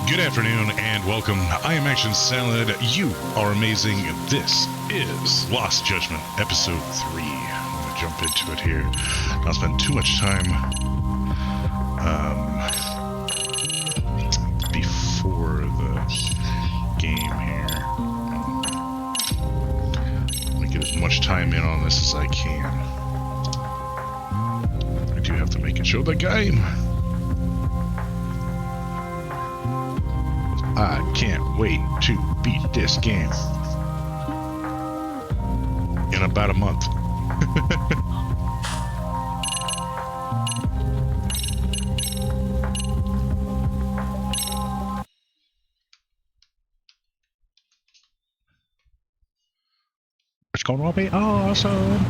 Good afternoon and welcome. I am Action Salad. You are amazing. This is Lost Judgment, Episode 3. I'm going to jump into it here. Not spend too much time before the game here. I'm going to get as much time in on this as I can. I do have to make it show the game. I can't wait to beat this game in about a month. It's gonna be awesome.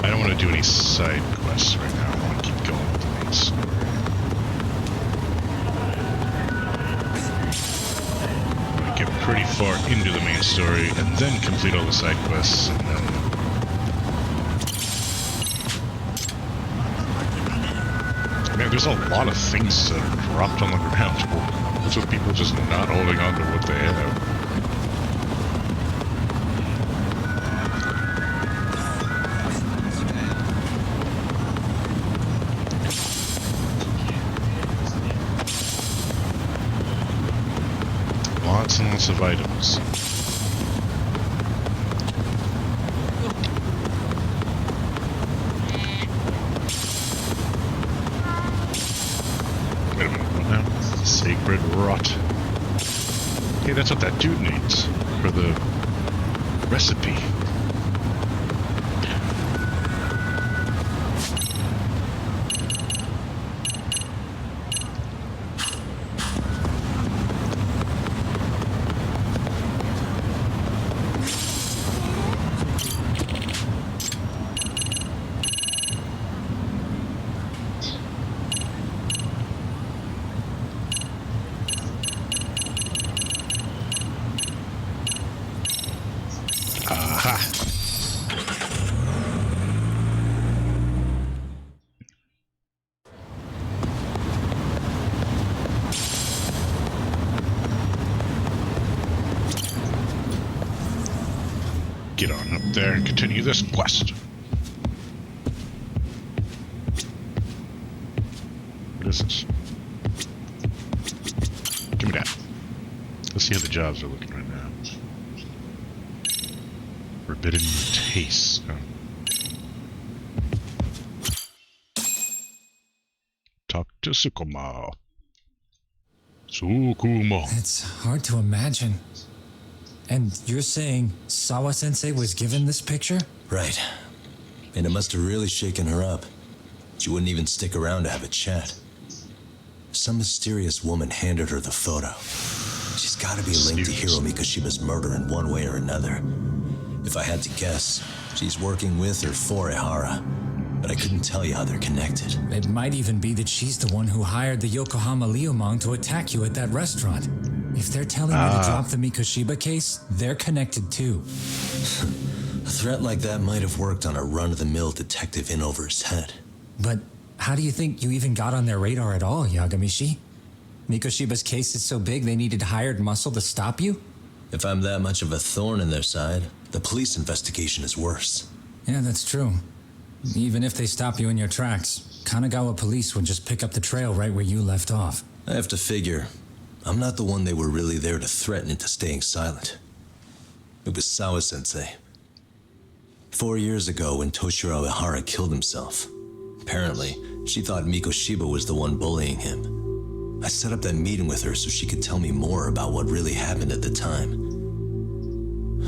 I don't want to do any side quests right now. I want to keep going with the main story. I'm going to get pretty far into the main story and then complete all the side quests and then... Man, there's a lot of things that are dropped on the ground. What's with people just not holding on to what they have? Lots and lots of items. Wait a minute, what now? Sacred rot. Hey, that's what that dude needs for the recipe. Get on up there and continue this quest. What is this? Give me that. Let's see how the jobs are looking right now. Forbidden taste. Huh? Talk to Sukuma. Sukuma. It's hard to imagine. And you're saying Sawa-sensei was given this picture? Right. And it must have really shaken her up. She wouldn't even stick around to have a chat. Some mysterious woman handed her the photo. She's got to be linked to Hiro Mikoshiba's murder in one way or another. If I had to guess, she's working with or for Ehara. But I couldn't tell you how they're connected. It might even be that she's the one who hired the Yokohama Liumang to attack you at that restaurant. If they're telling you to drop the Mikoshiba case, they're connected too. A threat like that might have worked on a run-of-the-mill detective in over his head. But how do you think you even got on their radar at all, Yagami-shi? Mikoshiba's case is so big they needed hired muscle to stop you? If I'm that much of a thorn in their side, the police investigation is worse. Yeah, that's true. Even if they stop you in your tracks, Kanagawa police would just pick up the trail right where you left off. I have to figure, I'm not the one they were really there to threaten into staying silent. It was Sawa-sensei. 4 years ago when Toshiro Ehara killed himself, apparently, she thought Mikoshiba was the one bullying him. I set up that meeting with her so she could tell me more about what really happened at the time.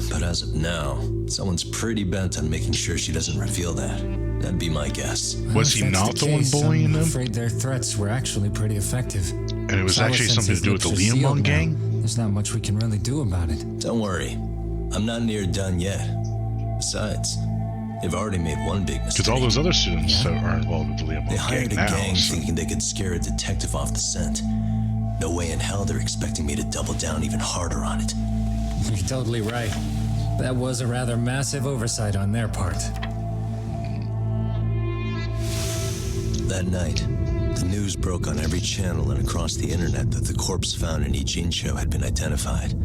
But as of now, someone's pretty bent on making sure she doesn't reveal that. That'd be my guess. Was he not the one bullying them? I'm afraid their threats were actually pretty effective. And it was actually something to do with the Liumang gang? There's not much we can really do about it. Don't worry. I'm not near done yet. Besides, they've already made one big mistake. Because all those other students that are involved with the Liumang gang now. They hired a gang thinking they could scare a detective off the scent. No way in hell they're expecting me to double down even harder on it. You're totally right. That was a rather massive oversight on their part. That night, the news broke on every channel and across the internet that the corpse found in Ijincho had been identified.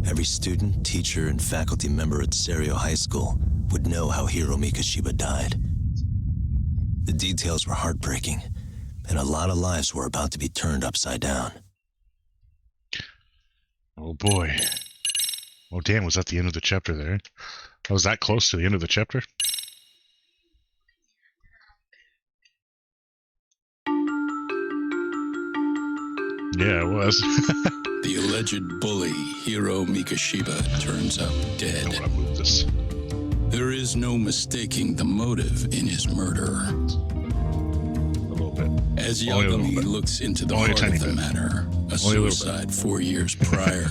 Every student, teacher, and faculty member at Serio High School would know how Hiro Mikoshiba died. The details were heartbreaking, and a lot of lives were about to be turned upside down. Oh boy. Oh damn, was that the end of the chapter there? I was that close to the end of the chapter? Yeah, it was. The alleged bully, Hiro Mikoshiba, turns up dead. I want to move this. There is no mistaking the motive in his murder. A little bit. As Yagami looks into the heart of the matter, a suicide 4 years prior,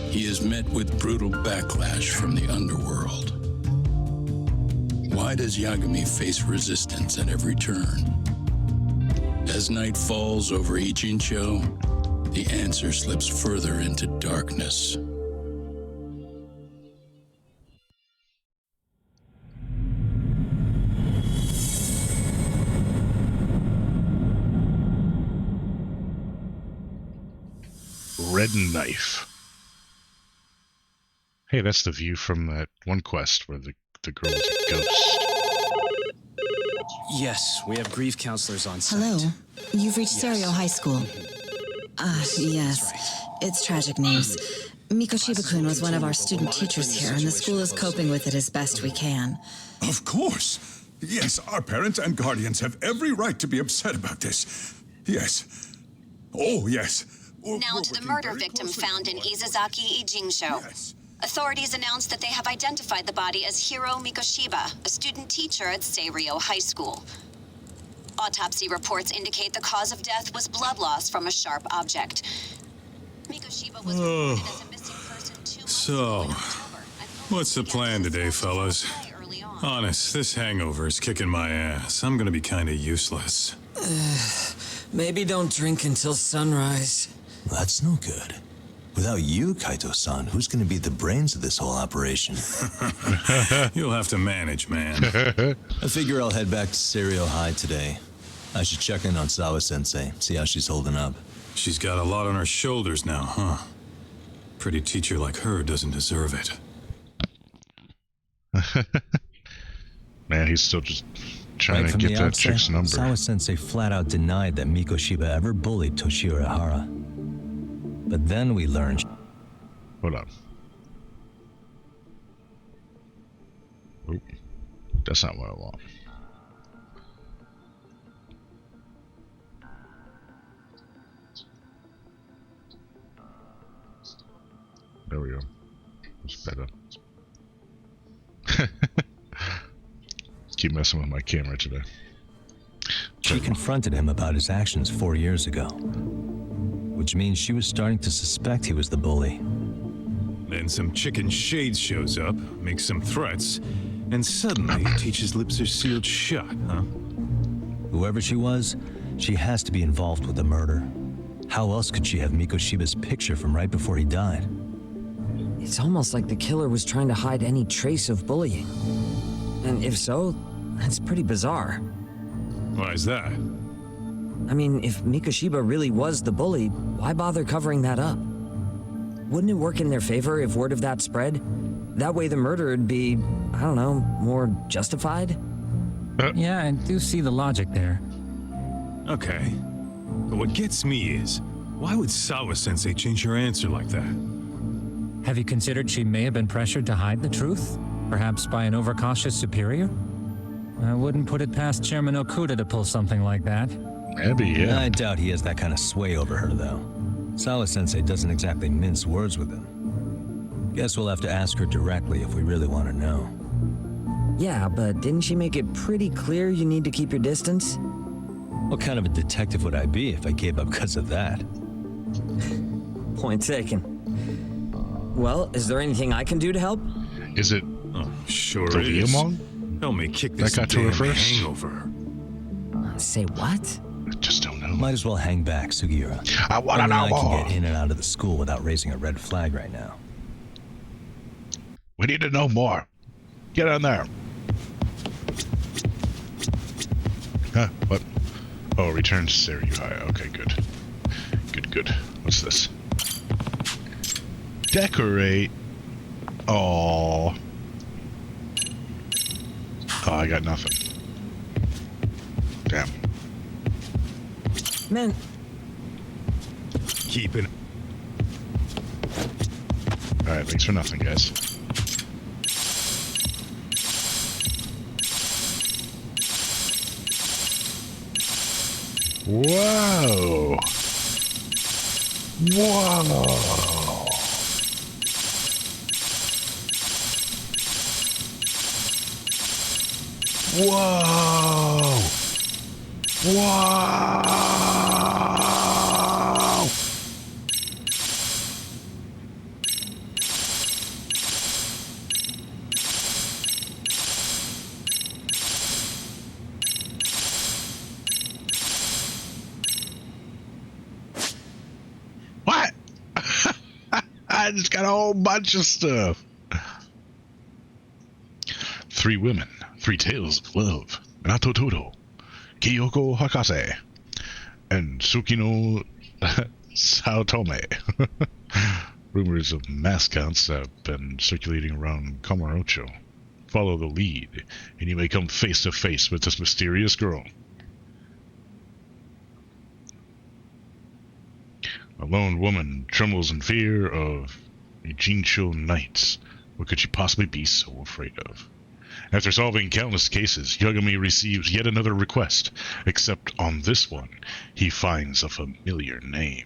he is met with brutal backlash from the underworld. Why does Yagami face resistance at every turn? As night falls over Ijincho, the answer slips further into darkness. Red Knife. Hey, that's the view from that one quest where the girl was a ghost. Yes, we have grief counselors on site. Hello. You've reached Serio High School. Yes. It's tragic news. Mikoshiba-kun was one of our student teachers here, and the school is coping with it as best we can. Of course. Yes, our parents and guardians have every right to be upset about this. Yes. Oh, yes. Now to the murder victim found in Izazaki Ijincho. Yes. Authorities announced that they have identified the body as Hiro Mikoshiba, a student teacher at Serio High School. Autopsy reports indicate the cause of death was blood loss from a sharp object. Mikoshiba was reported as a missing person 2 months So, ago in October. what's the plan today, fellas? Early on. Honest, this hangover is kicking my ass. I'm gonna be kinda useless. Maybe don't drink until sunrise. That's no good. Without you, Kaito-san, who's going to be the brains of this whole operation? You'll have to manage, man. I figure I'll head back to Serio High today. I should check in on Sawa-sensei, see how she's holding up. She's got a lot on her shoulders now, huh? Pretty teacher like her doesn't deserve it. Man, he's still just trying Right to from get the that outset, chick's number. Sawa-sensei flat out denied that Mikoshiba ever bullied Toshiro Ehara. But then we learned... Hold on. Oop. That's not what I want. There we go. That's better. Keep messing with my camera today. She confronted him about his actions 4 years ago, which means she was starting to suspect he was the bully. Then some chicken shade shows up, makes some threats, and suddenly Teach's lips are sealed shut, huh? Whoever she was, she has to be involved with the murder. How else could she have Mikoshiba's picture from right before he died? It's almost like the killer was trying to hide any trace of bullying. And if so, that's pretty bizarre. Why is that? I mean, if Mikoshiba really was the bully, why bother covering that up? Wouldn't it work in their favor if word of that spread? That way the murder would be, I don't know, more justified? Yeah, I do see the logic there. Okay. But what gets me is, why would Sawa-sensei change her answer like that? Have you considered she may have been pressured to hide the truth? Perhaps by an overcautious superior? I wouldn't put it past Chairman Okuda to pull something like that. Maybe, yeah. I doubt he has that kind of sway over her, though. Sawa-sensei doesn't exactly mince words with him. Guess we'll have to ask her directly if we really want to know. Yeah, but didn't she make it pretty clear you need to keep your distance? What kind of a detective would I be if I gave up because of that? Point taken. Well, is there anything I can do to help? Is it Oh, sure the is. Ryomon? Help me kick this That got to her damn first? hangover. Say what? I just don't know. Might as well hang back, Sugiura. I want to Only know I can more. get in and out of the school without raising a red flag right now. We need to know more. Get on there. Huh? What? Oh, return to Seryuhai. Okay, good. Good. What's this? Decorate. Oh, I got nothing. Damn. Man, Keep it. Alright, thanks for nothing, guys. Whoa! Whoa! Whoa! Whoa! What? I just got a whole bunch of stuff. 3 women, 3 tales of love. Minato Todo, Kyoko Hakase, and Tsukino Saotome. Rumors of mass counts have been circulating around Kamurocho. Follow the lead, and you may come face to face with this mysterious girl. A lone woman trembles in fear of a Jinsho Knights. What could she possibly be so afraid of? After solving countless cases, Yagami receives yet another request, except on this one, he finds a familiar name.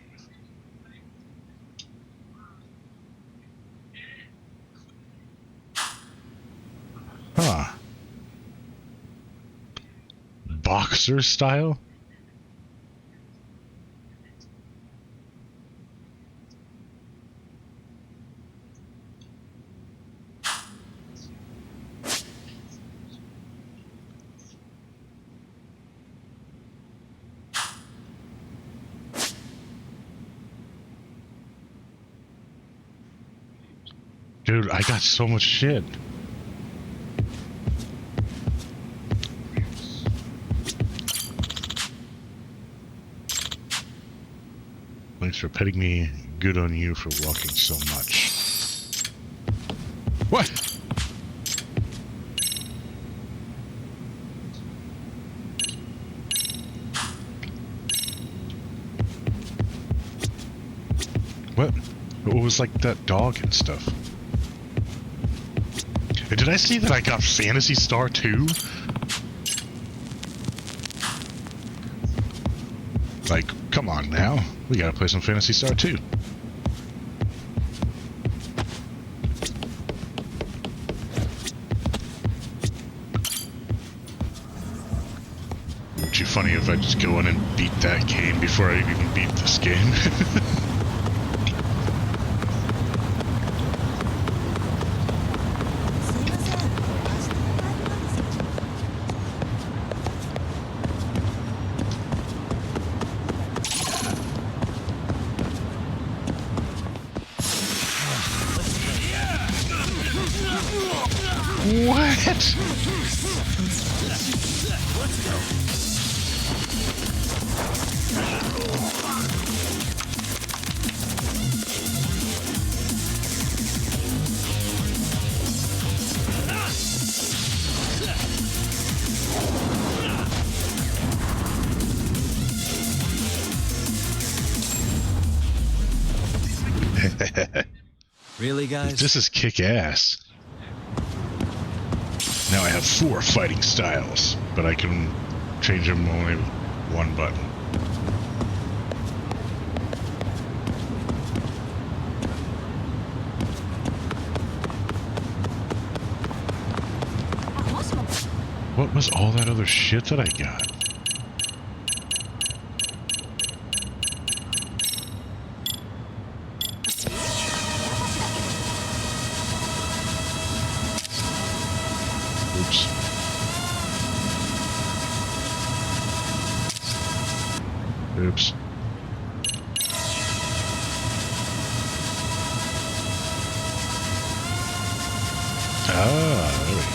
Huh. Boxer style? Dude, I got so much shit. Thanks for petting me. Good on you for walking so much. What? What? What was like that dog and stuff? And did I see that I got Phantasy Star 2? Like, come on now. We gotta play some Phantasy Star 2. funny if I just go in and beat that game before I even beat this game. What? Really, guys? This is kick-ass. Now I have 4 fighting styles, but I can change them only with one button. What was all that other shit that I got? Oops. Oops. Ah, there we go.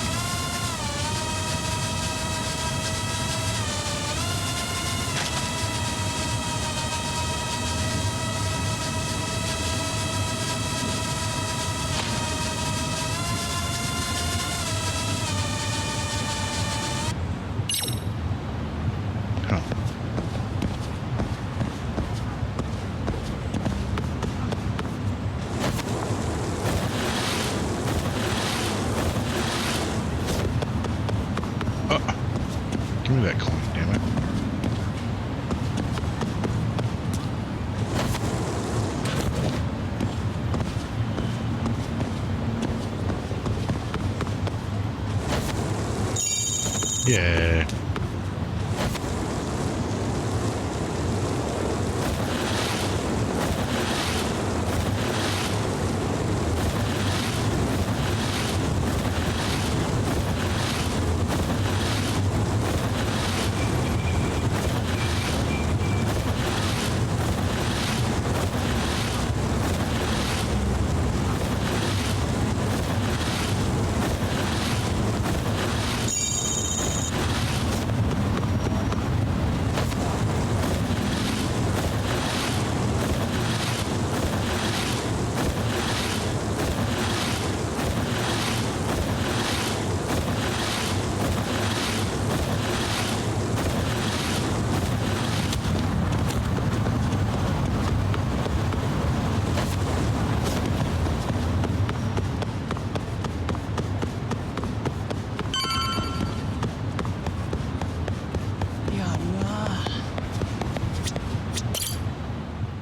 Huh. Give me that coin, damn it. Yeah.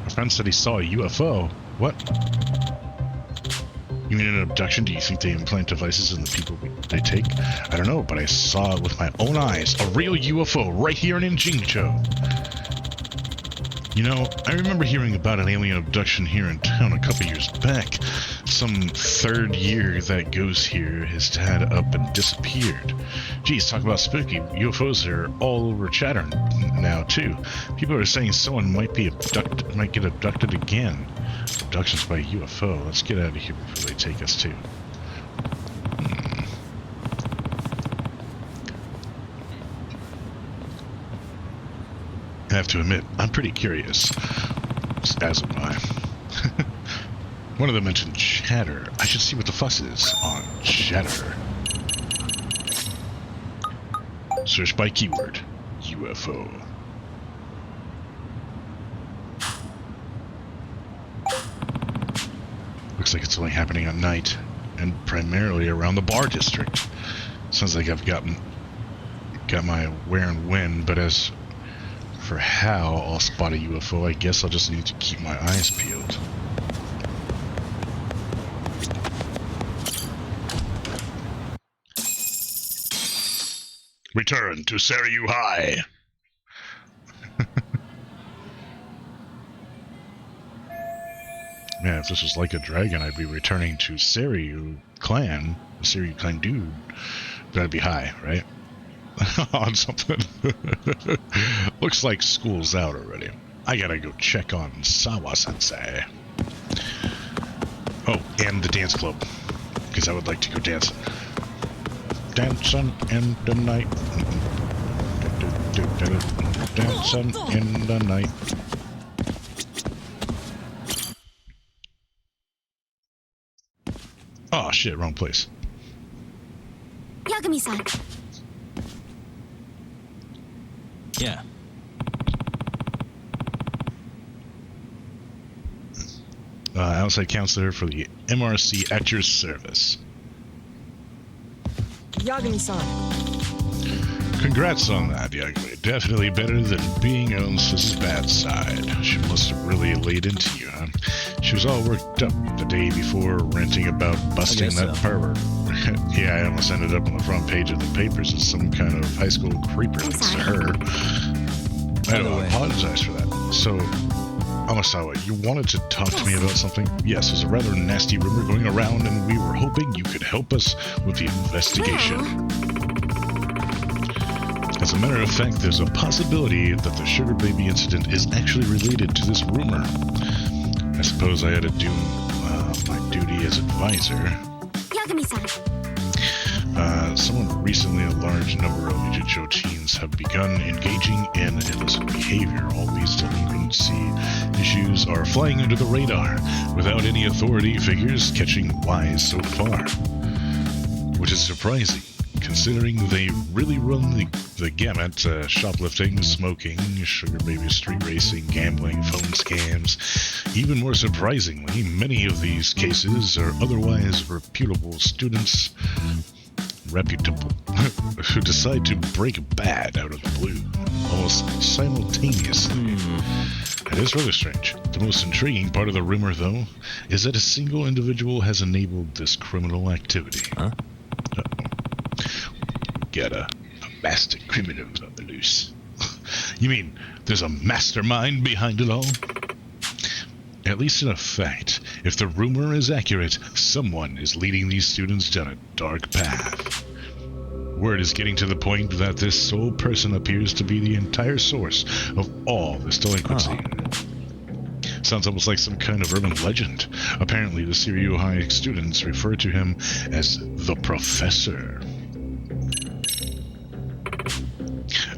My friend said he saw a UFO. What? You mean an abduction? Do you think they implant devices in the people they take? I don't know, but I saw it with my own eyes. A real UFO right here in Jincho. You know, I remember hearing about an alien abduction here in town a couple years back. Some third year that goes here has had up and disappeared. Geez, talk about spooky. UFOs are all over chatter now too. People are saying someone might get abducted again. Abductions by UFO. Let's get out of here before they take us too. I have to admit, I'm pretty curious. As am I. One of them mentioned chatter. I should see what the fuss is on chatter. Search by keyword UFO. Looks like it's only happening at night and primarily around the bar district. Sounds like I've got my where and when, but as for how I'll spot a UFO, I guess I'll just need to keep my eyes peeled. Return to Seiryu High. Yeah, if this was like a dragon, I'd be returning to Seiryu clan, the Seiryu clan dude. But I'd be high, right? On something. Looks like school's out already. I gotta go check on Sawa-sensei. Oh, and the dance club. Because I would like to go dancing. Dancing in the night. Dancing in the night. Oh shit, wrong place. Yagami-san. Yeah. Outside counselor for the MRC at your service. Yagami-san. Congrats on that, Yagami. Definitely better than being on Sis's bad side. She must have really laid into you, huh? She was all worked up the day before ranting about busting that pervert. Yeah, I almost ended up on the front page of the papers as some kind of high school creeper next to her. I don't apologize for that. So, Amasawa, you wanted to talk to me about something? Yes, there's a rather nasty rumor going around, and we were hoping you could help us with the investigation. As a matter of fact, there's a possibility that the Sugar Baby incident is actually related to this rumor. I suppose I had to do my duty as advisor. Yagami-san. Somewhat recently, a large number of Ijincho teens have begun engaging in illicit behavior. All these delinquency issues are flying under the radar, without any authority figures catching wise so far. Which is surprising, considering they really run the gamut: shoplifting, smoking, sugar baby street racing, gambling, phone scams. Even more surprisingly, many of these cases are otherwise reputable students who decide to break bad out of the blue, almost simultaneously. It is rather strange. The most intriguing part of the rumor, though, is that a single individual has enabled this criminal activity. Huh? Got a master criminal on the loose. You mean there's a mastermind behind it all? At least in effect, if the rumor is accurate, someone is leading these students down a dark path. Word is getting to the point that this sole person appears to be the entire source of all this delinquency. Sounds almost like some kind of urban legend. Apparently, the Seiryu High students refer to him as the Professor.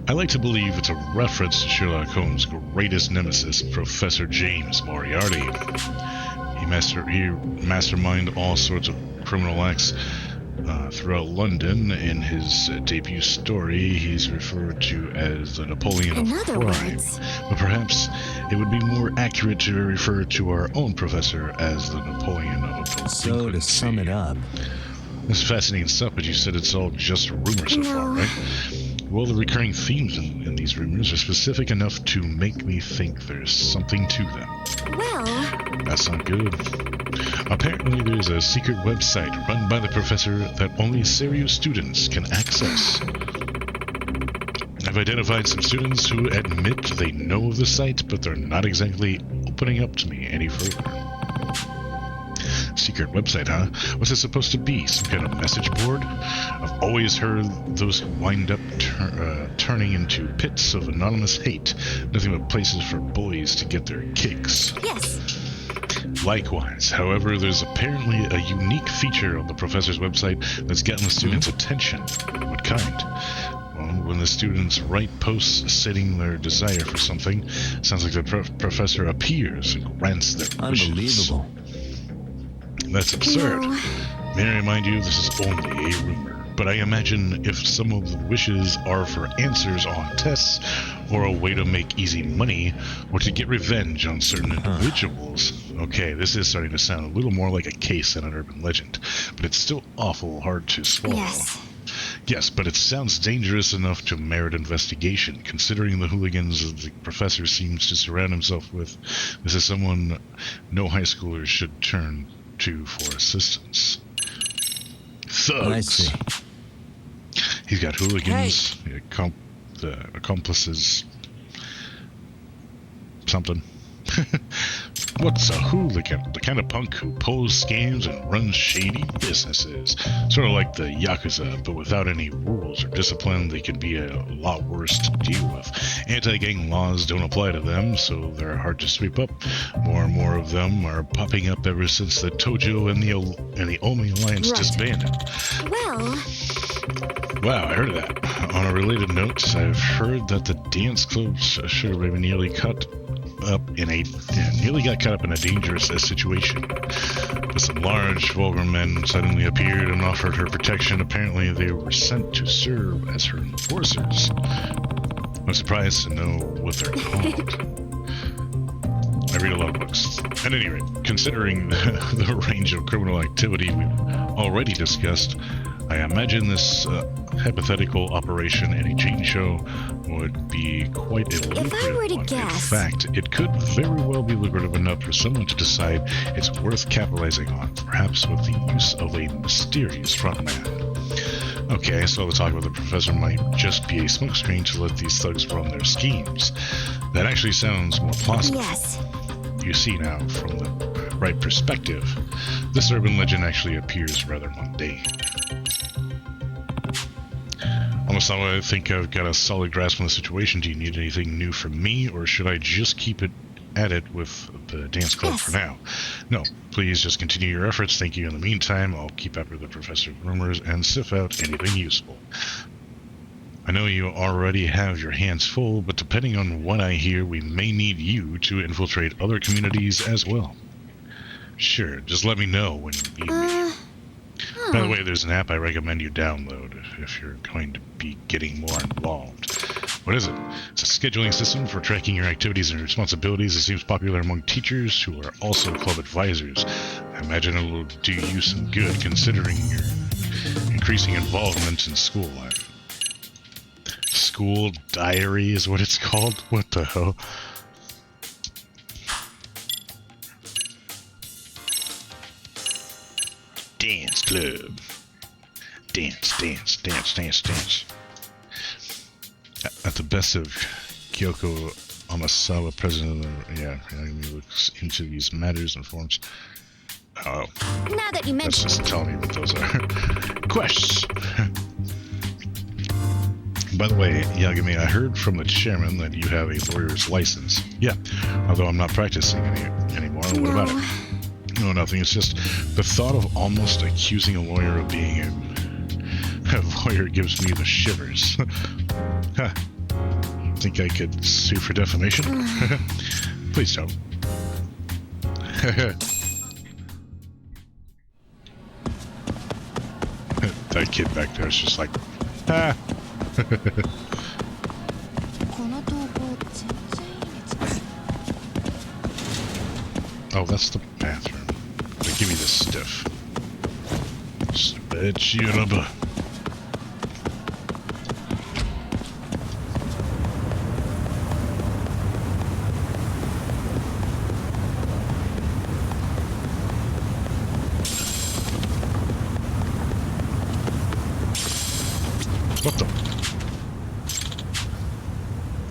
I like to believe it's a reference to Sherlock Holmes' greatest nemesis, Professor James Moriarty. He masterminded all sorts of criminal acts throughout London. In his debut story, he's referred to as the Napoleon of crime. But perhaps it would be more accurate to refer to our own professor as the Napoleon of delinquency. So, to sum it up... This is fascinating stuff, but you said it's all just rumors so far, right? Well, the recurring themes in these rumors are specific enough to make me think there's something to them. Well... That's not good. Apparently there's a secret website run by the professor that only Seiryu students can access. I've identified some students who admit they know of the site, but they're not exactly opening up to me any further. Secret website, huh? What's it supposed to be? Some kind of message board? I've always heard those wind up turning into pits of anonymous hate. Nothing but places for bullies to get their kicks. Yes. Likewise, however, there's apparently a unique feature on the professor's website that's gotten the students' attention. What kind? Well, when the students write posts stating their desire for something, sounds like the professor appears and grants their wishes. Unbelievable. That's absurd. May I remind you, this is only a rumor. But I imagine if some of the wishes are for answers on tests, or a way to make easy money, or to get revenge on certain individuals. Okay, this is starting to sound a little more like a case than an urban legend, but it's still awful hard to swallow. Yes, but it sounds dangerous enough to merit investigation, considering the hooligans the professor seems to surround himself with. This is someone no high schoolers should turn to for assistance. Thugs. I see. He's got hooligans, the accomplices, something. What's a hooligan? The kind of punk who pulls scams and runs shady businesses. Sort of like the Yakuza, but without any rules or discipline. They can be a lot worse to deal with. Anti-gang laws don't apply to them, so they're hard to sweep up. More and more of them are popping up ever since the Tojo and the Omi Alliance disbanded. Well... Wow, I heard of that. On a related note, I've heard that the dance clubs should have been nearly got caught up in a dangerous situation. But some large, vulgar men suddenly appeared and offered her protection. Apparently, they were sent to serve as her enforcers. I'm surprised to know what they're called. I read a lot of books. At any rate, considering the range of criminal activity we've already discussed, I imagine this hypothetical operation in a chain show would be quite a lucrative If I were to one. guess... In fact, it could very well be lucrative enough for someone to decide it's worth capitalizing on, perhaps with the use of a mysterious frontman. Okay, so the talk with the professor might just be a smokescreen to let these thugs run their schemes. That actually sounds more plausible. Yes. You see now, from the right perspective, this urban legend actually appears rather mundane. Almost now I think I've got a solid grasp on the situation. Do you need anything new from me, or should I just keep it at it with the dance club for now? No, please just continue your efforts. Thank you. In the meantime, I'll keep after the professor's rumors and sift out anything useful. I know you already have your hands full, but depending on what I hear, we may need you to infiltrate other communities as well. Sure, just let me know when you need me. By the way, there's an app I recommend you download if you're going to be getting more involved. What is it? It's a scheduling system for tracking your activities and responsibilities. It seems popular among teachers who are also club advisors. I imagine it will do you some good considering your increasing involvement in school life. School diary is what it's called? What the hell? Dance club. Dance, dance, dance, dance, dance. At the best of Kyoko Amasawa, president of Yagami, looks into these matters and forms. Oh. Now that you That's mention just telling me what those are. Quests! By the way, Yagami, I heard from the chairman that you have a lawyer's license. Yeah, although I'm not practicing anymore. What about it? No, nothing. It's just the thought of almost accusing a lawyer of being a lawyer gives me the shivers. Huh. Think I could sue for defamation? Please don't. That kid back there is just like, ah. Oh, that's the bathroom. But give me this stuff. Bitch, you rubber. What the?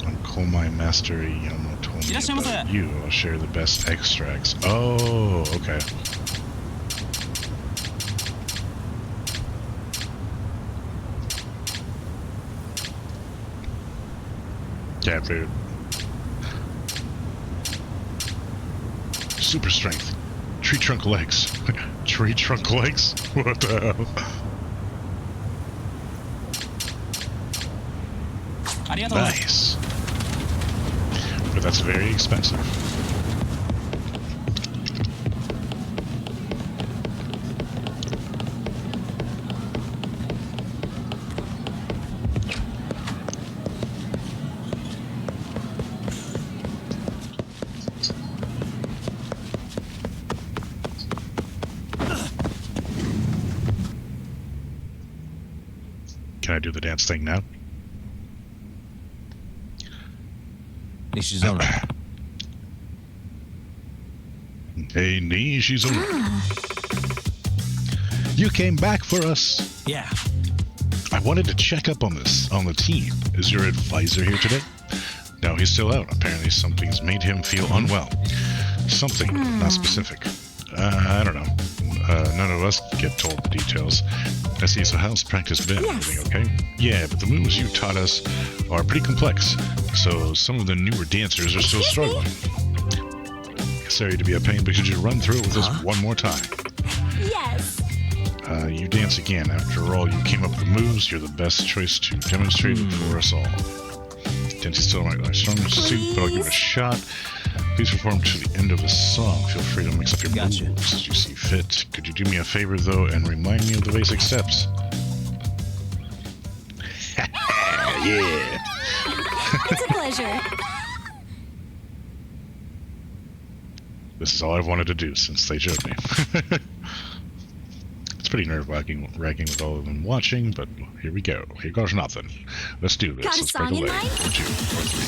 Uncle my master Yama told me about you. I'll share the best extracts. Oh, okay. Cat food. Super strength. Tree trunk legs. Tree trunk legs? What the hell? Nice. But that's very expensive. Can I do the dance thing now? Nishizuna. Hey, Nishizuna. You came back for us. Yeah. I wanted to check up on the team. Is your advisor here today? No, he's still out. Apparently something's made him feel unwell. something, not specific. I don't know. None of us get told the details. I see, so how's practice been? Everything okay? Yeah, but the moves you taught us are pretty complex, so some of the newer dancers are still struggling. Sorry to be a pain, but could you run through it with us one more time? Yes. You dance again. After all, you came up with the moves. You're the best choice to demonstrate it for us all. Dancing still not my strongest suit, but I'll give it a shot. Please perform to the end of the song. Feel free to mix up your moves as you see fit. Could you do me a favor, though, and remind me of the basic steps? Yeah. It's a pleasure. This is all I've wanted to do since they showed me. It's pretty nerve-wracking with all of them watching, but here we go. Here goes nothing. Let's do this. Got a Let's break song a in leg. mind? Or 2 or 3.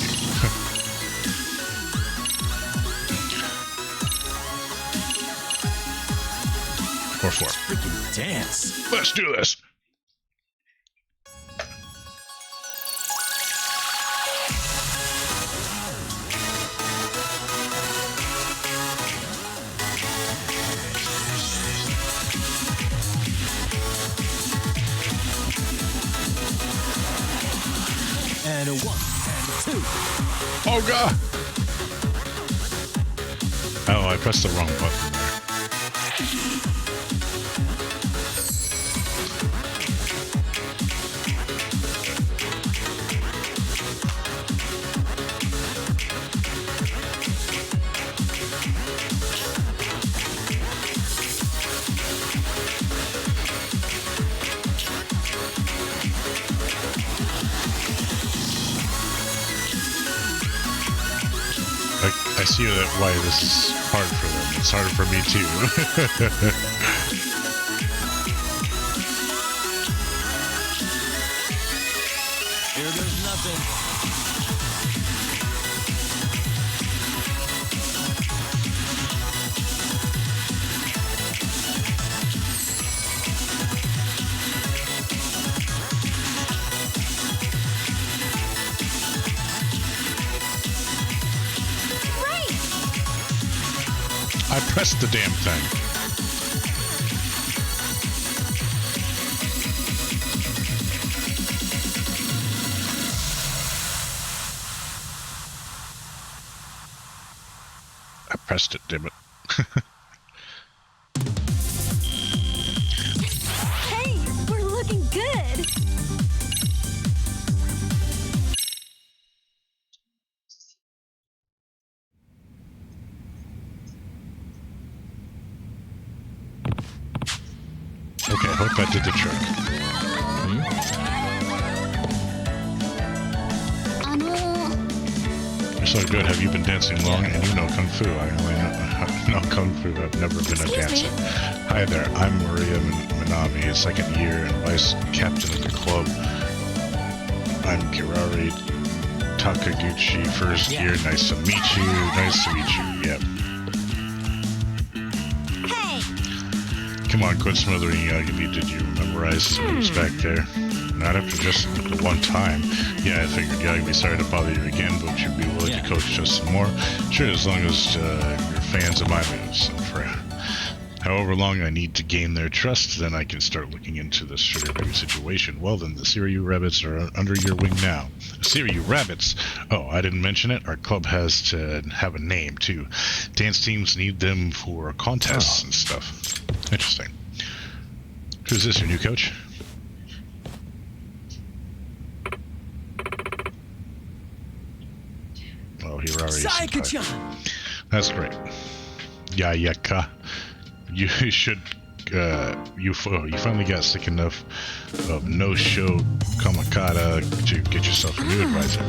Or 4. Freaking dance. Let's do this. And a 1 and 2. Oh god! Oh, I pressed the wrong button there. I see that why this is hard for them. It's harder for me too. Here goes nothing. I pressed the damn thing. I pressed it, damn it. Hey, we're looking good. Okay, I hope that did the trick. You're so good. Have you been dancing long? And you know Kung Fu. I only know Kung Fu. I've never been a dancer. Hi there. I'm Maria Minami, second year and vice captain of the club. I'm Kirari Takaguchi, first year. Nice to meet you. Nice to meet you. Yep. Come on, quit smothering Yagami. Did you memorize his moves back there? Not after just the one time. Yeah, I figured Yagami. Sorry to bother you again, but would you be willing to coach just some more? Sure, as long as you're fans of my moves. And for however long I need to gain their trust, then I can start looking into this sugar baby situation. Well then, the Siryu Rabbits are under your wing now. Siryu Rabbits! Oh, I didn't mention it. Our club has to have a name, too. Dance teams need them for contests and stuff. Interesting. Who's this, your new coach? Oh, he already is. That's great. Yayaka. You should, you finally got sick enough of no-show Kamakata to get yourself a new advisor.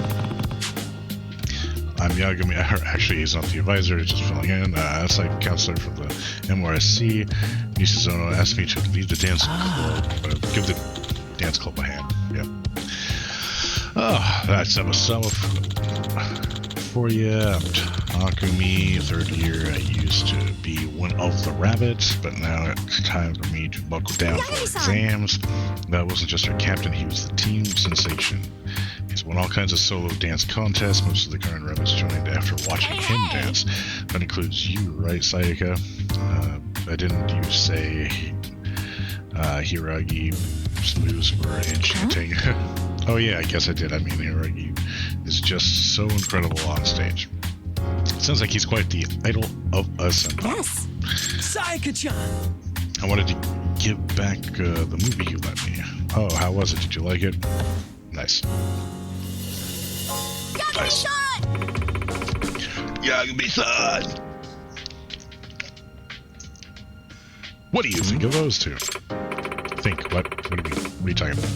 I'm Yagami. Actually, he's not the advisor, he's just filling in. Outside counselor from the MRSC. Nishizono asked me to lead the dance club. Give the dance club a hand. Yep. Oh, that's episode for you. I'm Takumi, third year. I used to be one of the rabbits, but now it's time for me to buckle down for exams. That wasn't just our captain, he was the team sensation. He's won all kinds of solo dance contests. Most of the current rabbits joined after watching him dance. That includes you, right, Sayaka? Didn't you say Hiragi's moves were enchanting? Oh yeah, I guess I did. I mean, Hiragi is just so incredible on stage. It sounds like he's quite the idol of a senpai. Yes. Sayaka-chan! I wanted to give back the movie you lent me. Oh, how was it? Did you like it? Nice. Yagami-san! Yagami-san! What do you think of those two? Think? What? What do you mean? What are you talking about?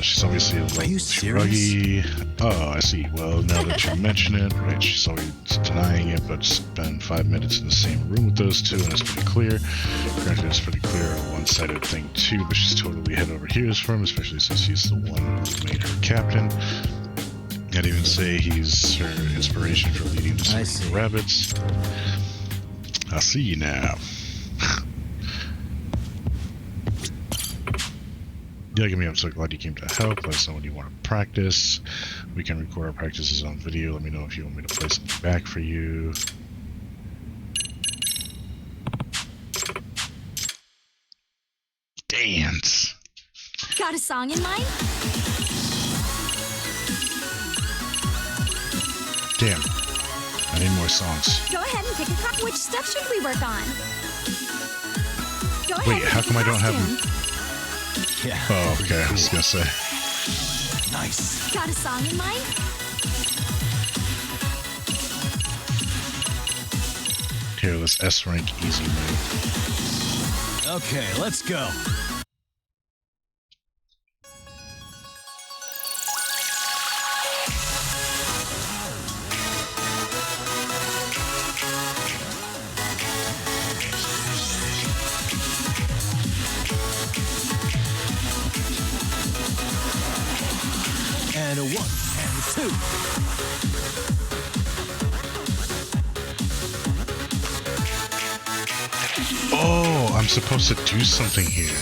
She's obviously a little shruggy. Oh, I see. Well, now that you mention it, right, she's always denying it, but spend 5 minutes in the same room with those two, and it's pretty clear. Granted, it's pretty clear a one-sided thing too, but she's totally head over heels for him, especially since he's the one who made her captain. I'd even say he's her inspiration for leading the rabbits. I see you now. Yagami, I'm so glad you came to help. Let us know when you want to practice. We can record our practices on video. Let me know if you want me to play something back for you. Dance. Got a song in mind? Damn. I need more songs. Go ahead and pick a cut. Which stuff should we work on? Go ahead. Wait, how come I don't have them? Yeah. Oh, okay. I was gonna say. Nice. Got a song in mind? Here, let's S rank easy move. Okay, let's go. And a 1 and a 2. Oh, I'm supposed to do something here.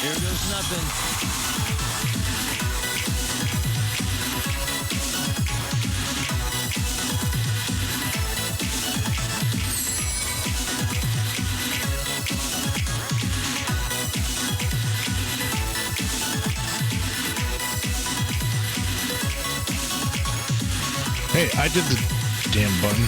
Here goes nothing. Hey, I did the damn button.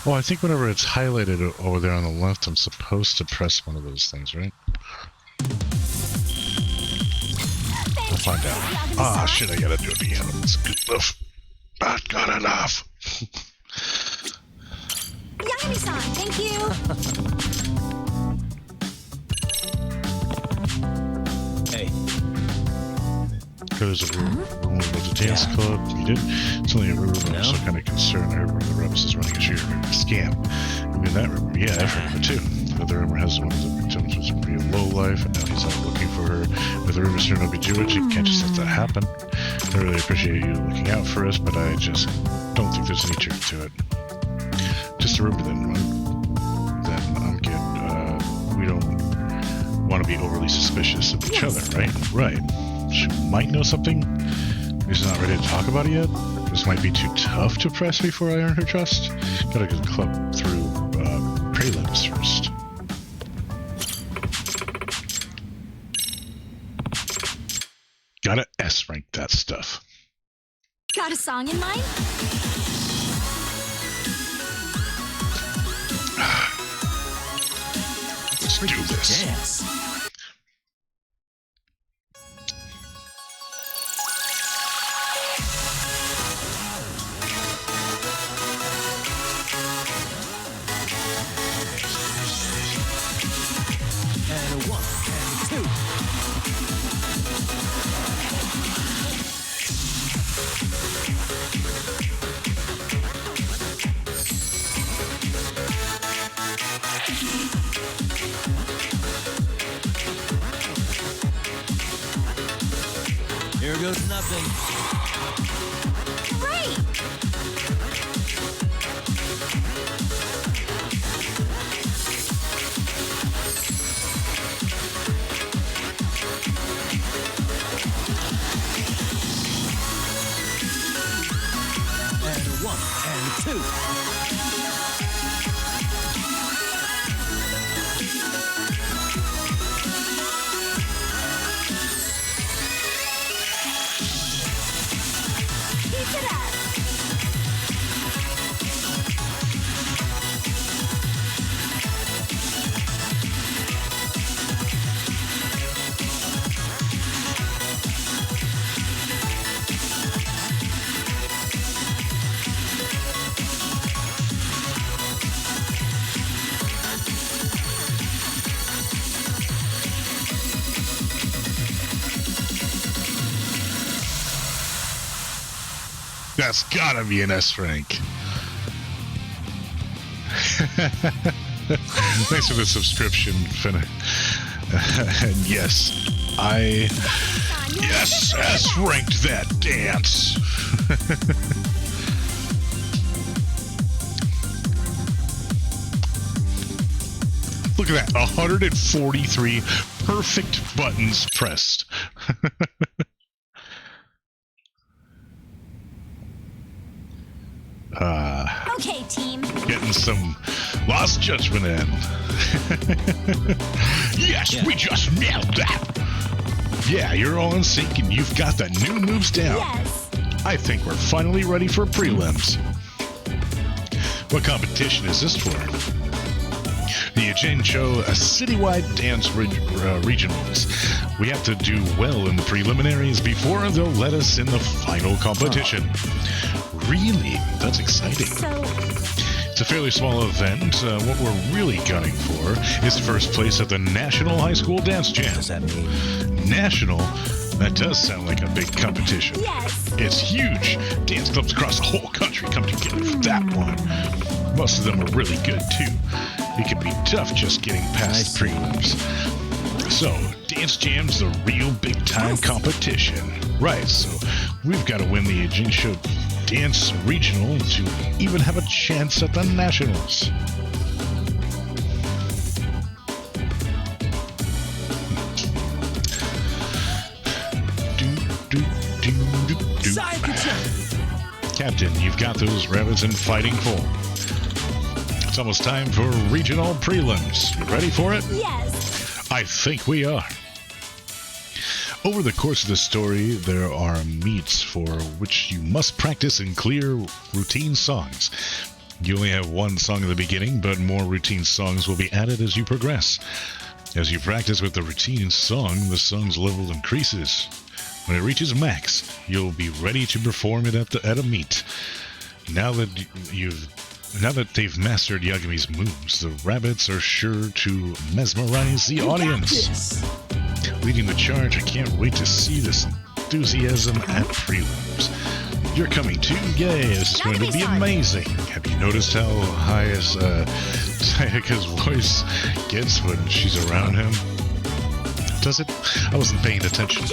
Well, I think whenever it's highlighted over there on the left, I'm supposed to press one of those things, right? We'll find out. Ah, shit, I gotta do it again. It's good enough. Not good enough. Yagami-san, thank you. Hey. There's a room with the dance club. You did? It's only a rumor, but I'm so kind of concerned. I heard one of the reps is running a sheer scam. You mean that rumor? Yeah, I've heard of it too. The other rumor has one of the victims was a real low life, and now he's out looking for her. With the rumors turned out to be Jewish, you can't just let that happen. I really appreciate you looking out for us, but I just don't think there's any truth to it. Just a rumor then. Then I'm good. We don't want to be overly suspicious of each other, right? Right. She might know something. He's not ready to talk about it yet. This might be too tough to press before I earn her trust. Gotta go club through prelims first. Gotta S rank that stuff. Got a song in mind? Let's do this. Dance. Here goes nothing. Great! And 1 and 2. Keep it up! That's gotta be an S rank. Thanks for the subscription, Finna. And yes, yes, S ranked that dance. Look at that, 143 perfect buttons pressed. Okay, team. Getting some Lost Judgment in. Yes, we just nailed that. Yeah, you're all in sync and you've got the new moves down. Yes. I think we're finally ready for prelims. What competition is this for? The Ajin Show, a citywide dance regionals. We have to do well in the preliminaries before they'll let us in the final competition. Really? That's exciting. So, It's a fairly small event. What we're really gunning for is first place at the National High School Dance Jam. What does that mean? National? That does sound like a big competition. yes. It's huge. Dance clubs across the whole country come together for that one. Most of them are really good, too. It can be tough just getting past the prelims. So, Dance Jam's the real big-time competition. Right, so we've got to win the Ajin Show Dance Regional to even have a chance at the Nationals. Captain, you've got those rabbits in fighting form. It's almost time for regional prelims. You ready for it? Yes. I think we are. Over the course of the story, there are meets for which you must practice in clear, routine songs. You only have one song in the beginning, but more routine songs will be added as you progress. As you practice with the routine song, the song's level increases. When it reaches max, you'll be ready to perform it at a meet. Now that they've mastered Yagami's moves, the rabbits are sure to mesmerize the audience. Leading the charge, I can't wait to see this enthusiasm at prelims. You're coming too? Yay, this is going to be amazing. Have you noticed how high Sayaka's voice gets when she's around him? Does it? I wasn't paying attention.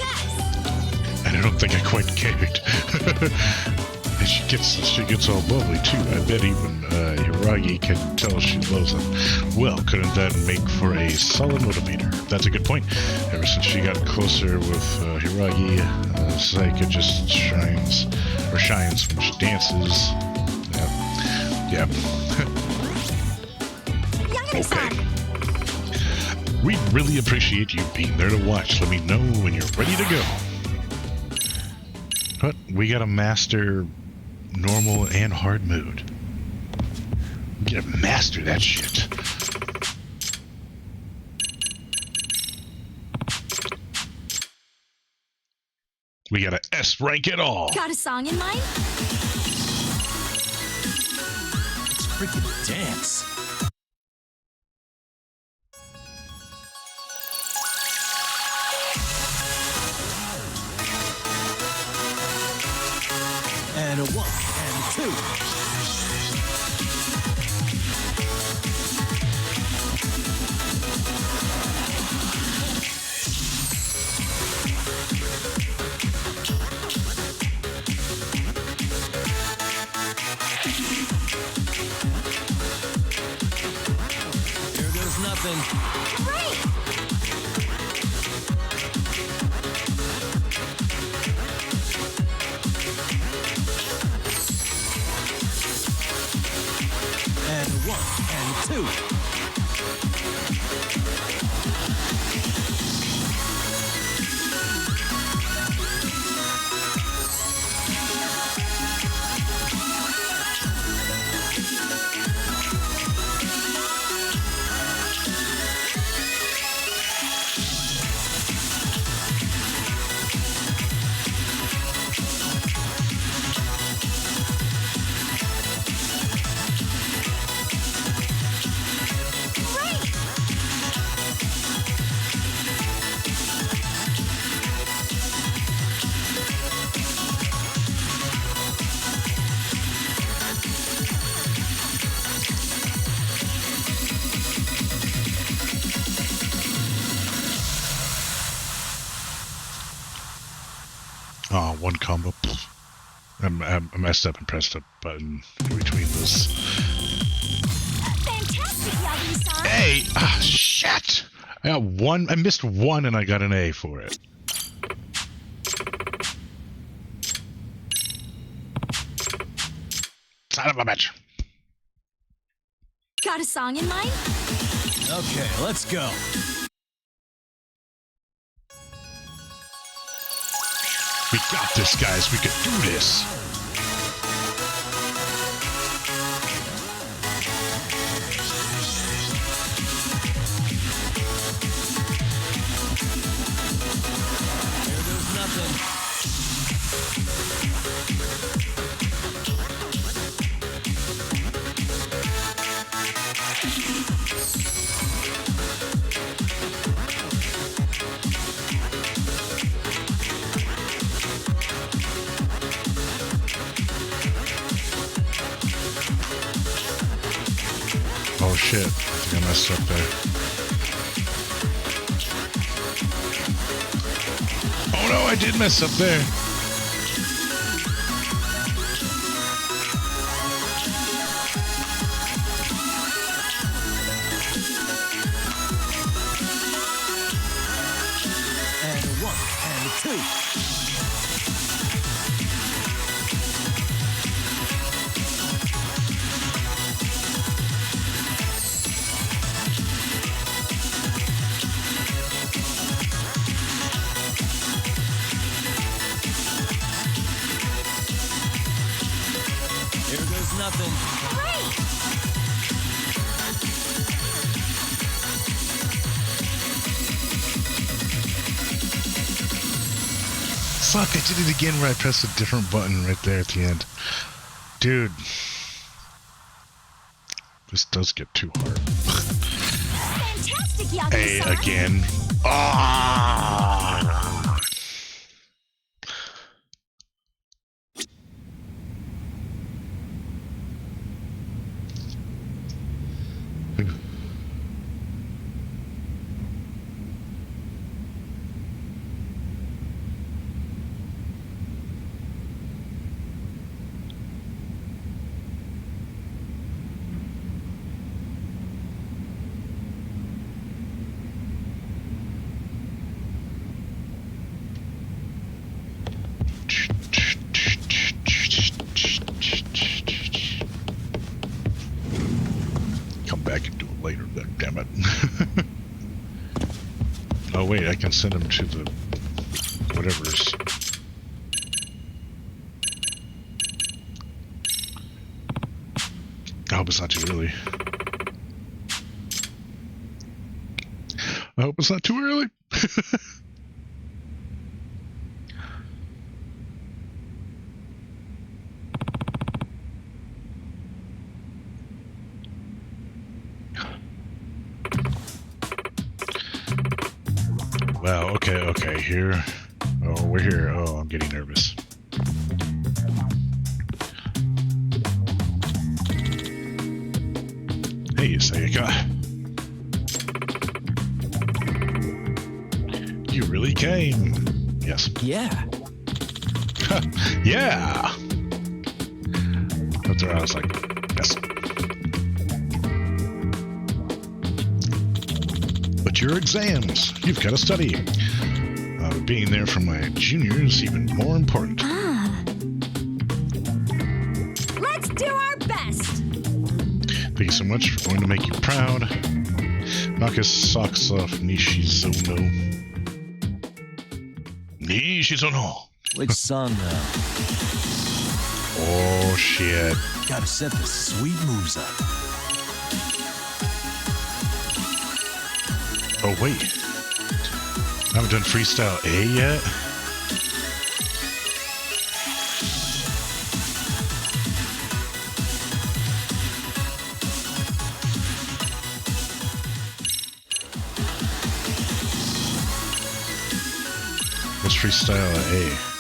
And I don't think I quite cared. And she gets all bubbly too. I bet even Hiragi can tell she loves him. Well, couldn't that make for a solid motivator? That's a good point. Ever since she got closer with Hiragi, Sayaka just shines when she dances. Yeah. Okay. We'd really appreciate you being there to watch. Let me know when you're ready to go. But we gotta master normal and hard mode. We gotta master that shit. We gotta S rank it all. Got a song in mind? Let's freaking dance. And a 1 and 2. Here goes nothing. Great! And 1 and 2. Oh, one combo. I messed up and pressed a button in between those. Fantastic, Yagami-san! Hey! Ah, shit! I got one. I missed one and I got an A for it. Son of a bitch. Got a song in mind? Okay, let's go. We got this, guys. We could do this. Here goes nothing. Oh shit. I think I messed up there. Oh no, I did mess up there. And a 1 and a 2. Here goes nothing. Fuck, I did it again where I pressed a different button right there at the end. Dude. This does get too hard. Fantastic, A Yagami-san! again. Ah! Come back and do it later, damn it. Oh wait, I can send him to the whatever's. I hope it's not too early. I hope it's not too early. Wow, okay, here. Oh, we're here. Oh, I'm getting nervous. Hey, Sayaka. You really came. Yes. Yeah. Yeah. That's where I was like, yes. But your exams, you've got to study. Being there for my junior is even more important. Let's do our best. Thank you so much. We're going to make you proud. Knock his socks off, Nishizono. Nishizono. Which song now? Oh, shit. Gotta set the sweet moves up. Oh, wait. I haven't done freestyle A yet? Let's freestyle A.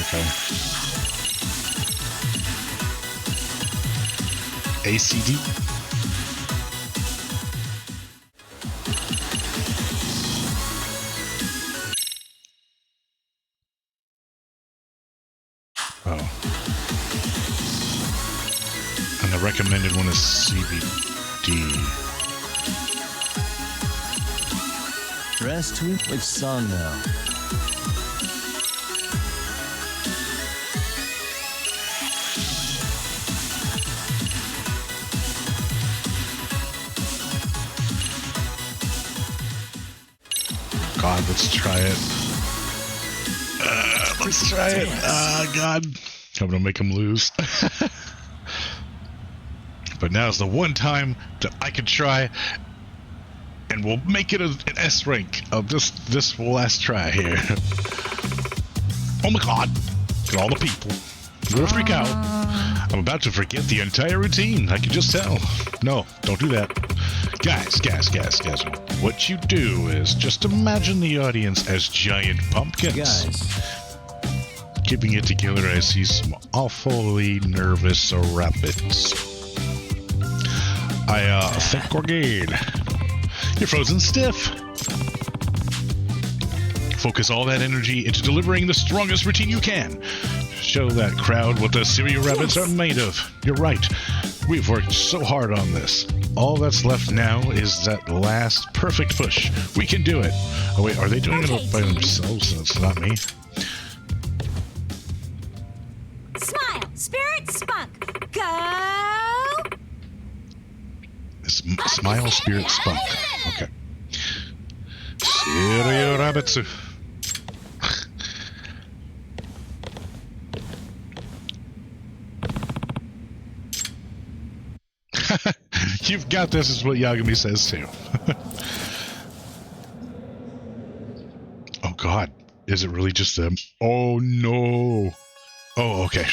Okay. ACD. Oh. And the recommended one is CBD. Rest with which song now? God, let's try it. Let's try it. God. I'm gonna make him lose. But now's the one time that I can try, and we'll make it an S rank of this last try here. Oh my God! Look at all the people. I'm gonna freak out. I'm about to forget the entire routine. I can just tell. No, don't do that. Guys. What you do is just imagine the audience as giant pumpkins. Guys. Keeping it together as he's awfully nervous rabbits. I think we're good. You're frozen stiff. Focus all that energy into delivering the strongest routine you can. Show that crowd what the cereal rabbits are made of. You're right. We've worked so hard on this. All that's left now is that last perfect push. We can do it. Oh wait, are they doing it by themselves? It's not me. Smile, spirit, spunk. Go! Smile, spirit, spunk. Okay. Cereal rabbits. You've got this, is what Yagami says too. Oh God, is it really just them? Oh no. Oh, okay.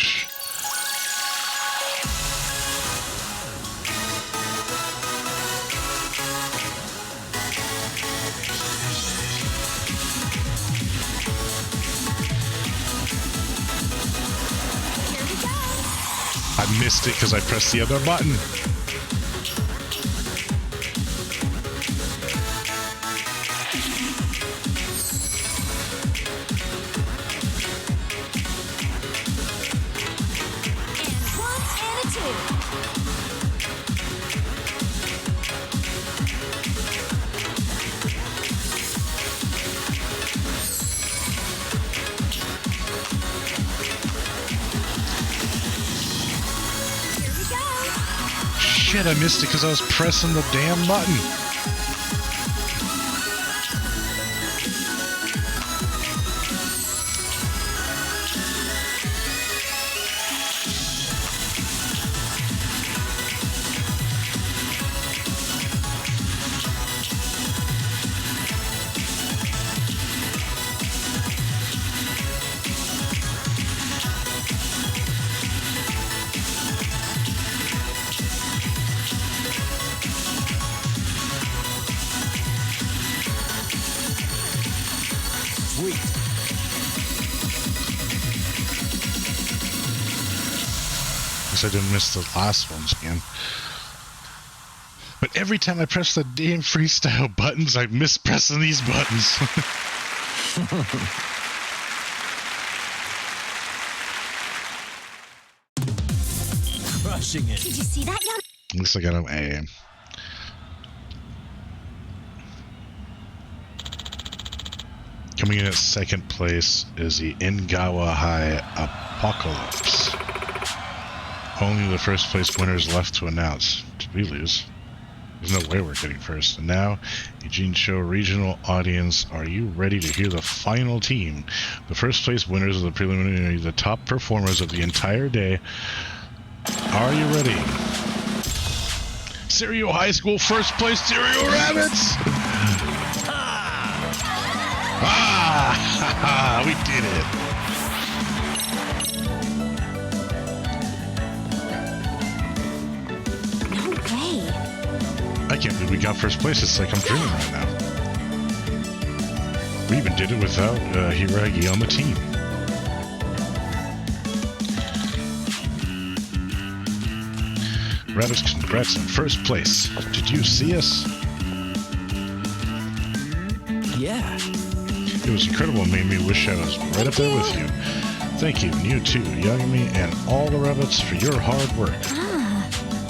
I missed it because I pressed the other button. Shit, I missed it because I was pressing the damn button. guess I didn't miss the last ones again. But every time I press the damn freestyle buttons, I miss pressing these buttons. Crushing it. Did you see that, Yagami? At least I got an A. Coming in at second place is the Ingawa High Apocalypse. Only the first place winners left to announce. Did we lose? There's no way we're getting first. And now, Eugene Show regional audience, are you ready to hear the final team? The first place winners of the preliminary, the top performers of the entire day. Are you ready? Serio High School first place, Serio Rabbits! Ah! We did it! No way. I can't believe we got first place. It's like I'm dreaming right now. We even did it without Hiragi on the team. Rabbits, congrats on first place. Did you see us? Yeah. It was incredible and made me wish I was right up there with you. Thank you, and you too, Yagami, and all the rabbits for your hard work.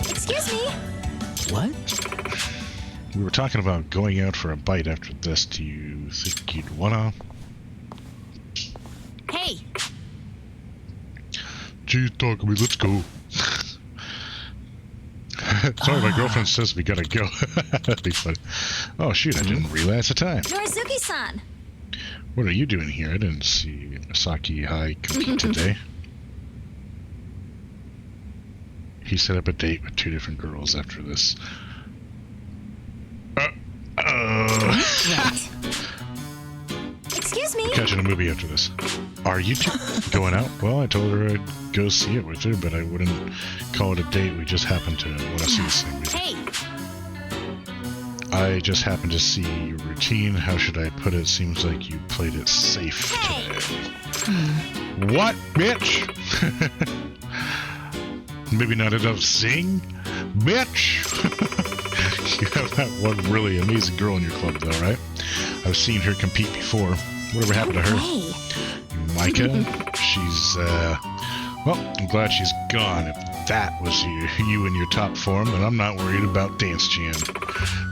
Excuse me. What? We were talking about going out for a bite after this. Do you think you'd wanna? Hey. Geez, Yagami, let's go. Sorry, my girlfriend says we gotta go. That'd be funny. Oh shoot, I didn't realize the time. Norizuki-san. What are you doing here? I didn't see Masaki High compete today. He set up a date with 2 different girls after this. Excuse me. Catching a movie after this. Are you two going out? Well, I told her I'd go see it with her, but I wouldn't call it a date. We just happened to want to see the same movie. Hey. I just happened to see your routine. How should I put it? Seems like you played it safe today. What, bitch? Maybe not enough sing? Bitch! You have that one really amazing girl in your club, though, right? I've seen her compete before. Whatever happened to her? Micah? She's, well, I'm glad she's gone. If that was you in your top form, then I'm not worried about Dance Jam.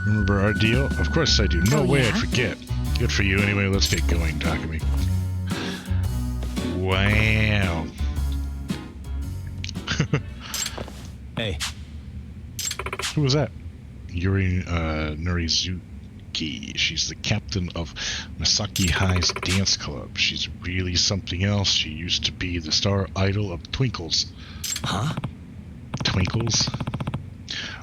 Remember our deal? Of course I do. No way I'd forget. Good for you. Anyway, let's get going, Takumi. Wow. Hey. Who was that? Yuri Norizuki. She's the captain of Masaki High's dance club. She's really something else. She used to be the star idol of Twinkles. Huh? Twinkles?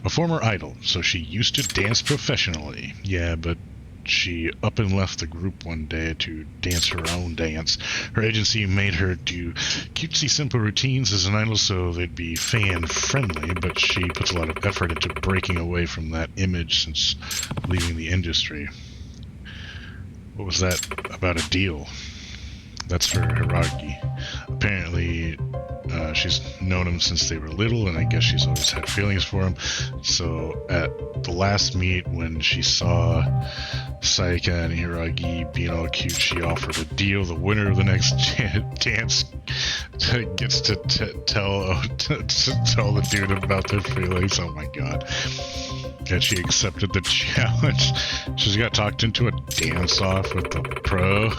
A former idol, so she used to dance professionally. Yeah, but she up and left the group one day to dance her own dance. Her agency made her do cutesy simple routines as an idol so they'd be fan friendly, but she puts a lot of effort into breaking away from that image since leaving the industry. What was that about a deal? That's for Hiragi. Apparently, she's known him since they were little, and I guess she's always had feelings for him. So at the last meet, when she saw Saika and Hiragi being all cute, she offered a deal. The winner of the next dance gets to tell the dude about their feelings. Oh my god. And she accepted the challenge. She's got talked into a dance-off with the pro.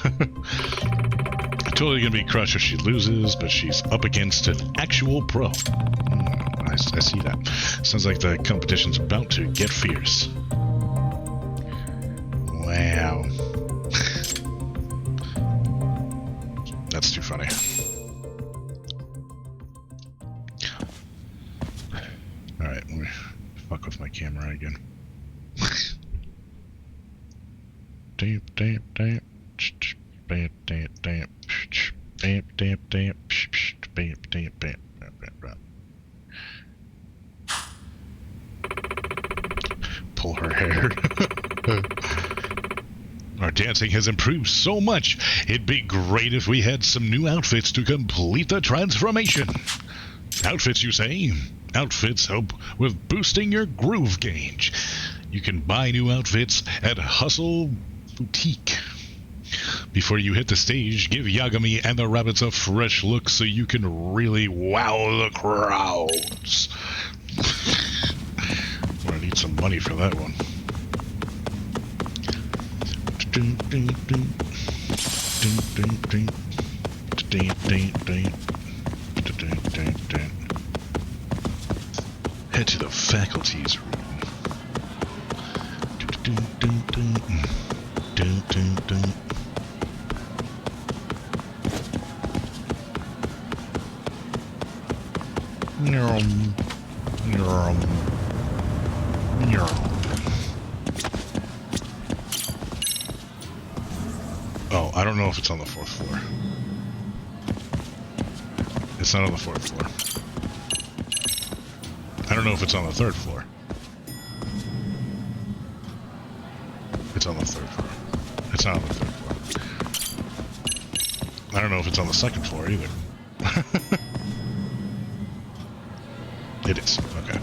Totally gonna be crushed if she loses, but she's up against an actual pro. I see that. Sounds like the competition's about to get fierce. Wow. That's too funny. Alright, let me fuck with my camera again. Damn. Pull her hair. Our dancing has improved so much. It'd be great if we had some new outfits to complete the transformation. Outfits, you say? Outfits help with boosting your groove gauge. You can buy new outfits at Hustle Boutique. Before you hit the stage, give Yagami and the rabbits a fresh look so you can really wow the crowds. I'm gonna need some money for that one. Head to the faculty's room. Oh, I don't know if it's on the 4th floor. It's not on the 4th floor. I don't know if it's on the 3rd floor. It's on the 3rd floor. It's not on the 3rd floor. I don't know if it's on the 2nd floor either. It is. Okay.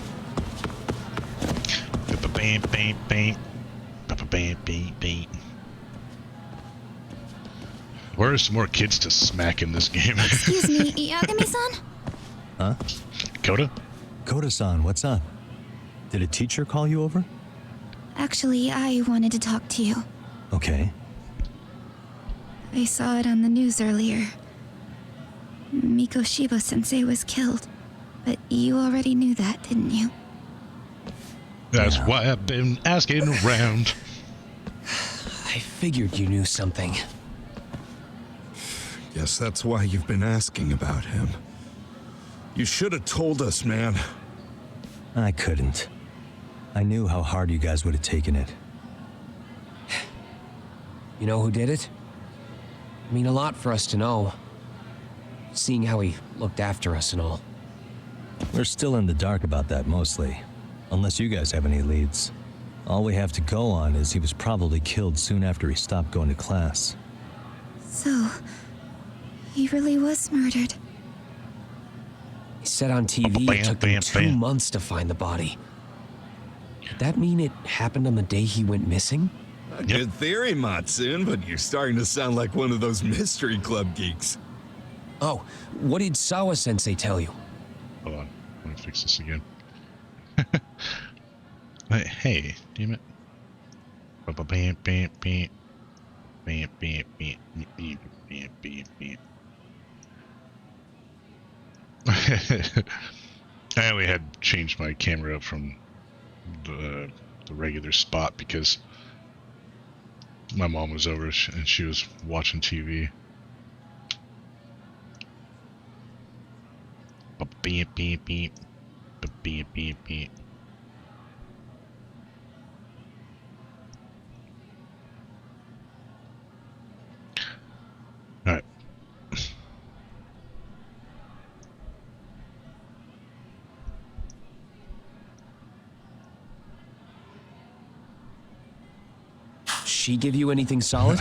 Where are some more kids to smack in this game? Excuse me, Yagami-san? Huh? Koda? Koda-san, what's up? Did a teacher call you over? Actually, I wanted to talk to you. Okay. I saw it on the news earlier. Mikoshiba-sensei was killed. But you already knew that, didn't you? That's why I've been asking around. I figured you knew something. Guess that's why you've been asking about him. You should have told us, man. I couldn't. I knew how hard you guys would have taken it. You know who did it? I mean, a lot for us to know. Seeing how he looked after us and all. We're still in the dark about that mostly. Unless you guys have any leads. All we have to go on is he was probably killed soon after he stopped going to class. So, he really was murdered. He said on TV it took them 2 months to find the body. Could that mean it happened on the day he went missing? Good theory, Matsun, but you're starting to sound like one of those mystery club geeks. Oh, what did Sawa-sensei tell you? Hold on. Let me fix this again. Hey, damn it. I only had changed my camera up from the regular spot because my mom was over and she was watching TV. Beep beep beep beep beep beep. All right. She give you anything solid?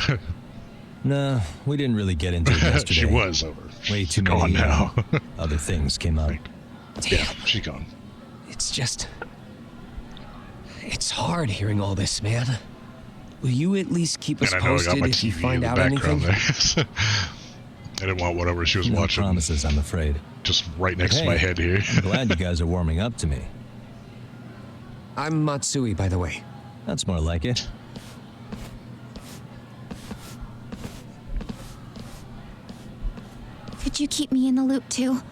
No, we didn't really get into it yesterday. She was over. Way too gone many now. other things came up. Yeah, she's gone. It's just... It's hard hearing all this, man. Will you at least keep us And I know I got posted my if you TV find in the out background anything? there. I didn't want whatever she was No watching. promises, I'm afraid. Just right next Hey, to my head here. I'm glad you guys are warming up to me. I'm Matsui, by the way. That's more like it. Could you keep me in the loop too?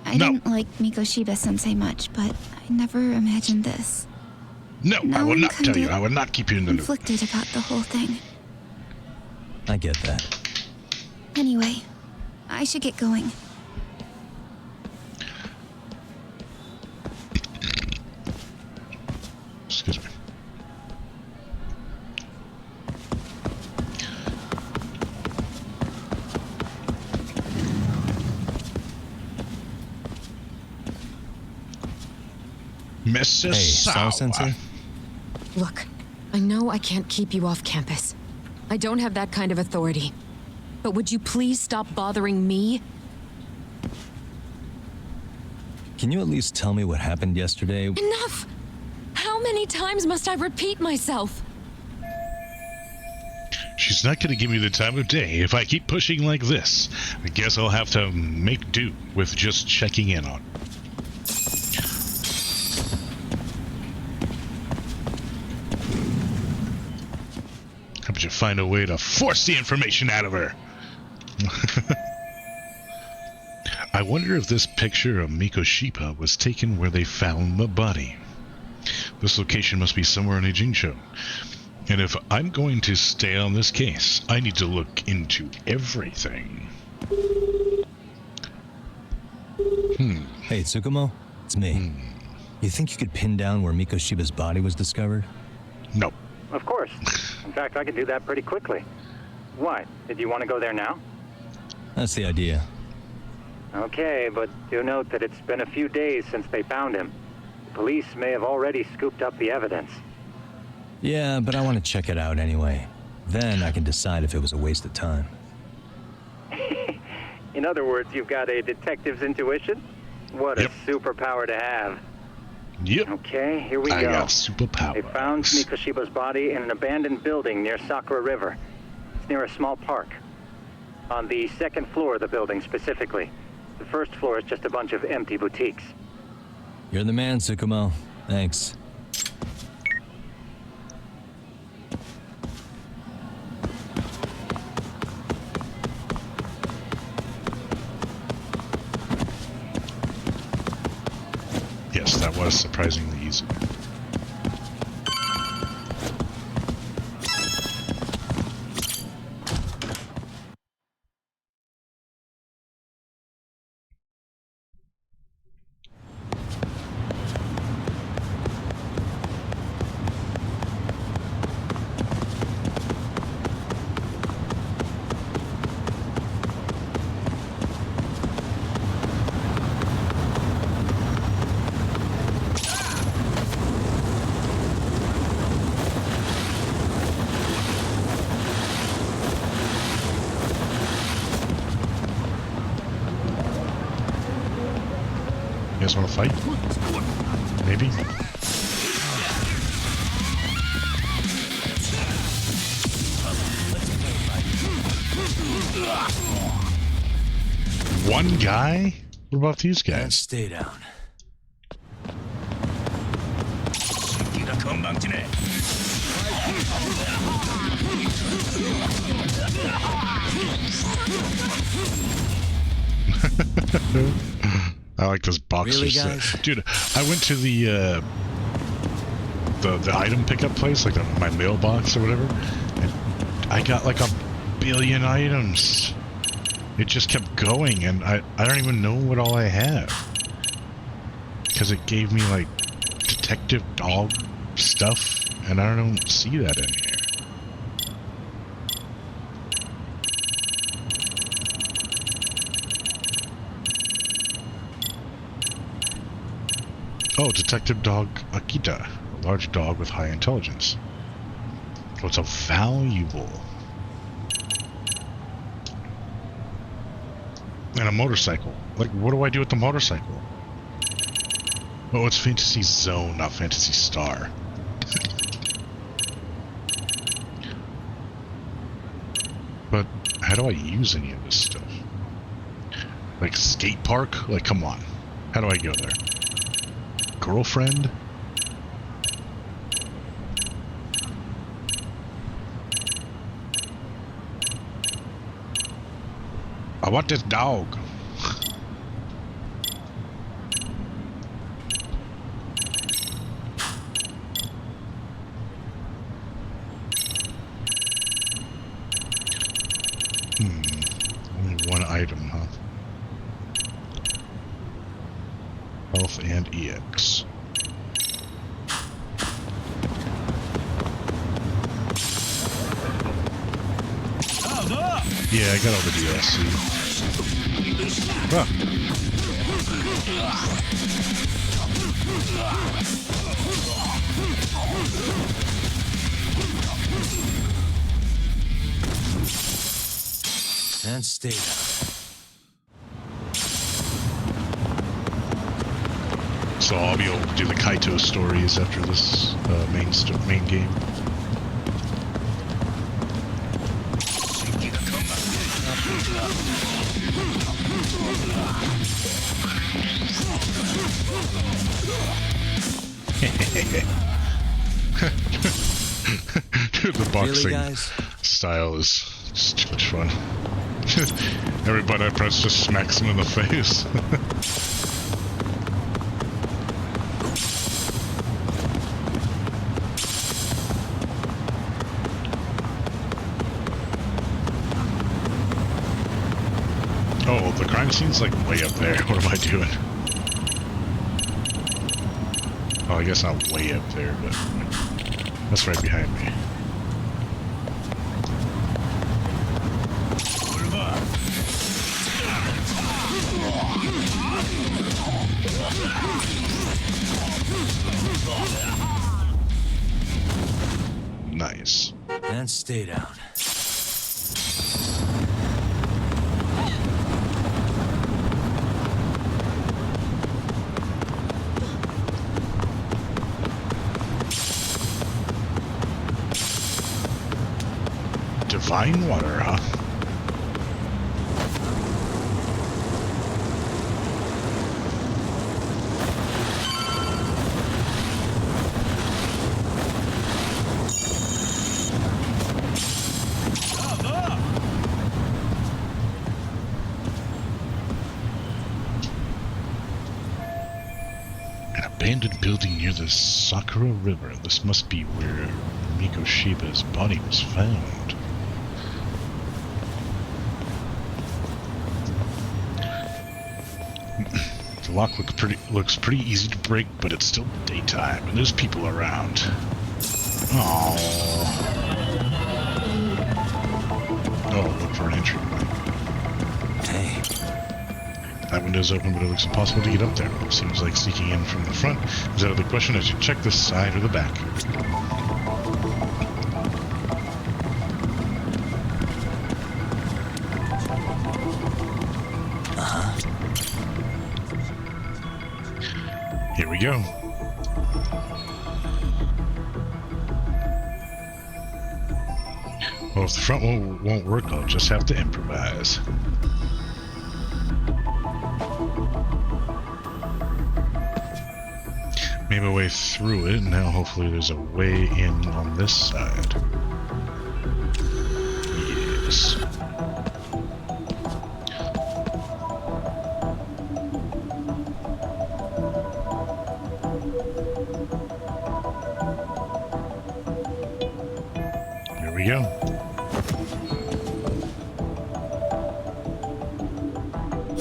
I No. didn't like Mikoshiba-sensei much, but I never imagined this. No, I Now will I'm not tell you. kinda I will not keep you in the loop. Conflicted about the whole thing. I get that. Anyway, I should get going. Excuse me. Mrs. Hey, Sawa. Sawa-sensei? Look, I know I can't keep you off campus. I don't have that kind of authority. But would you please stop bothering me? Can you at least tell me what happened yesterday? Enough! How many times must I repeat myself? She's not going to give me the time of day if I keep pushing like this. I guess I'll have to make do with just checking in on. How about you find a way to force the information out of her? I wonder if this picture of Mikoshiba was taken where they found the body. This location must be somewhere in Ijincho. And if I'm going to stay on this case, I need to look into everything. Hey, Tsukumo, it's me. You think you could pin down where Mikoshiba's body was discovered? No. Of course. In fact, I can do that pretty quickly. What? Did you want to go there now? That's the idea. Okay, but do note that it's been a few days since they found him. Police may have already scooped up the evidence. Yeah, but I want to check it out anyway. Then I can decide if it was a waste of time. In other words, you've got a detective's intuition? What a superpower to have. Yep. Okay, here we go. I got superpowers. They found Mikoshiba's body in an abandoned building near Sakura River. It's near a small park. On the second floor of the building, specifically. The first floor is just a bunch of empty boutiques. You're the man, Tsukumo. Thanks. Yes, that was surprisingly easy. You guys want to fight? Maybe? One guy? What about these guys? Stay down. I like this boxer Really, set. guys? Dude, I went to the item pickup place, like my mailbox or whatever, and I got like 1 billion items. It just kept going, and I don't even know what all I have. Because it gave me like detective dog stuff, and I don't see that in here. Oh, Detective Dog Akita, a large dog with high intelligence. Oh, it's a valuable. And a motorcycle. Like, what do I do with the motorcycle? Oh, it's Fantasy Zone, not Fantasy Star. But how do I use any of this stuff? Like skate park? Like, come on. How do I go there? Girlfriend? I want this dog. Only one item, huh? Health and EX. Yeah, I got all the DLC. Ah. And stay down. So I'll be able to do the Kaito stories after this main game. Dude, the boxing style is just too much fun. Everybody I press just smacks him in the face. Oh, the crime scene's like way up there. What am I doing? Oh, I guess not way up there, but that's right behind me. Nice. And stay down. Divine water, huh? An abandoned building near the Sakura River. This must be where Mikoshiba's body was found. The lock looks pretty easy to break, but it's still daytime and there's people around. Oh, look for an entry point. Hey. That window's open, but it looks impossible to get up there. It seems like sneaking in from the front is out of the question as you check the side or the back. Here we go. Well, if the front won't work, I'll just have to improvise. Made my way through it, and now hopefully there's a way in on this side. Yes. Here we go.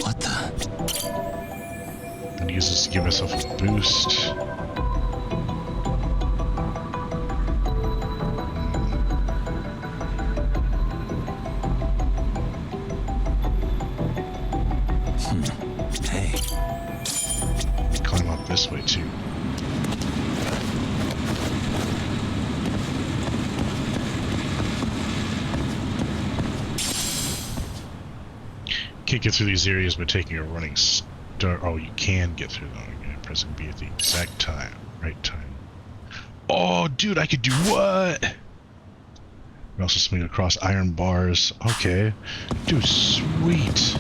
What the? I'm gonna use this to give myself a boost. Hey. Climb up this way too. Can't get through these areas by taking a running start. Oh, you can get through them. Again, pressing B at the exact time. Right time. Oh, dude, I could do what? We also swing across iron bars. Okay. Dude, sweet.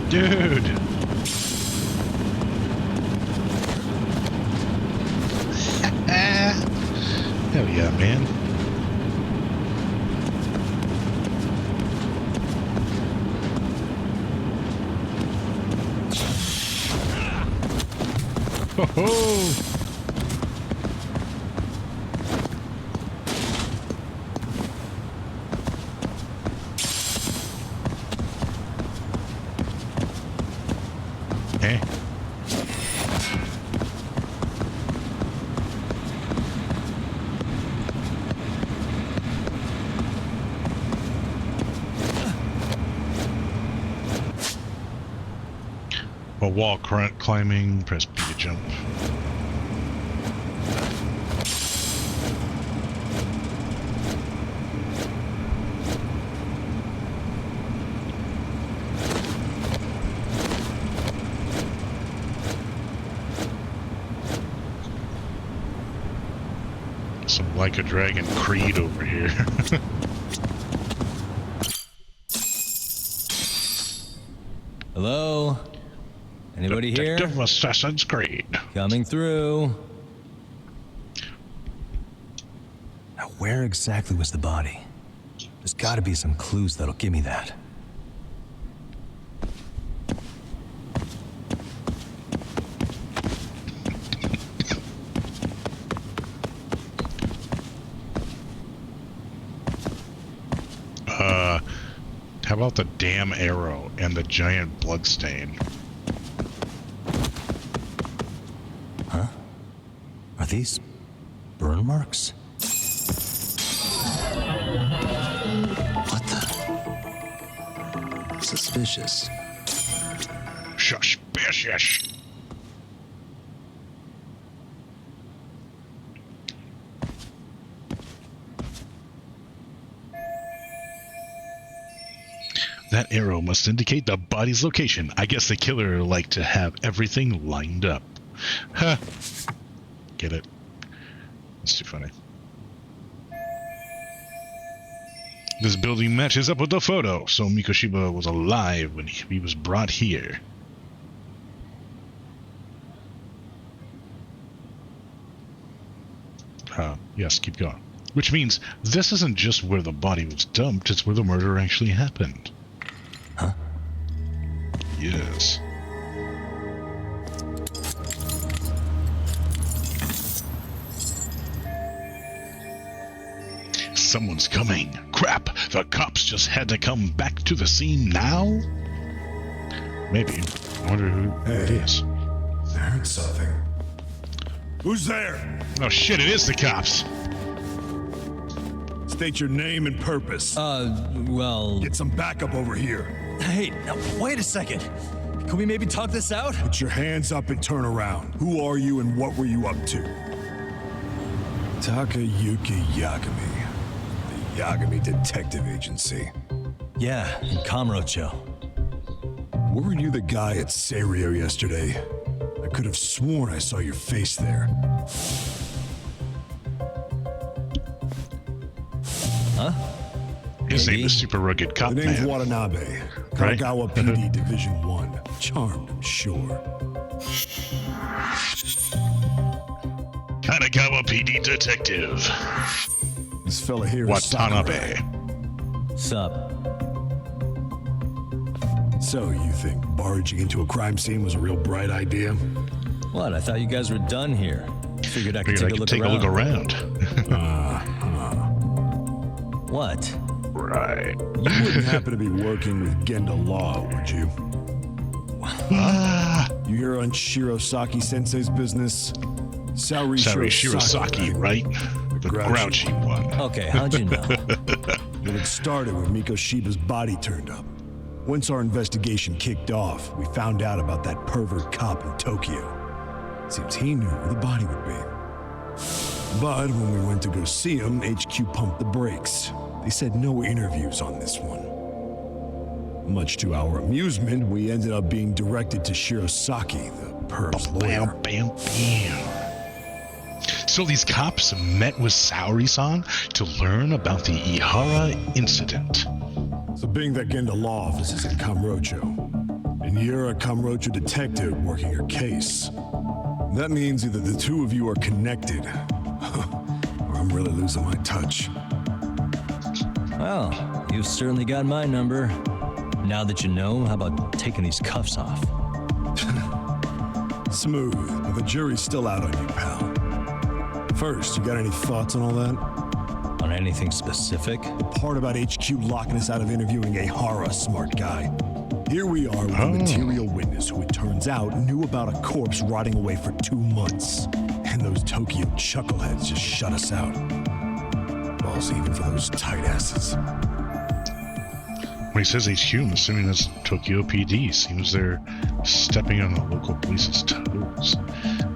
Dude. Hell yeah, man. Ho ho! Hey. While wall climbing, press B to jump. Like a Dragon Creed over here. Hello? Anybody here? Detective Assassin's Creed. Coming through. Now, where exactly was the body? There's gotta be some clues that'll give me that. How about the damn arrow and the giant bloodstain? Huh? Are these burn marks? What the? Suspicious. Suspicious. That arrow must indicate the body's location. I guess the killer liked to have everything lined up. Huh. Get it? It's too funny. This building matches up with the photo, so Mikoshiba was alive when he was brought here. Yes, keep going. Which means this isn't just where the body was dumped, it's where the murder actually happened. Huh? Yes. Someone's coming. Crap, the cops just had to come back to the scene now? Maybe. I wonder who it is. I heard something. Who's there? Oh shit, it is the cops. State your name and purpose. Well... Get some backup over here. Hey, now, wait a second. Can we maybe talk this out? Put your hands up and turn around. Who are you and what were you up to? Takayuki Yagami. The Yagami Detective Agency. Yeah, in Kamurocho. Weren't you the guy at Seiryo yesterday? I could have sworn I saw your face there. Huh? His name is Super Rugged Cop The name's Man. Watanabe. Right? Kanagawa PD Division 1. Charmed, I'm sure. Kanagawa PD Detective. This fella here is Watanabe. Sup? So, you think barging into a crime scene was a real bright idea? What? I thought you guys were done here. Figured I could Figured take I a could look around. take a look around. What? Right. You wouldn't happen to be working with Genda Law, would you? You here on Shirosaki Sensei's business? Saori Shirosaki, right? The grouchy one. Okay, how'd you know? Well, it started when Mikoshiba's body turned up. Once our investigation kicked off, we found out about that pervert cop in Tokyo. Seems he knew where the body would be. But when we went to go see him, HQ pumped the brakes. They said no interviews on this one. Much to our amusement, we ended up being directed to Shirosaki, the perv's lawyer. Bam, bam, bam. So these cops met with Saori-san to learn about the Ihara incident. So being that Genda Law office is in Kamurocho, and you're a Kamurocho detective working your case, that means either the two of you are connected, or I'm really losing my touch. Well, you've certainly got my number. Now that you know, how about taking these cuffs off? Smooth, but the jury's still out on you, pal. First, you got any thoughts on all that? On anything specific? The part about HQ locking us out of interviewing a Hara smart guy. Here we are with a material witness who it turns out knew about a corpse rotting away for 2 months. And those Tokyo chuckleheads just shut us out. Balls even for those tight asses. When he says HQ, I'm assuming that's Tokyo PD. Seems they're stepping on the local police's toes.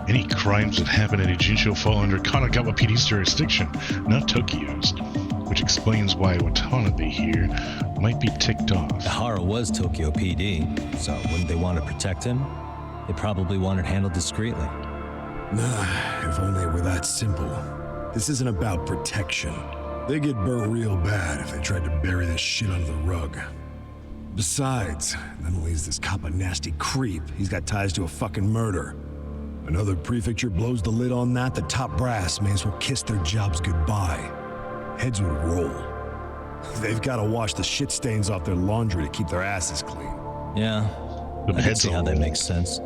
Any crimes that happen at Ijincho fall under Kanagawa PD's jurisdiction, not Tokyo's. Which explains why Watanabe here might be ticked off. Ihara was Tokyo PD, so wouldn't they want to protect him? They probably want it handled discreetly. Nah, if only it were that simple. this isn't about protection. They get burnt real bad if they tried to bury this shit under the rug. Besides, not only is this cop a nasty creep, he's got ties to a fucking murder. Another prefecture blows the lid on that, the top brass may as well kiss their jobs goodbye. Heads would roll. They've got to wash the shit stains off their laundry to keep their asses clean. Yeah, I can see how that makes sense.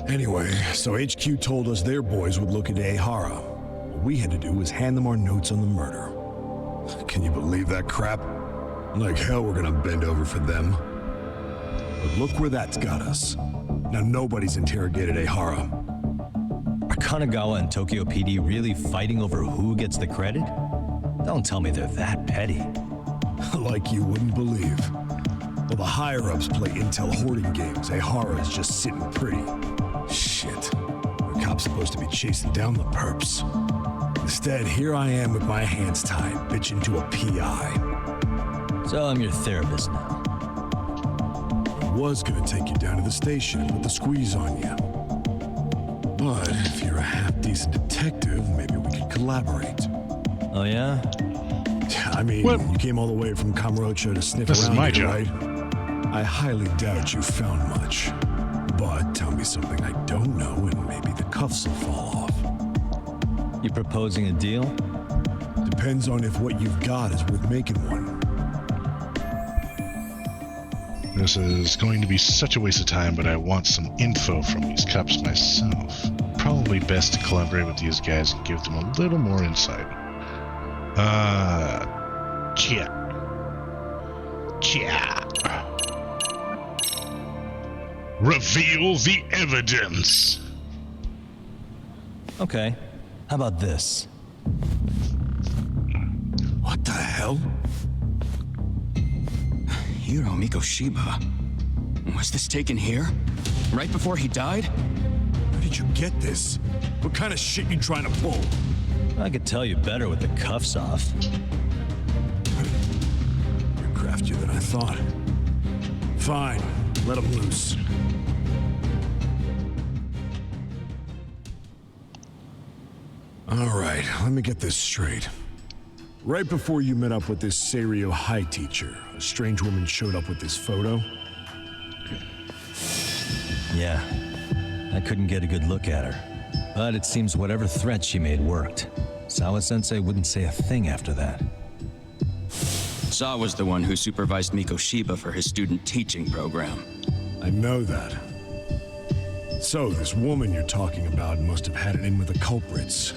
Anyway, so HQ told us their boys would look into Ehara. What we had to do was hand them our notes on the murder. Can you believe that crap? Like hell we're gonna bend over for them. But look where that's got us. Now nobody's interrogated Ehara. Are Kanagawa and Tokyo PD really fighting over who gets the credit? Don't tell me they're that petty. Like you wouldn't believe. While the higher-ups play intel hoarding games, Ehara is just sitting pretty. Shit. The cop's supposed to be chasing down the perps. Instead, here I am with my hands tied, bitching to a PI. So I'm your therapist now. I was gonna take you down to the station and put the squeeze on you. But if you're a half-decent detective, maybe we could collaborate. Oh yeah? I mean, you came all the way from Kamurocho to sniff This around is my here, job. right? I highly doubt you found much. But tell me something I don't know and maybe the cuffs will fall off. You proposing a deal? Depends on if what you've got is worth making one. This is going to be such a waste of time, but I want some info from these cops myself. Probably best to collaborate with these guys and give them a little more insight. Chat. Reveal the evidence. Okay. How about this? What the hell? Hiro Mikoshiba. Was this taken here? Right before he died? How did you get this? What kind of shit you trying to pull? I could tell you better with the cuffs off. You're craftier than I thought. Fine, let him loose. All right, let me get this straight. Right before you met up with this Seiryo High teacher, a strange woman showed up with this photo? Yeah. I couldn't get a good look at her. But it seems whatever threat she made worked. Sawa-sensei wouldn't say a thing after that. Saw was the one who supervised Mikoshiba for his student teaching program. I know that. So, this woman you're talking about must have had it in with the culprits.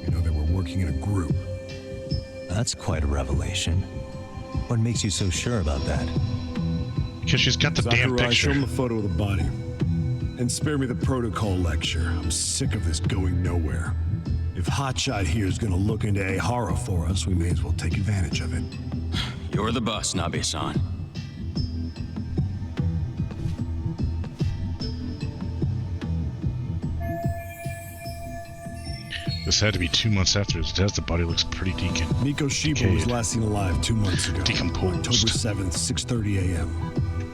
You know, they were working in a group. That's quite a revelation. What makes you so sure about that? Because she's got the damn Sakurai, show picture. him the photo of the body. And spare me the protocol lecture. I'm sick of this going nowhere. If Hotshot here is gonna look into Ehara for us, we may as well take advantage of it. You're the boss, Nabe-san. This had to be 2 months after his death. The body looks pretty Mikoshiba was last seen alive 2 months ago. Decomposed. October 7th, 6:30 a.m.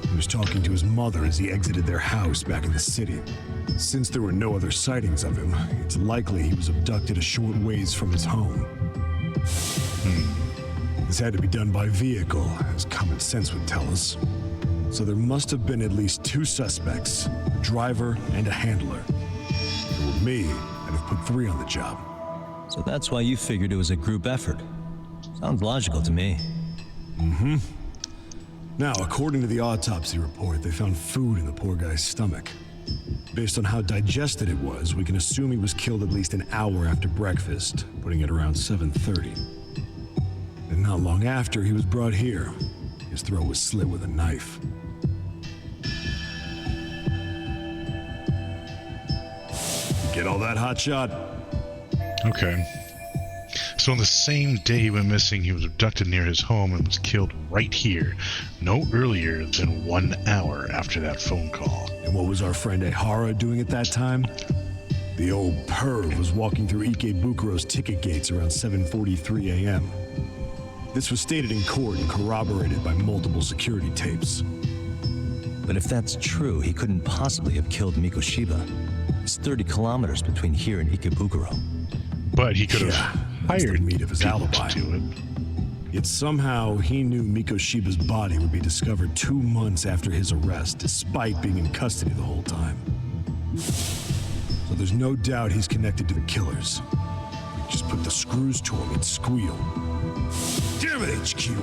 He was talking to his mother as he exited their house back in the city. Since there were no other sightings of him, it's likely he was abducted a short ways from his home. This had to be done by vehicle, as common sense would tell us. So there must have been at least 2 suspects, a driver and a handler. If it were me, I'd have put 3 on the job. So that's why you figured it was a group effort. Sounds logical to me. Mm-hmm. Now, according to the autopsy report, they found food in the poor guy's stomach. Based on how digested it was, we can assume he was killed at least an hour after breakfast, putting it around 7:30. And not long after, he was brought here. His throat was slit with a knife. Get all that, Hotshot? Okay. So on the same day he went missing, he was abducted near his home and was killed right here, no earlier than 1 hour after that phone call. And what was our friend Ehara doing at that time? The old perv was walking through Ikebukuro's ticket gates around 7:43 a.m. This was stated in court and corroborated by multiple security tapes. But if that's true, he couldn't possibly have killed Mikoshiba. It's 30 kilometers between here and Ikebukuro. But he could have hired meat of his alibi. to do it. Yet somehow he knew Mikoshiba's body would be discovered 2 months after his arrest, despite being in custody the whole time. So there's no doubt he's connected to the killers. We just put the screws to him and squeal. Damn it, HQ!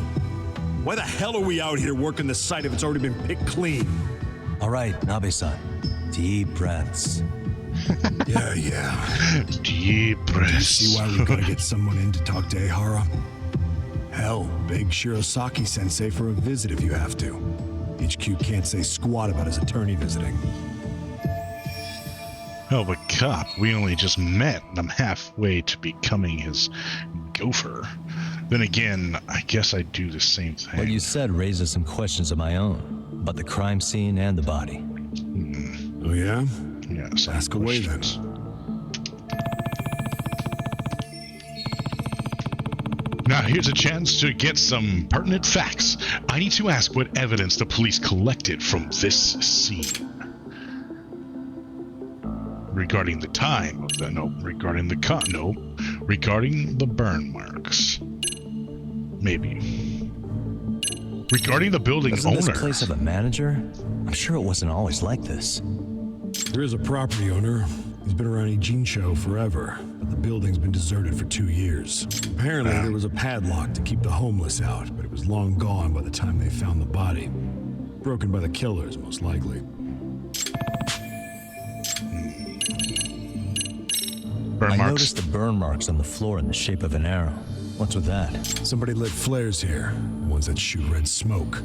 Why the hell are we out here working the site if it's already been picked clean? All right, Nabe-san. Deep breaths. Yeah. Deep breaths. Do you see why we gotta get someone in to talk to Ehara? Hell, beg Shirosaki-sensei for a visit if you have to. HQ can't say squat about his attorney visiting. Oh, but cop, we only just met, and I'm halfway to becoming his gopher. Then again, I guess I'd do the same thing. What you said raises some questions of my own, about the crime scene and the body. Oh yeah? Yes. Ask away then. Now here's a chance to get some pertinent facts. I need to ask what evidence the police collected from this scene. Regarding the time of the regarding the burn marks. Maybe. Regarding the building Doesn't owner. this place have a manager? I'm sure it wasn't always like this. There is a property owner. He's been around Ijincho forever, but the building's been deserted for 2 years. Apparently, there was a padlock to keep the homeless out, but it was long gone by the time they found the body. Broken by the killers, most likely. I noticed the burn marks on the floor in the shape of an arrow. What's with that? Somebody lit flares here, the ones that shoot red smoke.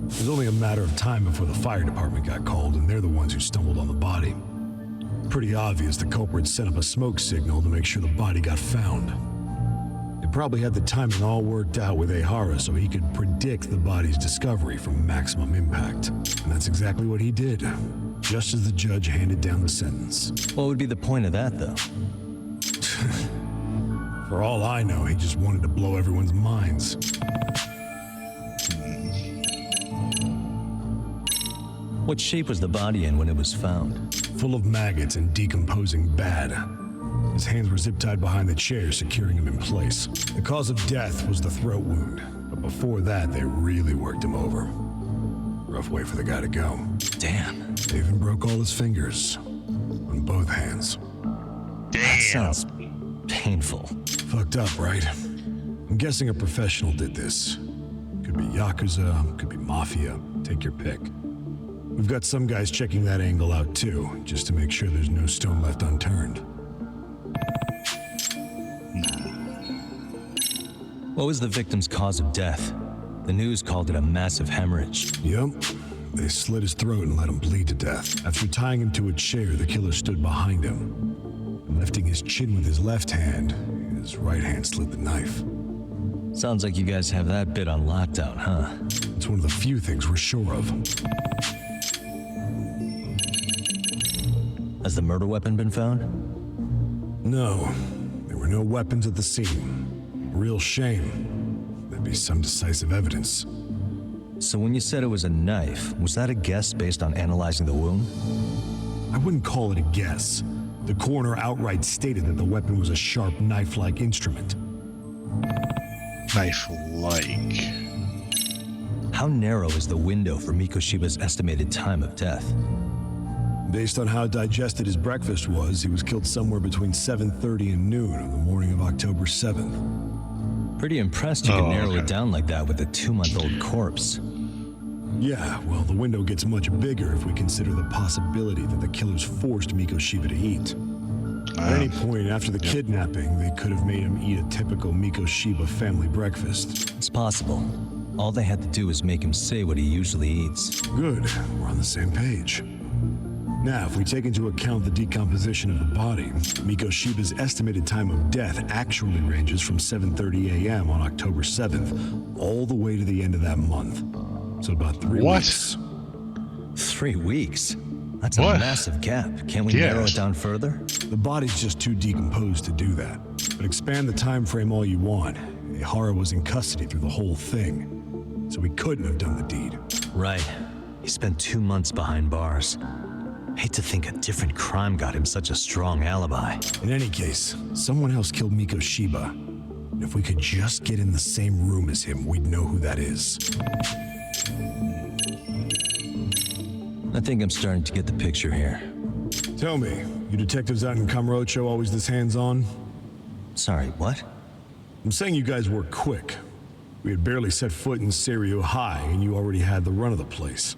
It was only a matter of time before the fire department got called, and they're the ones who stumbled on the body. Pretty obvious the culprit set up a smoke signal to make sure the body got found. They probably had the timing all worked out with Ehara so he could predict the body's discovery from maximum impact. And that's exactly what he did, just as the judge handed down the sentence. What would be the point of that, though? For all I know, he just wanted to blow everyone's minds. What shape was the body in when it was found? Full of maggots and decomposing bad. His hands were zip-tied behind the chair, securing him in place. The cause of death was the throat wound, but before that, they really worked him over. Rough way for the guy to go. Damn. They even broke all his fingers. On both hands. That sounds painful. Fucked up, right? I'm guessing a professional did this. Could be Yakuza, could be Mafia. Take your pick. We've got some guys checking that angle out too, just to make sure there's no stone left unturned. What was the victim's cause of death? The news called it a massive hemorrhage. Yep. They slit his throat and let him bleed to death. After tying him to a chair, the killer stood behind him. Lifting his chin with his left hand, his right hand slid the knife. Sounds like you guys have that bit on lockdown, huh? It's one of the few things we're sure of. Has the murder weapon been found? No. There were no weapons at the scene. Real shame. There'd be some decisive evidence. So when you said it was a knife, was that a guess based on analyzing the wound? I wouldn't call it a guess. The coroner outright stated that the weapon was a sharp knife-like instrument. Knife-like. How narrow is the window for Mikoshiba's estimated time of death? Based on how digested his breakfast was, he was killed somewhere between 7:30 and noon on the morning of October 7th. Pretty impressed you can narrow it down like that with a 2-month-old corpse. Yeah, well, the window gets much bigger if we consider the possibility that the killers forced Mikoshiba to eat. At any point after the kidnapping, they could have made him eat a typical Mikoshiba family breakfast. It's possible. All they had to do was make him say what he usually eats. Good, we're on the same page. Now, if we take into account the decomposition of the body, Mikoshiba's estimated time of death actually ranges from 7:30 a.m. on October 7th all the way to the end of that month. So about 3 weeks. 3 weeks? That's a massive gap. Can't we narrow it down further? The body's just too decomposed to do that. But expand the time frame all you want. Ehara was in custody through the whole thing. So he couldn't have done the deed. Right. He spent 2 months behind bars. Hate to think a different crime got him such a strong alibi. In any case, someone else killed Mikoshiba. And if we could just get in the same room as him, we'd know who that is. I think I'm starting to get the picture here. Tell me, you detectives out in Kamurocho always this hands-on? Sorry, what? I'm saying you guys work quick. We had barely set foot in Seiryo High, and you already had the run of the place.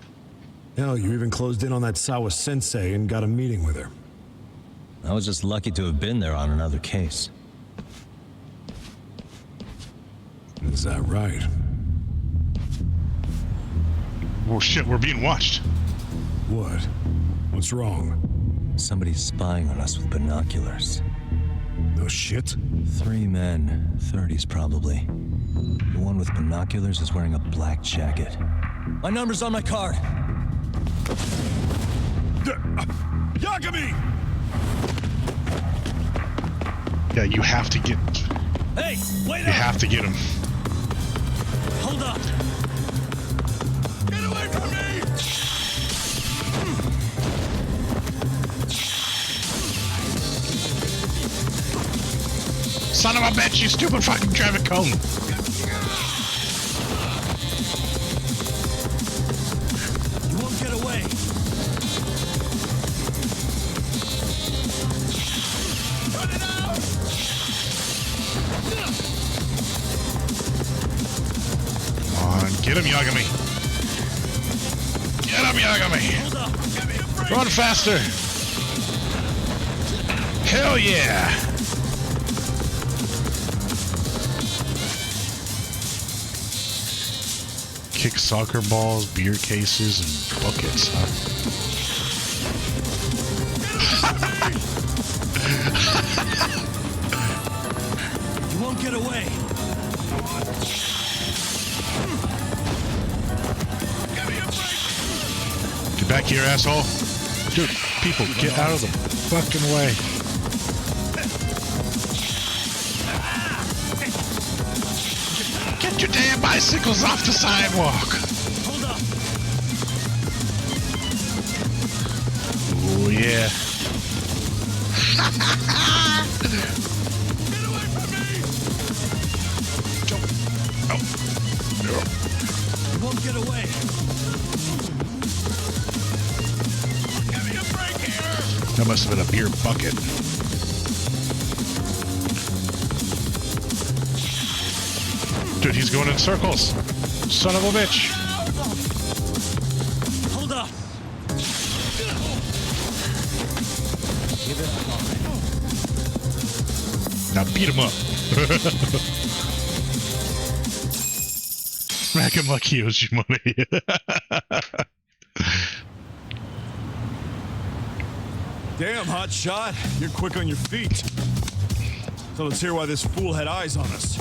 Hell, you even closed in on that Sawa sensei and got a meeting with her. I was just lucky to have been there on another case. Is that right? Oh shit, we're being watched. What? What's wrong? Somebody's spying on us with binoculars. No shit? 3 men, 30s probably. The one with binoculars is wearing a black jacket. My number's on my card! Yagami! Yeah, you have to get... Hey, wait up! You have to get him. Hold up! Get away from me! Son of a bitch, you stupid fucking traffic cone! You won't get away! Cut it out! Come on, get him, Yagami! Get him, Yagami! Hold up! Give me a break! Run faster! Hell yeah! Kick soccer balls, beer cases, and buckets, huh? You won't get away! Get back here, asshole! Dude, people, get out of the fucking way! Get your damn bicycles off the sidewalk! Hold up! Oh yeah. Get away from me! You won't get away! Give me a break here! That must have been a beer bucket. Dude, he's going in circles. Son of a bitch. Hold up! Give it a call. Now beat him up. Smack him like he owes you money. Damn, hot shot. You're quick on your feet. So let's hear why this fool had eyes on us.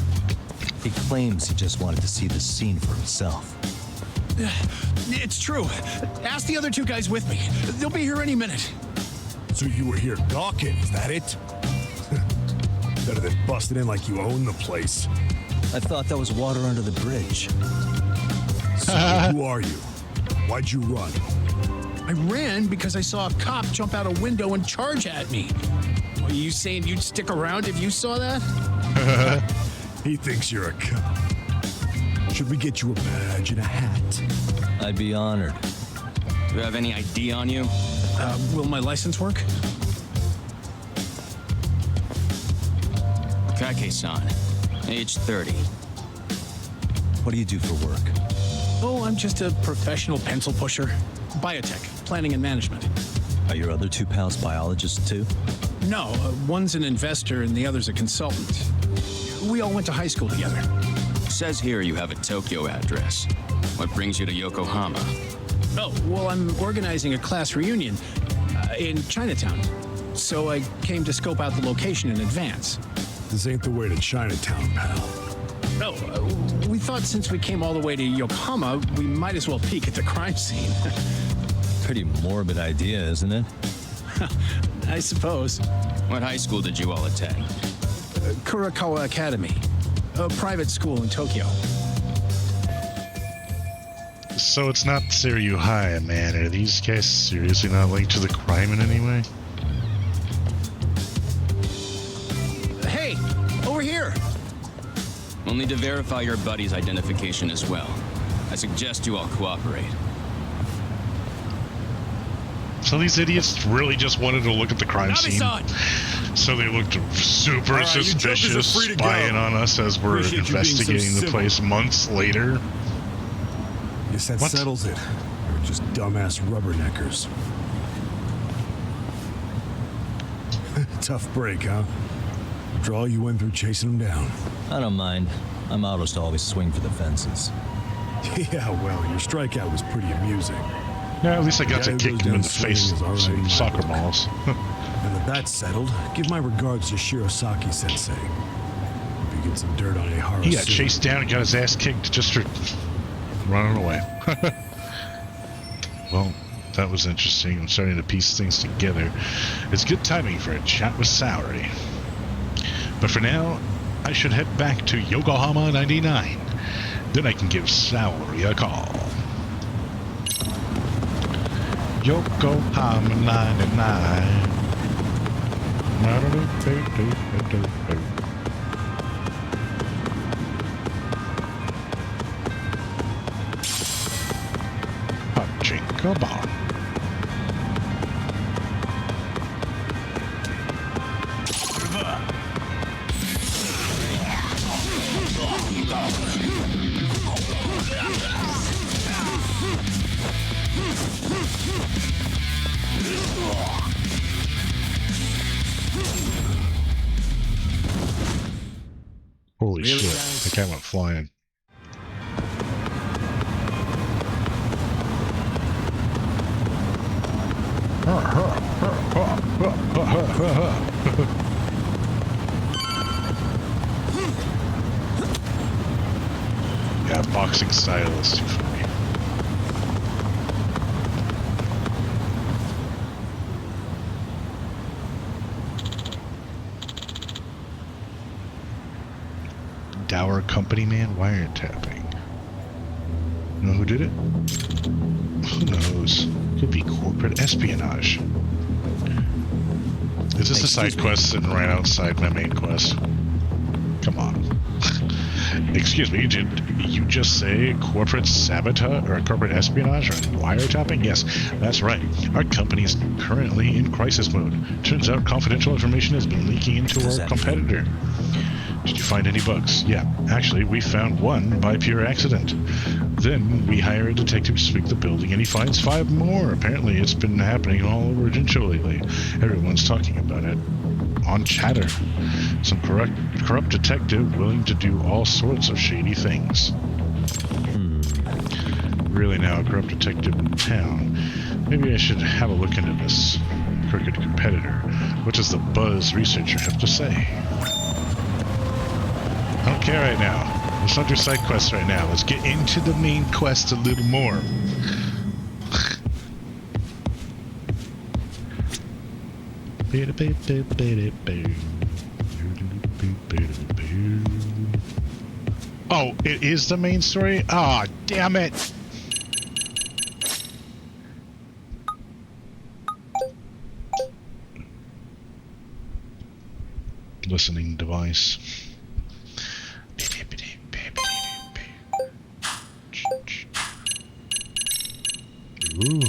He claims he just wanted to see the scene for himself. It's true. Ask the other 2 guys with me. They'll be here any minute. So you were here gawking, is that it? Better than busting in like you own the place. I thought that was water under the bridge. So who are you? Why'd you run? I ran because I saw a cop jump out a window and charge at me. Are you saying you'd stick around if you saw that? He thinks you're a cop. Should we get you a badge and a hat? I'd be honored. Do you have any ID on you? Will my license work? Kake-san, age 30. What do you do for work? Oh, I'm just a professional pencil pusher. Biotech, planning and management. Are your other 2 pals biologists too? No, one's an investor and the other's a consultant. We all went to high school together. Says here you have a Tokyo address. What brings you to Yokohama? Oh, well, I'm organizing a class reunion in Chinatown. So I came to scope out the location in advance. This ain't the way to Chinatown, pal. No, we thought since we came all the way to Yokohama, we might as well peek at the crime scene. Pretty morbid idea, isn't it? I suppose. What high school did you all attend? Kurakawa Academy, a private school in Tokyo. So it's not Seiryu High, man. Are these guys seriously not linked to the crime in any way? Hey, over here. We'll need to verify your buddy's identification as well. I suggest you all cooperate. So these idiots really just wanted to look at the crime scene. So they looked super suspicious, spying on us as we're investigating the place months later. Guess that settles it. They're just dumbass rubberneckers. Tough break, huh? After all you went through chasing them down. I don't mind. I'm autos to always swing for the fences. Yeah, well, your strikeout was pretty amusing. Yeah, at least I got to kick him in the face with some soccer balls. And that that's settled, give my regards to Shirosaki-sensei. Hope you get some dirt on Ihara. He got chased down and got his ass kicked just for running away. Well, that was interesting. I'm starting to piece things together. It's good timing for a chat with Saori. But for now, I should head back to Yokohama 99. Then I can give Saori a call. Yokohama 99. Pachinko bar. Holy shit, the guy went flying. Yeah, boxing style is too funny. Dower Company man wiretapping. Know who did it? Who knows? Could be corporate espionage. Is this a side quest sitting right outside my main quest? Come on. Excuse me, did you just say corporate sabotage or corporate espionage or wiretapping? Yes, that's right. Our company is currently in crisis mode. Turns out confidential information has been leaking into our competitor. Did you find any bugs? Yeah, actually, we found one by pure accident. Then we hire a detective to sweep the building, and he finds 5 more. Apparently, it's been happening all over Jincho lately. Everyone's talking about it on chatter. Some corrupt detective willing to do all sorts of shady things. Really now a corrupt detective in town. Maybe I should have a look into this crooked competitor. What does the Buzz researcher have to say? I don't care right now. Let's not do side quests right now. Let's get into the main quest a little more. Oh, it is the main story? Ah, oh, damn it! Listening device. Ooh.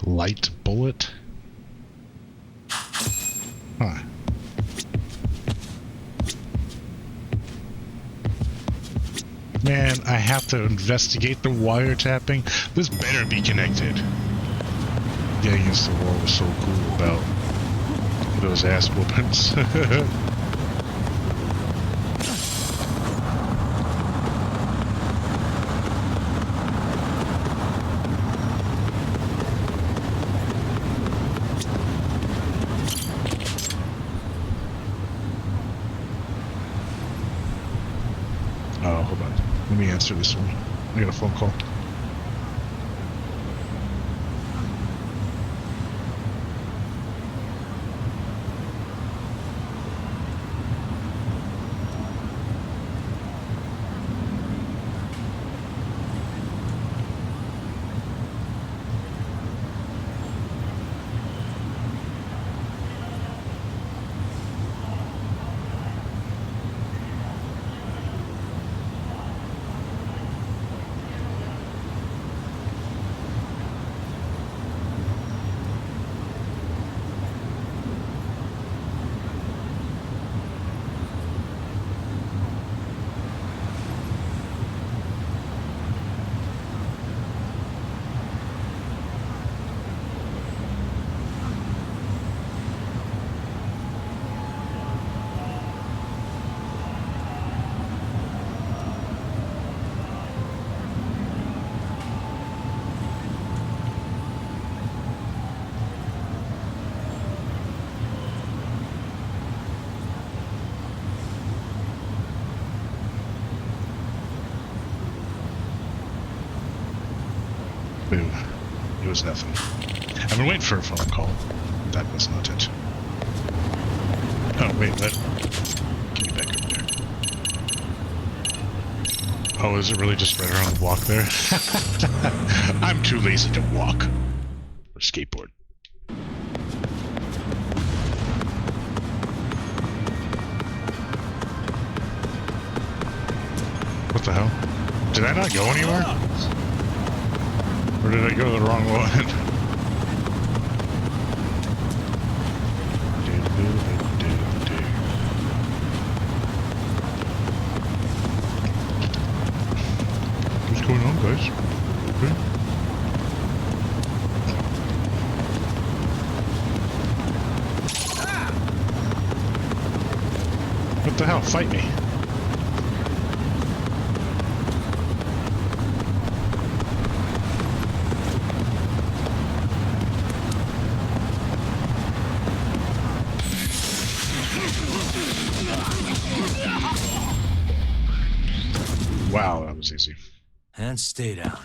Light bullet? Huh. Man, I have to investigate the wiretapping. This better be connected. Getting against the wall was so cool about those ass whoopings. Let me answer this one. I got a phone call. Boo. It was nothing. I've been waiting for a phone call. That was not it. Oh, wait, get me back over there. Oh, is it really just right around the block there? I'm too lazy to walk. Or skateboard. What the hell? Did I not go anywhere? Or did I go the wrong one? What's going on, guys? Okay. What the hell? Fight me. Wow, that was easy. And stay down.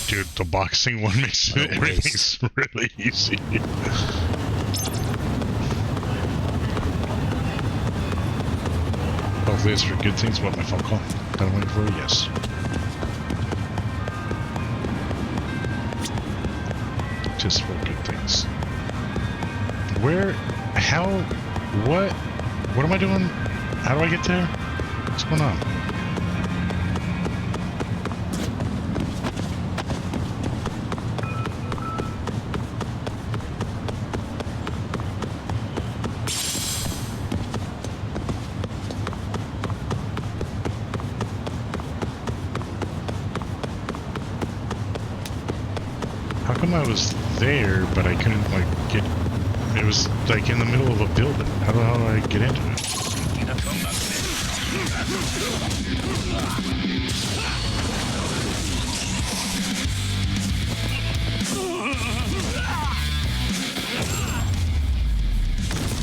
Dude, the boxing one makes everything's really easy. Hopefully it's for good things. What, my phone call that I'm waiting for? Yes. Just for good things. Where? How? What? What am I doing? How do I get there? What's going on? How come I was there, but I couldn't, like, get... It was, like, in the middle of a building. How the hell do I get into it?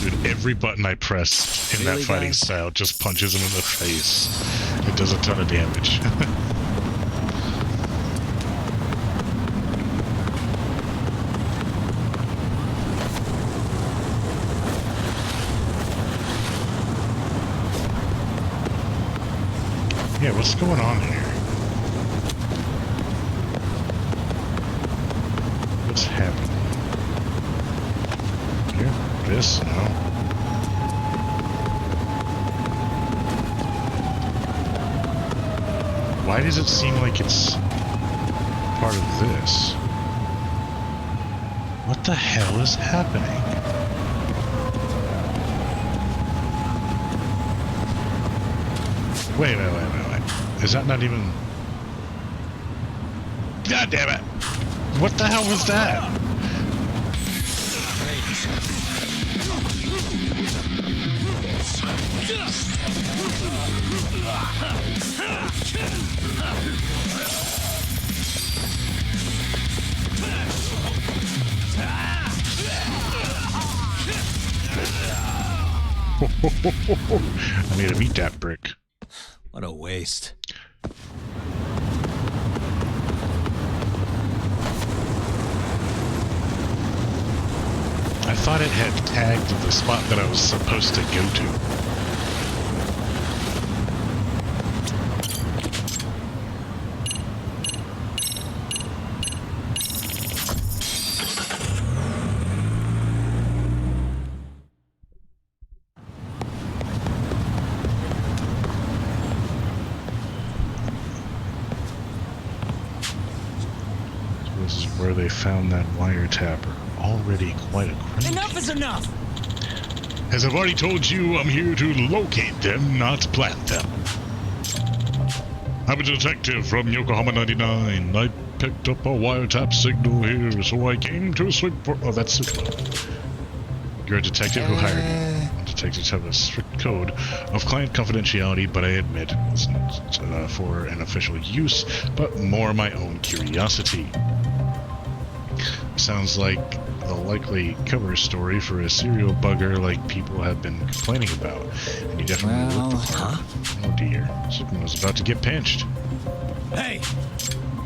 Dude, every button I press in that fighting style just punches him in the face. It does a ton of damage. Yeah, what's going on here? What's happening? Here? This? No. Why does it seem like it's part of this? What the hell is happening? Wait. Is that not even... God damn it! What the hell was that? I made him eat that brick. What a waste. I thought it had tagged the spot that I was supposed to go to. This is where they found that wiretapper. Already quite a crime. Enough is enough! As I've already told you, I'm here to locate them, not plant them. I'm a detective from Yokohama 99. I picked up a wiretap signal here, so I came to sweep for... Oh, that's Sukino. You're a detective who hired me. Detectives have a strict code of client confidentiality, but I admit it's not for an official use, but more my own curiosity. Sounds like the likely cover story for a serial bugger like people have been complaining about. And you definitely look the part. Oh dear. Sukino's about to get pinched. Hey!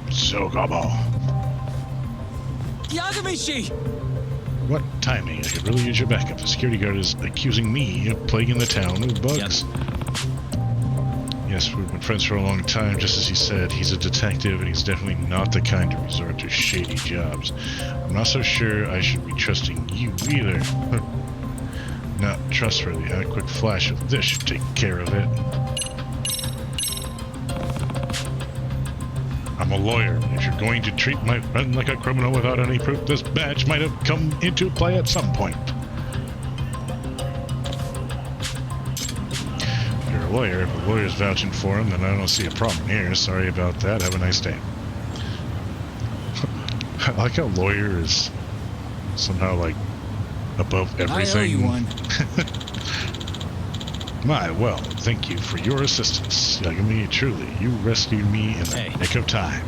Sogamo. Yagami-shi! What timing? I could really use your backup. The security guard is accusing me of plaguing the town with bugs. Yep. Yes, we've been friends for a long time, just as he said. He's a detective, and he's definitely not the kind to resort to shady jobs. I'm not so sure I should be trusting you either. Not trustworthy. A quick flash of this should take care of it. I'm a lawyer. If you're going to treat my friend like a criminal without any proof, this badge might have come into play at some point. If you're a lawyer, if the lawyer's vouching for him, then I don't see a problem here. Sorry about that. Have a nice day. I like how lawyer is somehow, like, above everything. I owe you one. My, well, thank you for your assistance, Yagami. Truly, you rescued me in the nick of time.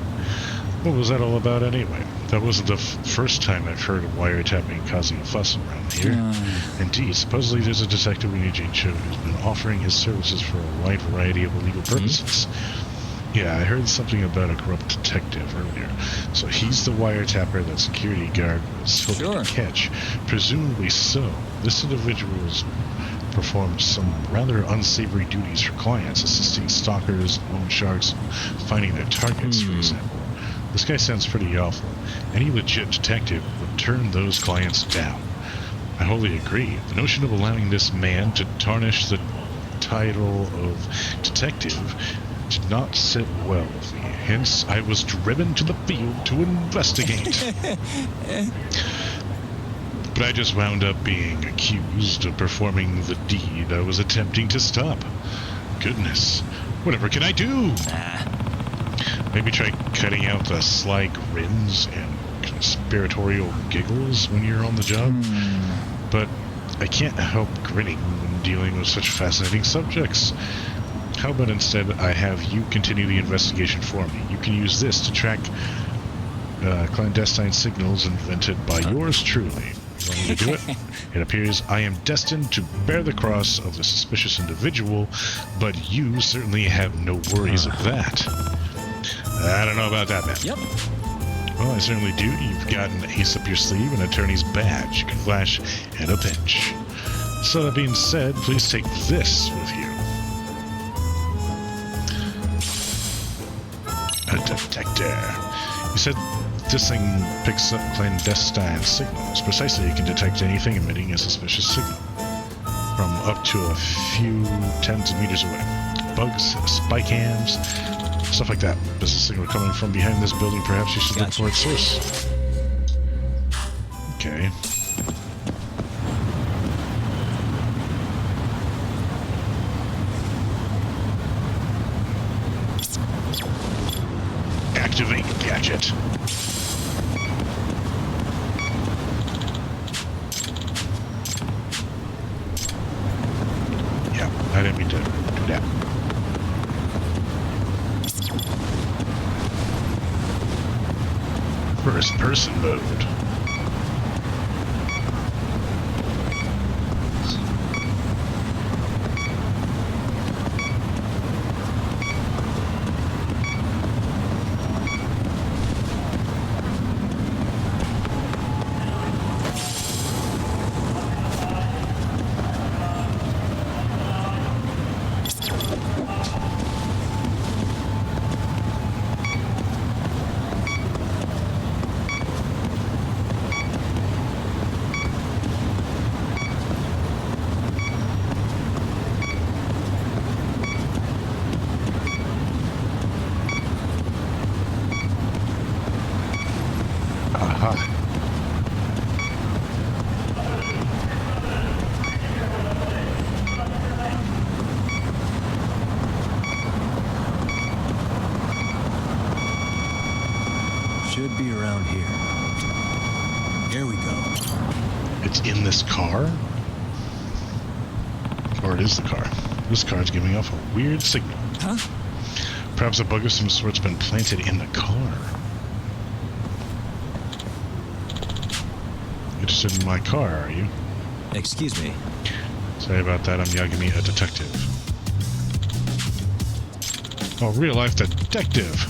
What was that all about anyway? That wasn't the first time I've heard of wiretapping causing a fuss around here. Indeed, supposedly there's a detective in Eugene Cho who's been offering his services for a wide variety of illegal purposes. Yeah, I heard something about a corrupt detective earlier. So he's the wiretapper that security guard was hoping to catch. Presumably so. This individual's performed some rather unsavory duties for clients, assisting stalkers, loan sharks, finding their targets, for example. This guy sounds pretty awful. Any legit detective would turn those clients down. I wholly agree. The notion of allowing this man to tarnish the title of detective did not sit well with me. Hence, I was driven to the field to investigate. But I just wound up being accused of performing the deed I was attempting to stop. Goodness, whatever can I do? Maybe try cutting out the sly grins and conspiratorial giggles when you're on the job. But I can't help grinning when dealing with such fascinating subjects. How about instead I have you continue the investigation for me? You can use this to track clandestine signals invented by yours truly. You want me to do it? It appears I am destined to bear the cross of the suspicious individual, but you certainly have no worries of that. I don't know about that, man. Yep. Well, I certainly do. You've got an ace up your sleeve, an attorney's badge. You can flash at a pinch. So that being said, please take this with you. A detector. You said this thing picks up clandestine signals. Precisely, you can detect anything emitting a suspicious signal from up to a few tens of meters away. Bugs, spy cams, stuff like that. There's a signal coming from behind this building. Perhaps you should look for its source. Okay. Activate gadget. Yeah, I First person mode. Should be around here. Here we go. It's in this car? Or it is the car. This car's giving off a weird signal. Huh? Perhaps a bug of some sort's been planted in the car. Interested in my car, are you? Excuse me. Sorry about that, I'm Yagami, a detective. Oh, real-life detective!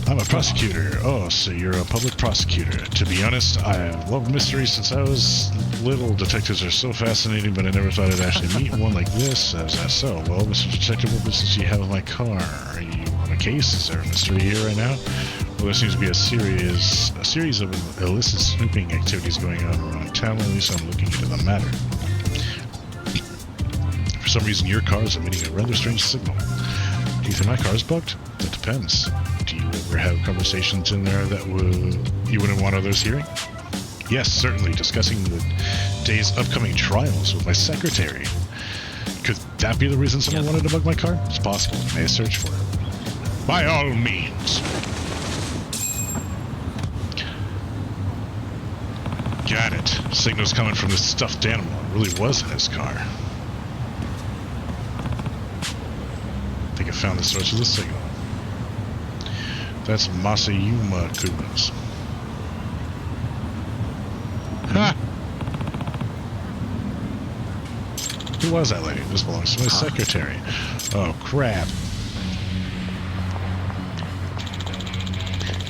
I'm a prosecutor. Oh, so you're a public prosecutor. To be honest, I've loved mysteries since I was little. Detectives are so fascinating, but I never thought I'd actually meet one like this. Is that so? Well, Mr. Detective, what business do you have with my car? Are you on a case? Is there a mystery here right now? Well, there seems to be a series of illicit snooping activities going on around town. At least I'm looking into the matter. For some reason, your car is emitting a rather strange signal. Do you think my car is bugged? That depends. Do you ever have conversations in there that you wouldn't want others hearing? Yes, certainly. Discussing the day's upcoming trials with my secretary. Could that be the reason someone wanted to bug my car? It's possible. May I search for it? By all means. Got it. Signal's coming from this stuffed animal. It really was in his car. I think I found the source of the signal. That's Masayuma Kuma's. Ha! Who was that lady? This belongs to my secretary. Oh, crap.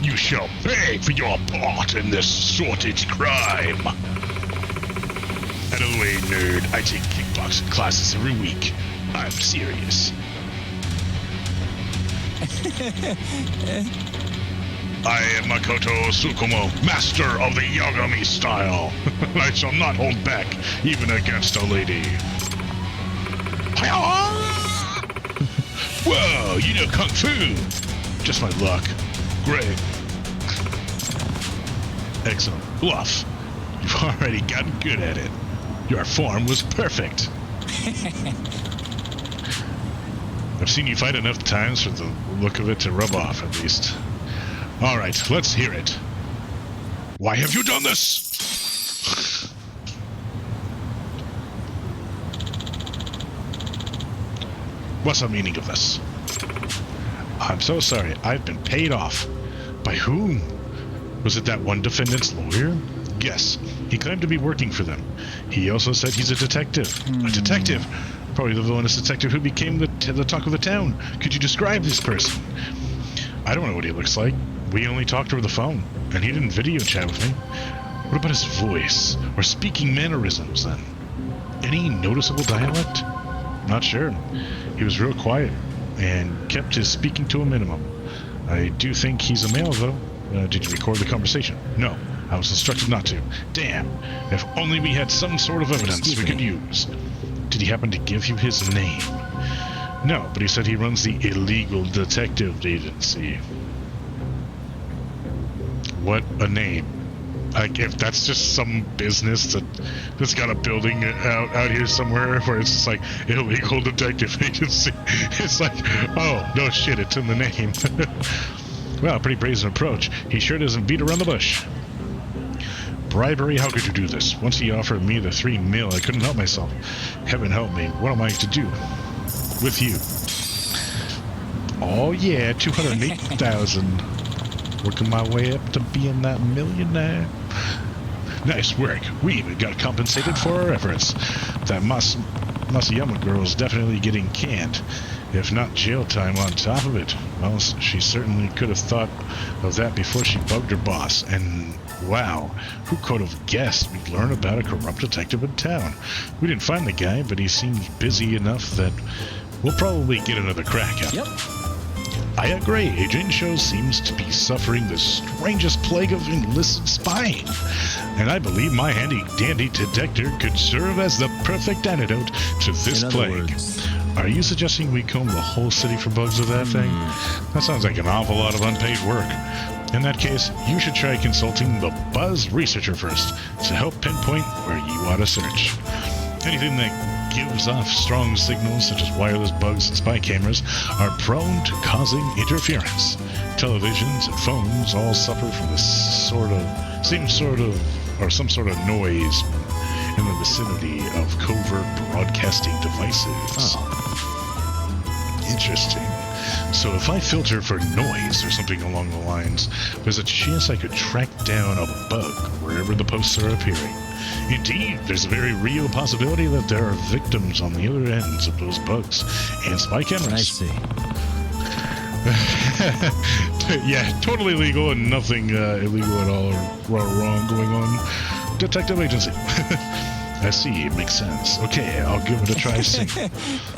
You shall pay for your part in this sordid crime. Out of the way, nerd. I take kickboxing classes every week. I'm serious. I am Makoto Tsukumo, master of the Yagami style. I shall not hold back, even against a lady. Whoa, you know Kung Fu. Just my luck. Great. Excellent. Bluff. You've already gotten good at it. Your form was perfect. I've seen you fight enough times for the look of it to rub off, at least. Alright, let's hear it. Why have you done this? What's the meaning of this? I'm so sorry. I've been paid off. By whom? Was it that one defendant's lawyer? Yes. He claimed to be working for them. He also said he's a detective. A detective? Probably the villainous detective who became the talk of the town. Could you describe this person? I don't know what he looks like. We only talked over the phone, and he didn't video chat with me. What about his voice, or speaking mannerisms, then? Any noticeable dialect? Not sure. He was real quiet, and kept his speaking to a minimum. I do think he's a male, though. Did you record the conversation? No. I was instructed not to. Damn. If only we had some sort of evidence we could use. Did he happen to give you his name? No, but he said he runs the illegal detective agency. What a name. Like, if that's just some business that's got a building out here somewhere where it's just like, illegal detective agency. It's like, oh, no shit, it's in the name. Well, pretty brazen approach. He sure doesn't beat around the bush. Bribery? How could you do this? Once he offered me the $3 million, I couldn't help myself. Heaven help me. What am I to do with you? Oh yeah, 208,000. Working my way up to being that millionaire. Nice work. We even got compensated for our efforts. That Masayama girl's definitely getting canned. If not jail time on top of it. Well, she certainly could have thought of that before she bugged her boss. And wow, who could have guessed we'd learn about a corrupt detective in town? We didn't find the guy, but he seems busy enough that we'll probably get another crack at him. Yep. I agree. Agent Cho seems to be suffering the strangest plague of illicit spying. And I believe my handy-dandy detector could serve as the perfect antidote to this plague. Are you suggesting we comb the whole city for bugs of that thing? That sounds like an awful lot of unpaid work. In that case, you should try consulting the Buzz Researcher first to help pinpoint where you want to search. Anything that gives off strong signals, such as wireless bugs and spy cameras, are prone to causing interference. Televisions and phones all suffer from some sort of noise in the vicinity of covert broadcasting devices. Interesting. So if I filter for noise or something along the lines, there's a chance I could track down a bug wherever the posts are appearing. Indeed, there's a very real possibility that there are victims on the other ends of those bugs and spy cameras. I see. Yeah, totally legal and nothing illegal at all or wrong going on. Detective agency. I see, it makes sense. Okay, I'll give it a try soon.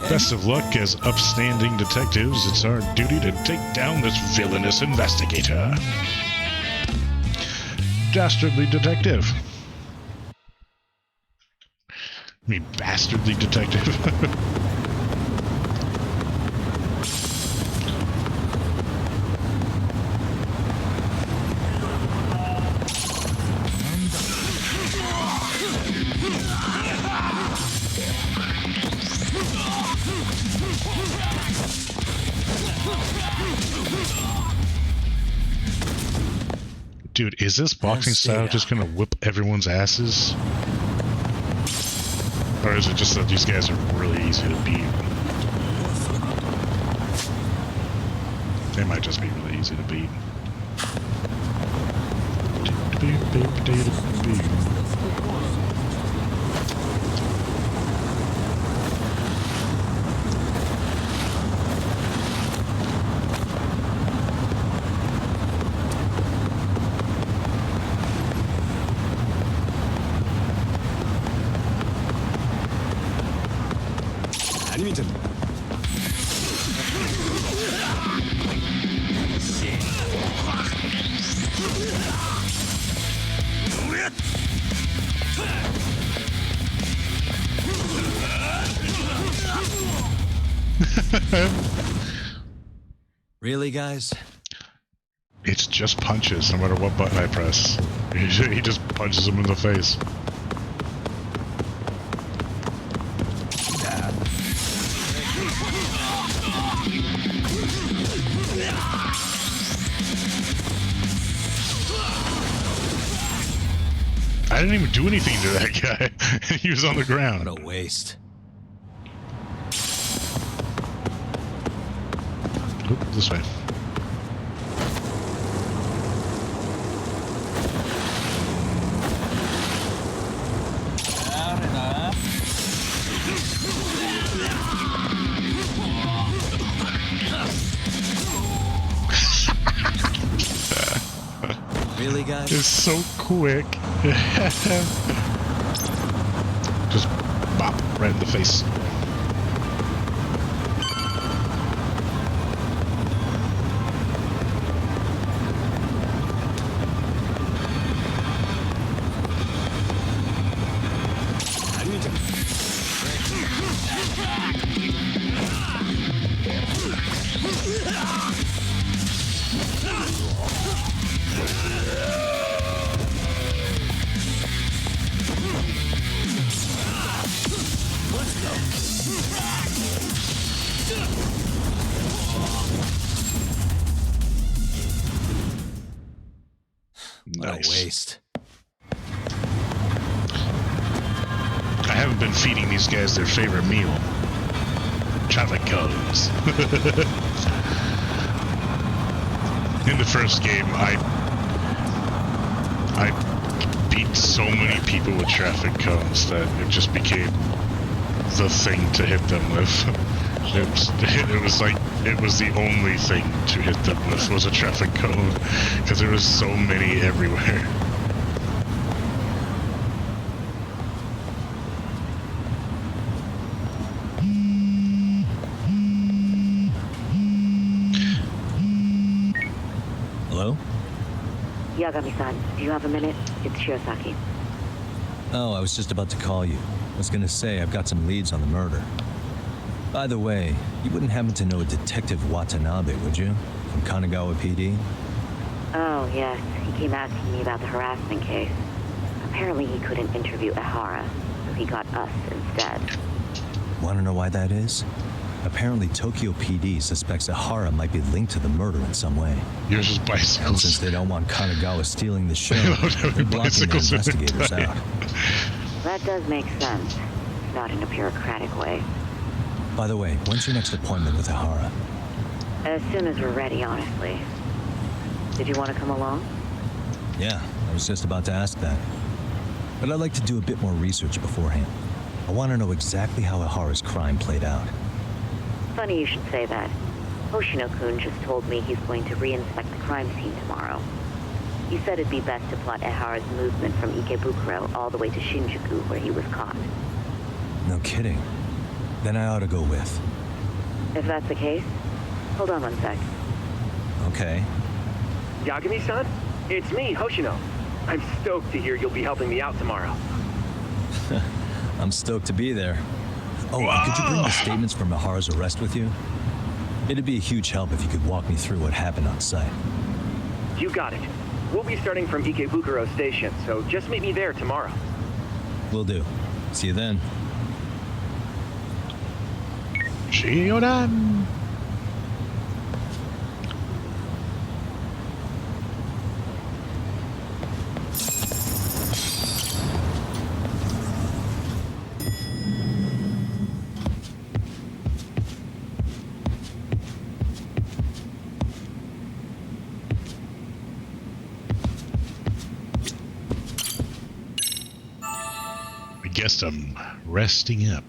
Best of luck. As upstanding detectives, it's our duty to take down this villainous investigator. Dastardly detective. I mean, bastardly detective. Dude, is this boxing style just gonna whip everyone's asses? Or is it just that these guys are really easy to beat? They might just be really easy to beat. Really, guys? It's just punches, no matter what button I press. He just punches him in the face. I didn't even do anything to that guy. He was on the ground. What a waste. Oop, this way. Really, guys? It's so quick. Just bop right in the face. Nice. What a waste. I haven't been feeding these guys their favorite meal. Travicos. In the first game, I beat so many people with traffic cones that it just became the thing to hit them with. It was the only thing to hit them with was a traffic cone, because there was so many everywhere. Hello? Yagami-san, do you have a minute? It's Shirosaki. Oh, I was just about to call you. I was gonna say I've got some leads on the murder. By the way, you wouldn't happen to know a Detective Watanabe, would you? From Kanagawa PD? Oh, yes. He came asking me about the harassment case. Apparently he couldn't interview Ehara, so he got us instead. Wanna know why that is? Apparently Tokyo PD suspects Ehara might be linked to the murder in some way. Yours is bicycles. And since they don't want Kanagawa stealing the show, they're blocking the investigators out. That does make sense. Not in a bureaucratic way. By the way, when's your next appointment with Ehara? As soon as we're ready, honestly. Did you want to come along? Yeah, I was just about to ask that. But I'd like to do a bit more research beforehand. I want to know exactly how Ehara's crime played out. Funny you should say that. Hoshino-kun just told me he's going to re-inspect the crime scene tomorrow. He said it'd be best to plot Ehara's movement from Ikebukuro all the way to Shinjuku, where he was caught. No kidding. Then I ought to go with. If that's the case, hold on one sec. Okay. Yagami-san? It's me, Hoshino. I'm stoked to hear you'll be helping me out tomorrow. I'm stoked to be there. Oh, and could you bring the statements from Ehara's arrest with you? It'd be a huge help if you could walk me through what happened on site. You got it. We'll be starting from Ikebukuro Station, so just meet me there tomorrow. Will do. See you then. Shiodan. I guess I'm resting up.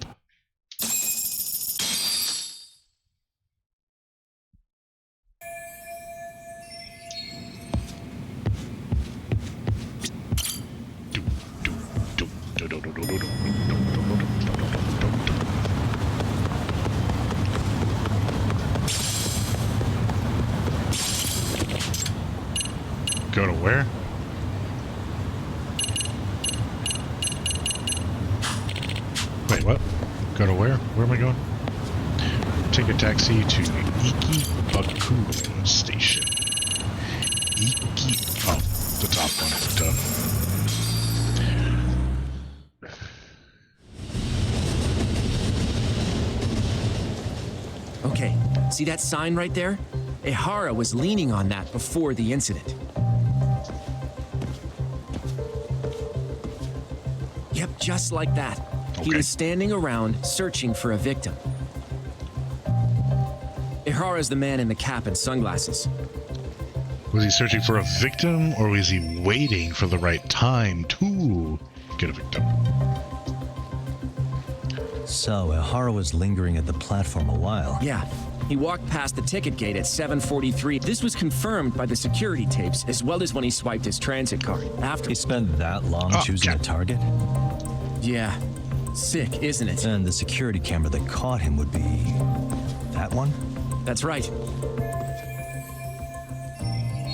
Go to where? Wait, what? Go to where? Where am I going? Take a taxi to Ikebukuro Station. Oh, the top one. Duh. Okay, see that sign right there? Ehara was leaning on that before the incident. Yep, just like that. Okay. He was standing around searching for a victim. Ehara's the man in the cap and sunglasses. Was he searching for a victim, or was he waiting for the right time to get a victim? So, Ehara was lingering at the platform a while. Yeah. He walked past the ticket gate at 7:43. This was confirmed by the security tapes, as well as when he swiped his transit card. After he spent that long choosing a target? Yeah. Sick, isn't it? And the security camera that caught him would be... that one? That's right.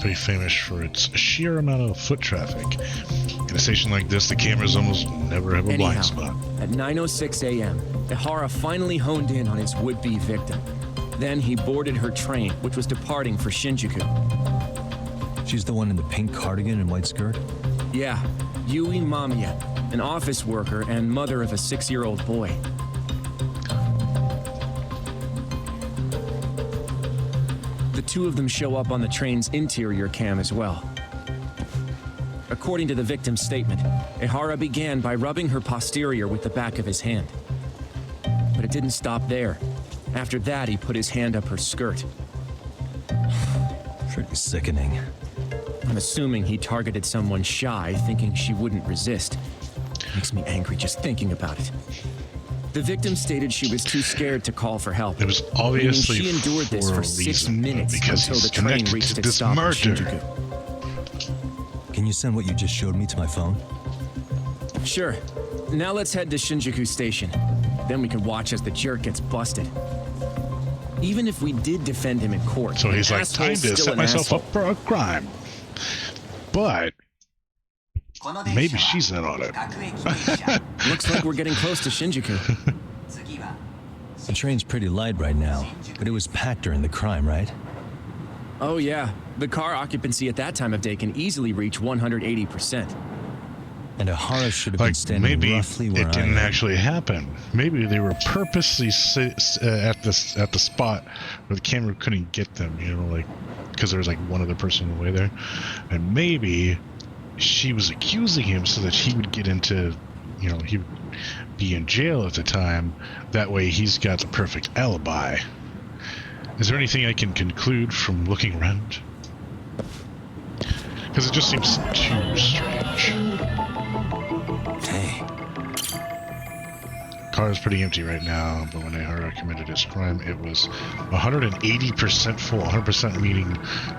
Pretty famous for its sheer amount of foot traffic. In a station like this, the cameras almost never have a blind spot. At 9:06 a.m., Ehara finally honed in on his would-be victim. Then he boarded her train, which was departing for Shinjuku. She's the one in the pink cardigan and white skirt? Yeah, Yui Mamiya, an office worker and mother of a 6-year-old boy. The two of them show up on the train's interior cam as well. According to the victim's statement, Ehara began by rubbing her posterior with the back of his hand. But it didn't stop there. After that, he put his hand up her skirt. Pretty sickening. I'm assuming he targeted someone shy, thinking she wouldn't resist. Makes me angry just thinking about it. The victim stated she was too scared to call for help. It was obviously she endured this for 6 minutes because until he's the train connected reached to its this stop in murder. Shinjuku. Can you send what you just showed me to my phone? Sure. Now let's head to Shinjuku Station. Then we can watch as the jerk gets busted. Even if we did defend him in court, So he's an like, time asshole's to still set an myself asshole. up for a crime. But maybe she's in on it. Looks like we're getting close to Shinjuku. The train's pretty light right now, but it was packed during the crime, right? Oh yeah, the car occupancy at that time of day can easily reach 180%. And Ihara should have been standing maybe roughly where it I didn't am. actually happen. Maybe they were purposely at the spot where the camera couldn't get them. You know, like because there was like one other person in the way there, and maybe she was accusing him so that he would get into, you know, he would be in jail at the time. That way, he's got the perfect alibi. Is there anything I can conclude from looking around? Because it just seems too strange. Hey. Car is pretty empty right now, but when Ihara committed his crime, it was 180% full. 100% meaning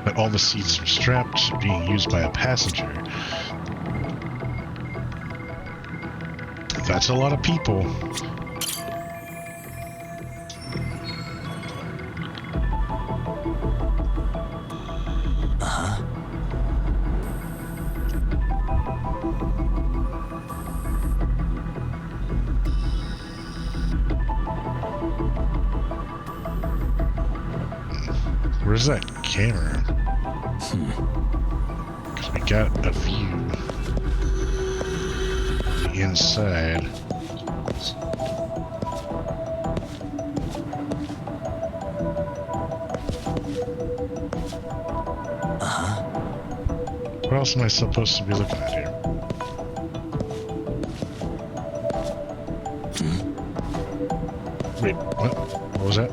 that all the seats were strapped, being used by a passenger. That's a lot of people. Where's that camera? Because we got a view of the inside. What else am I supposed to be looking at here? Wait, what? What was that?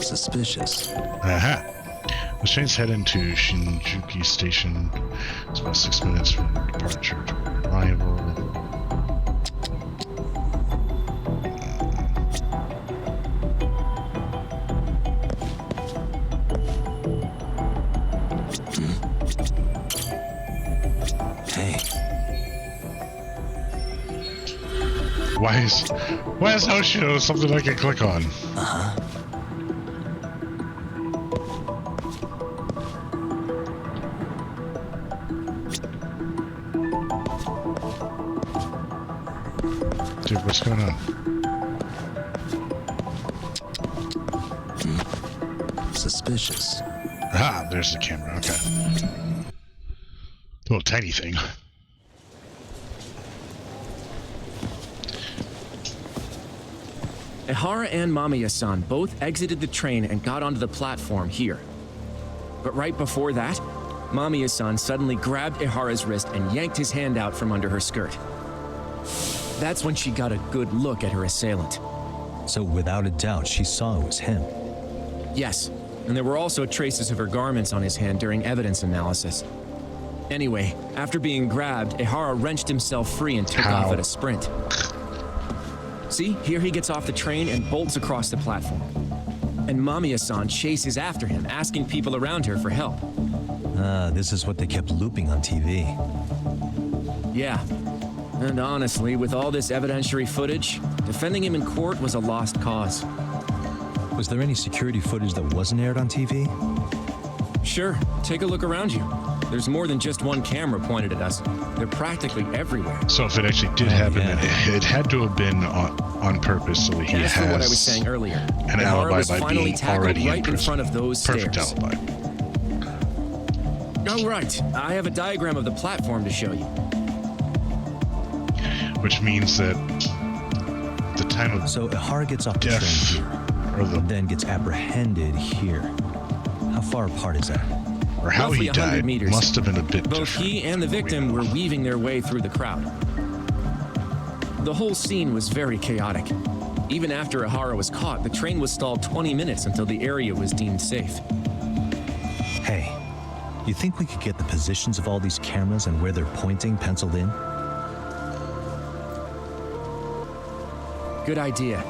Suspicious. Aha! The train's heading to Shinjuku Station. It's about 6 minutes from departure to arrival. Hey. Why is Hoshino something I can click on? Uh-huh. Dude, what's going on? Suspicious. Ah, there's the camera, okay. Little tiny thing. Ihara and Mamiya-san both exited the train and got onto the platform here. But right before that, Mamiya-san suddenly grabbed Ihara's wrist and yanked his hand out from under her skirt. That's when she got a good look at her assailant. So without a doubt, she saw it was him. Yes, and there were also traces of her garments on his hand during evidence analysis. Anyway, after being grabbed, Ihara wrenched himself free and took off at a sprint. See, here he gets off the train and bolts across the platform. And Mamiya-san chases after him, asking people around her for help. This is what they kept looping on TV. Yeah. And honestly, with all this evidentiary footage, defending him in court was a lost cause. Was there any security footage that wasn't aired on TV? Sure, take a look around you. There's more than just one camera pointed at us. They're practically everywhere. So if it actually did happen, then it had to have been on purpose, so that he That's has what I was saying earlier. an Ihara alibi was by finally being tackled already right in front of those Perfect stairs. alibi. Oh, right. I have a diagram of the platform to show you. Which means that the time of So Ihara gets off the death, train here, and then gets apprehended here. How far apart is that? or how Roughly he 100 died, meters. must have been a bit Both different. he and the victim were weaving their way through the crowd. The whole scene was very chaotic. Even after Ihara was caught, the train was stalled 20 minutes until the area was deemed safe. Hey, You think we could get the positions of all these cameras and where they're pointing penciled in? Good idea.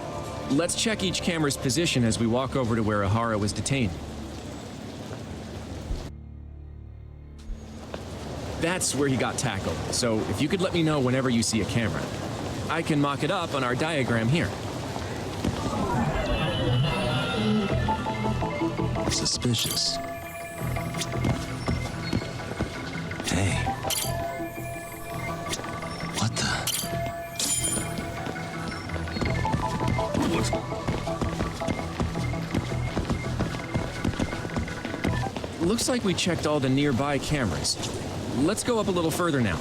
Let's check each camera's position as we walk over to where Ihara was detained. That's where he got tackled, so if you could let me know whenever you see a camera. I can mock it up on our diagram here. Suspicious. Hey. What the? Looks like we checked all the nearby cameras. Let's go up a little further now.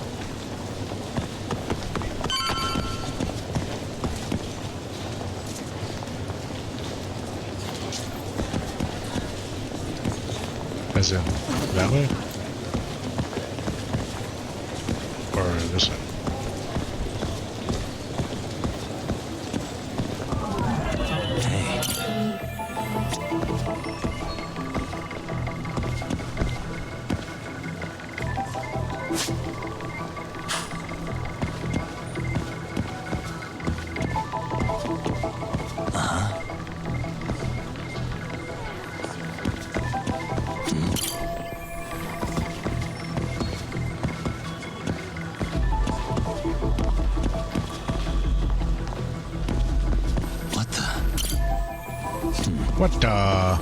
As in, that way? Or this way? What the?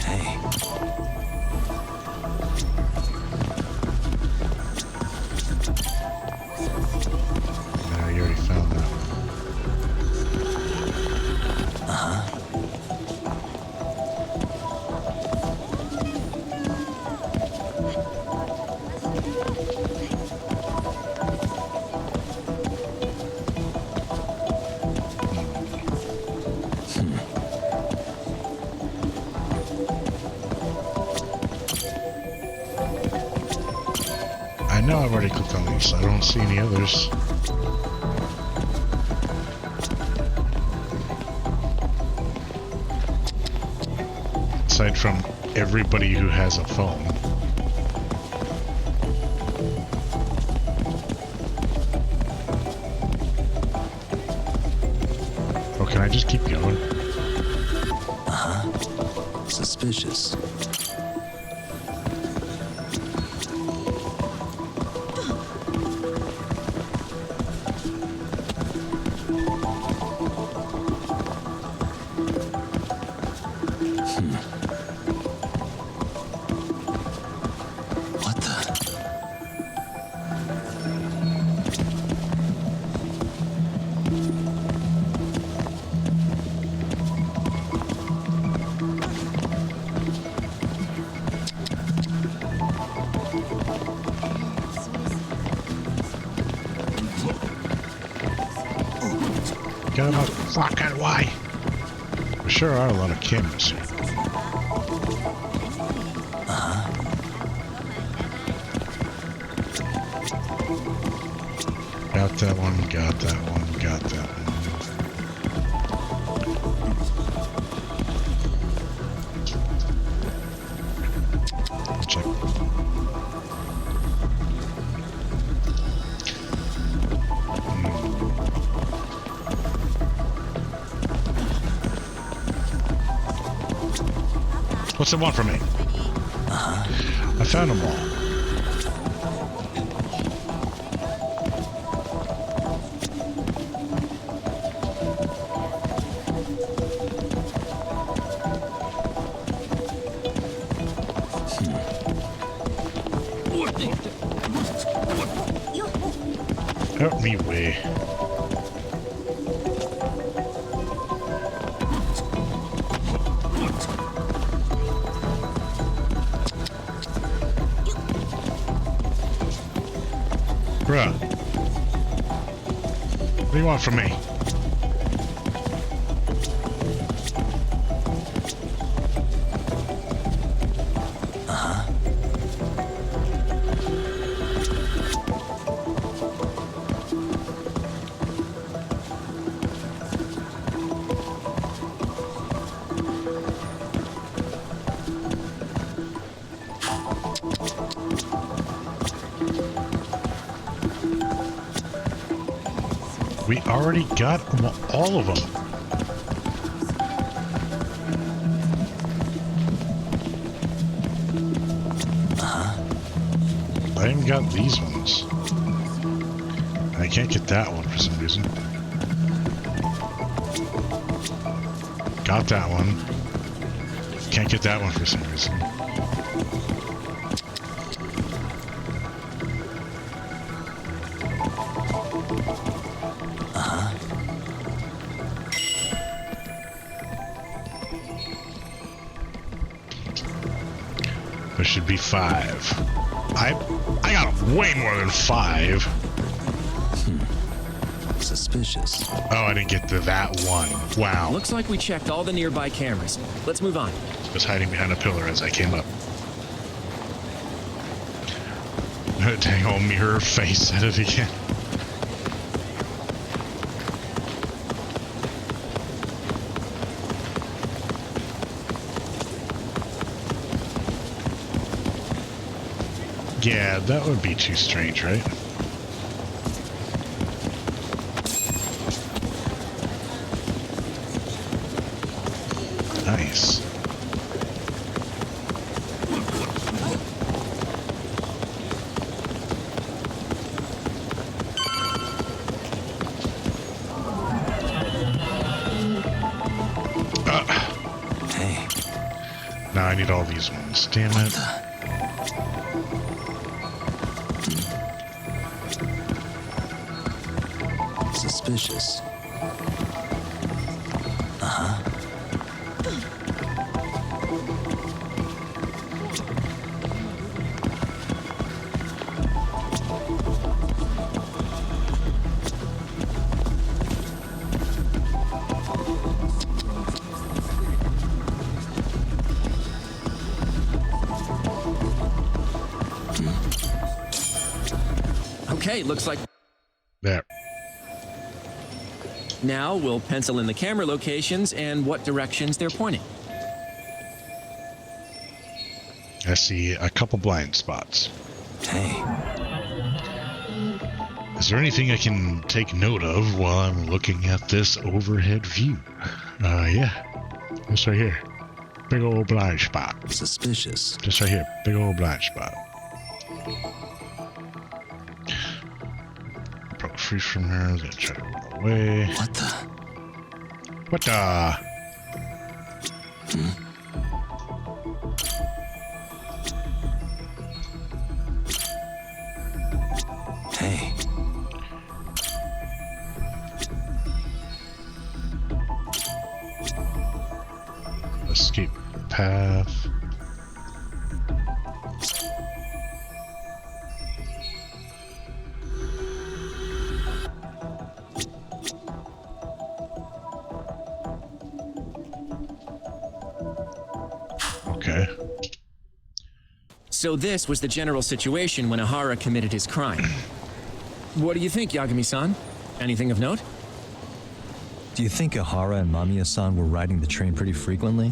Hey. No, you already found that one. I know I've already clicked on these, so I don't see any others. Aside from everybody who has a phone. Or can I just keep going? Suspicious. What the? Get him out the fucking way! There sure are a lot of cameras here. Got that one, got that one, got that one. Check. What's it want from me? I found them all. Help me way. Bruh. What do you want from me? We already got all of them. I haven't got these ones. I can't get that one for some reason. Got that one. Can't get that one for some reason. There should be 5. I got way more than 5. Suspicious. Oh, I didn't get to that one. Wow. Looks like we checked all the nearby cameras. Let's move on. Was hiding behind a pillar as I came up. Dang old mirror face at it again. Yeah, that would be too strange, right? Nice. Hey. Now I need all these ones. Damn it. Suspicious. Okay, looks like... There. Now we'll pencil in the camera locations and what directions they're pointing. I see a couple blind spots. Hey. Is there anything I can take note of while I'm looking at this overhead view? Yeah. This right here. Big old blind spot. Suspicious. Just right here. Big old blind spot. Broke free from her. Gonna try to run away. What the? What the? Hey. Escape path. Okay. So this was the general situation when Ihara committed his crime. What do you think, Yagami-san? Anything of note? Do you think Ihara and Mamiya-san were riding the train pretty frequently?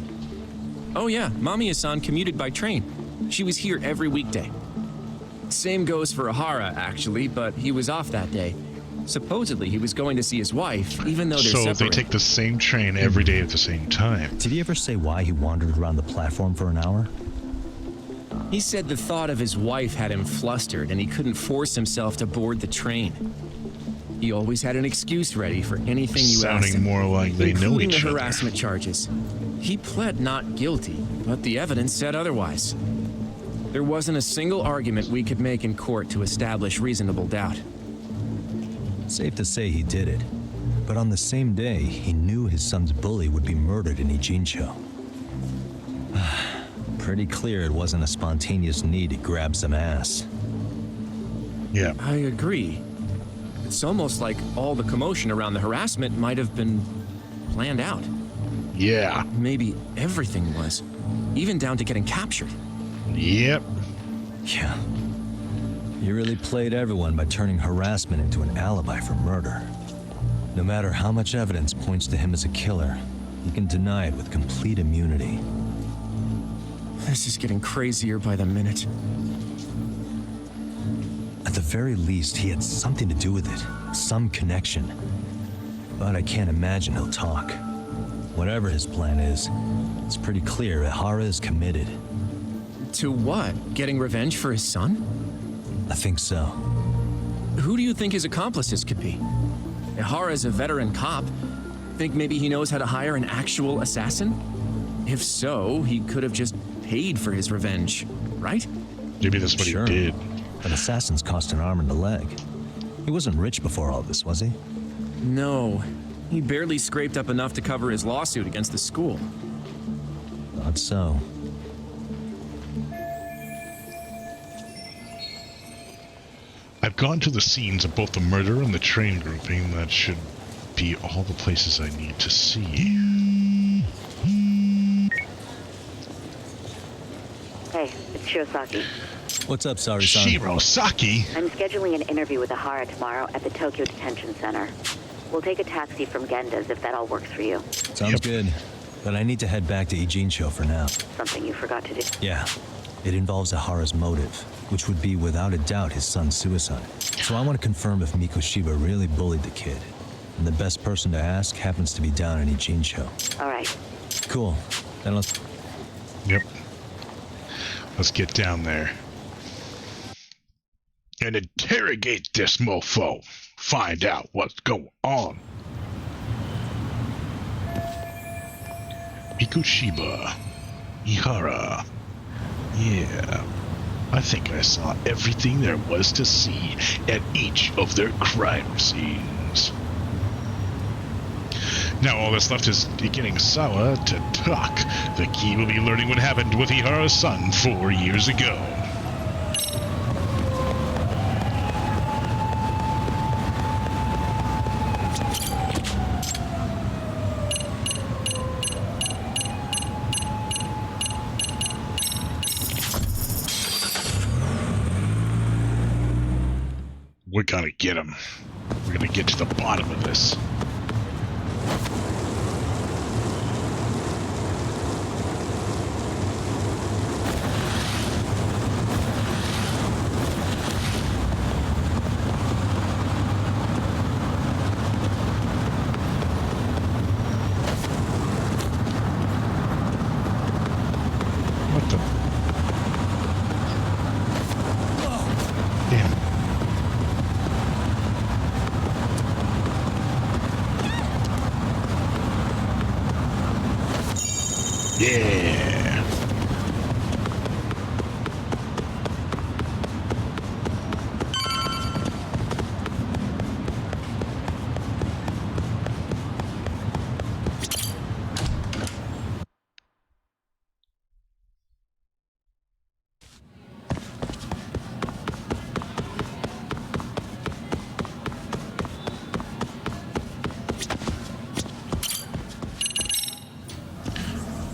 Oh yeah, Mamiya-san commuted by train. She was here every weekday. Same goes for Ihara, actually, but he was off that day. Supposedly, he was going to see his wife, even though they're So separate. they take the same train every day at the same time. Did he ever say why he wandered around the platform for an hour? He said the thought of his wife had him flustered and he couldn't force himself to board the train. He always had an excuse ready for anything you asked him. Sounding more like they know including each the other. harassment charges. He pled not guilty, but the evidence said otherwise. There wasn't a single argument we could make in court to establish reasonable doubt. Safe to say he did it. But on the same day, he knew his son's bully would be murdered in Ijincho. Pretty clear it wasn't a spontaneous need to grab some ass. Yeah. I agree. It's almost like all the commotion around the harassment might have been planned out. Yeah. Maybe everything was. Even down to getting captured. Yep. Yeah. He really played everyone by turning harassment into an alibi for murder. No matter how much evidence points to him as a killer, he can deny it with complete immunity. This is getting crazier by the minute. At the very least, he had something to do with it. Some connection. but I can't imagine he'll talk. Whatever his plan is, it's pretty clear Ihara is committed. To what? Getting revenge for his son? I think so. Who do you think his accomplices could be? Ihara is a veteran cop. Think maybe he knows how to hire an actual assassin? If so, he could have just paid for his revenge, right? Maybe that's what he did. But assassins cost an arm and a leg. He wasn't rich before all this, was he? No. He barely scraped up enough to cover his lawsuit against the school. Thought so. I've gone to the scenes of both the murder and the train grouping. That should be all the places I need to see. Hey, it's Shirosaki. What's up, Sari-san? Shirosaki? I'm scheduling an interview with Ihara tomorrow at the Tokyo Detention Center. We'll take a taxi from Genda's if that all works for you. Sounds good. But I need to head back to Ijincho for now. Something you forgot to do. Yeah. It involves Ihara's motive, which would be without a doubt his son's suicide. So I want to confirm if Mikoshiba really bullied the kid. And the best person to ask happens to be down in Ijincho. All right. Cool. Then let's... Yep. Let's get down there. And interrogate this mofo. Find out what's going on. Mikoshiba. Ihara. Yeah. I think I saw everything there was to see at each of their crime scenes. Now all that's left is getting Sawa to talk. The key will be learning what happened with Ihara's son 4 years ago. We're gonna get him. We're gonna get to the bottom of this. What the? Damn. Yeah.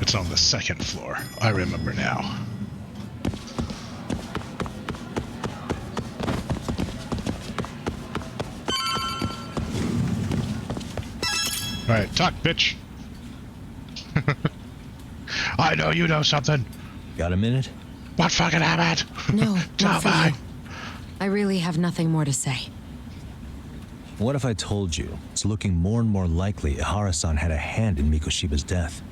It's on the second floor. I remember now. Alright, talk, bitch. I know you know something. Got a minute? What fucking happened? No, Tell not for me. you. I really have nothing more to say. What if I told you it's looking more and more likely Ihara-san had a hand in Mikoshiba's death?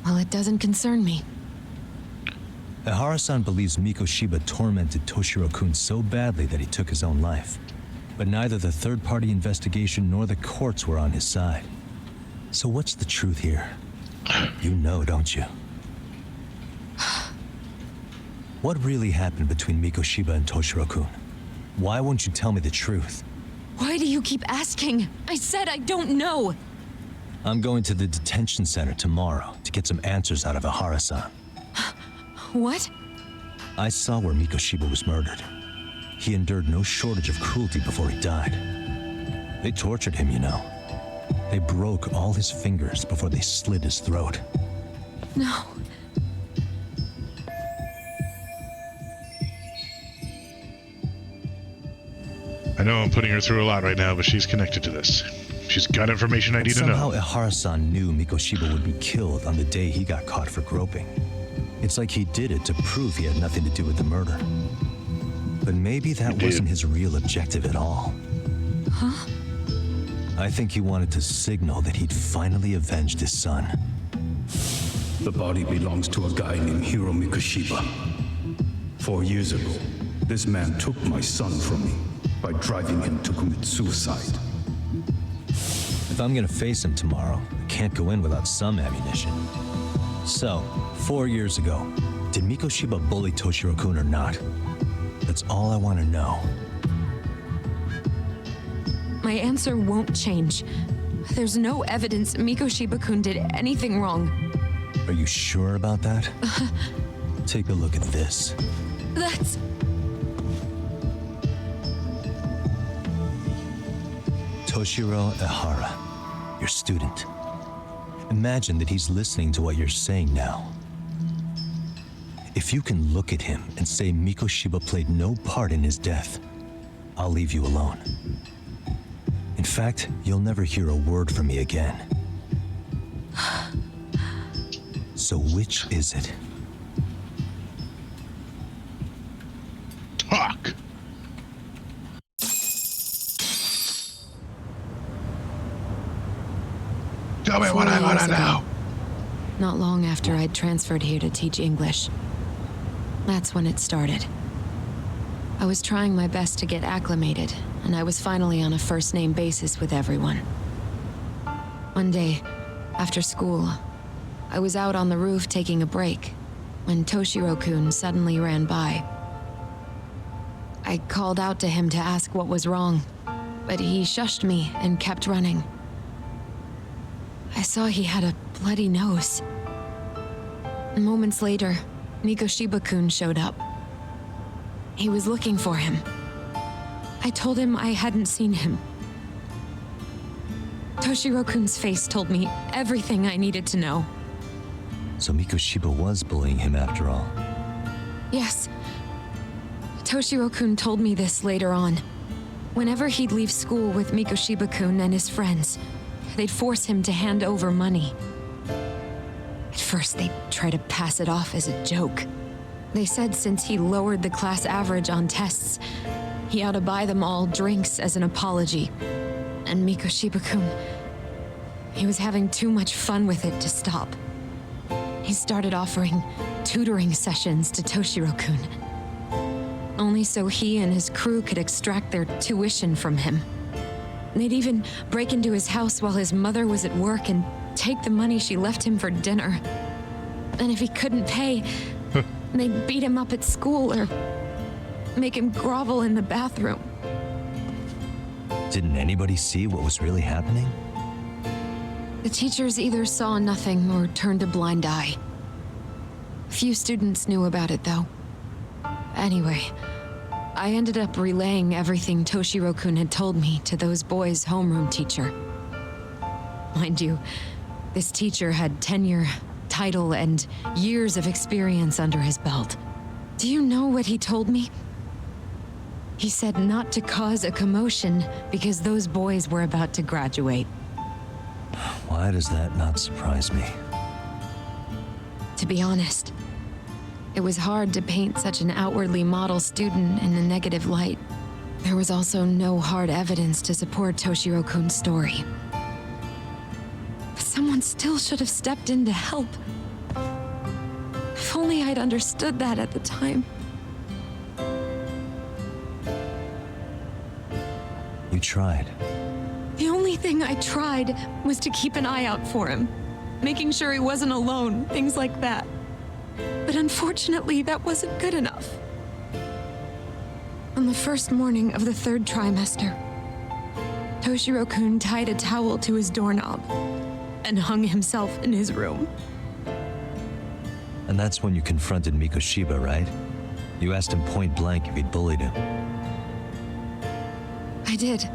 Well, it doesn't concern me. Ihara-san believes Mikoshiba tormented Toshiro-kun so badly that he took his own life. But neither the third-party investigation nor the courts were on his side. So what's the truth here? You know, don't you? What really happened between Mikoshiba and Toshiro-kun? Why won't you tell me the truth? Why do you keep asking? I said I don't know. I'm going to the detention center tomorrow to get some answers out of Ihara-san. What? I saw where Mikoshiba was murdered. He endured no shortage of cruelty before he died. They tortured him, you know. They broke all his fingers before they slit his throat. No. I know I'm putting her through a lot right now, but she's connected to this. She's got information I need to know. Somehow Ihara-san knew Mikoshiba would be killed on the day he got caught for groping. It's like he did it to prove he had nothing to do with the murder. But maybe that wasn't his real objective at all. Huh? I think he wanted to signal that he'd finally avenged his son. The body belongs to a guy named Hiro Mikoshiba. 4 years ago, this man took my son from me by driving him to commit suicide. If I'm gonna face him tomorrow, I can't go in without some ammunition. So, 4 years ago, did Mikoshiba bully Toshiro-kun or not? That's all I want to know. My answer won't change. There's no evidence Mikoshiba-kun did anything wrong. Are you sure about that? Take a look at this. That's... Toshiro Ehara, your student. Imagine that he's listening to what you're saying now. If you can look at him and say Mikoshiba played no part in his death, I'll leave you alone. In fact, you'll never hear a word from me again. So which is it? Talk! Tell me what I want to know. Not long after I'd transferred here to teach English. That's when it started. I was trying my best to get acclimated, and I was finally on a first-name basis with everyone. One day, after school, I was out on the roof taking a break, when Toshiro-kun suddenly ran by. I called out to him to ask what was wrong, but he shushed me and kept running. I saw he had a bloody nose. Moments later, Mikoshiba-kun showed up. He was looking for him. I told him I hadn't seen him. Toshiro-kun's face told me everything I needed to know. So Mikoshiba was bullying him after all. Yes. Toshiro-kun told me this later on. Whenever he'd leave school with Mikoshiba-kun and his friends, they'd force him to hand over money. At first, they'd try to pass it off as a joke. They said since he lowered the class average on tests, he ought to buy them all drinks as an apology. And Mikoshiba-kun, he was having too much fun with it to stop. He started offering tutoring sessions to Toshiro-kun, only so he and his crew could extract their tuition from him. They'd even break into his house while his mother was at work and take the money she left him for dinner. And if he couldn't pay, they'd beat him up at school or make him grovel in the bathroom. Didn't anybody see what was really happening? The teachers either saw nothing or turned a blind eye. Few students knew about it, though. Anyway, I ended up relaying everything Toshiro-kun had told me to those boys' homeroom teacher. Mind you, this teacher had tenure, title, and years of experience under his belt. Do you know what he told me? He said not to cause a commotion because those boys were about to graduate. Why does that not surprise me? To be honest, it was hard to paint such an outwardly model student in a negative light. There was also no hard evidence to support Toshiro-kun's story. But someone still should have stepped in to help. If only I'd understood that at the time. You tried. The only thing I tried was to keep an eye out for him, making sure he wasn't alone, things like that. But unfortunately, that wasn't good enough. On the first morning of the 3rd trimester, Toshiro-kun tied a towel to his doorknob and hung himself in his room. And that's when you confronted Mikoshiba, right? You asked him point blank if he'd bullied him. I did.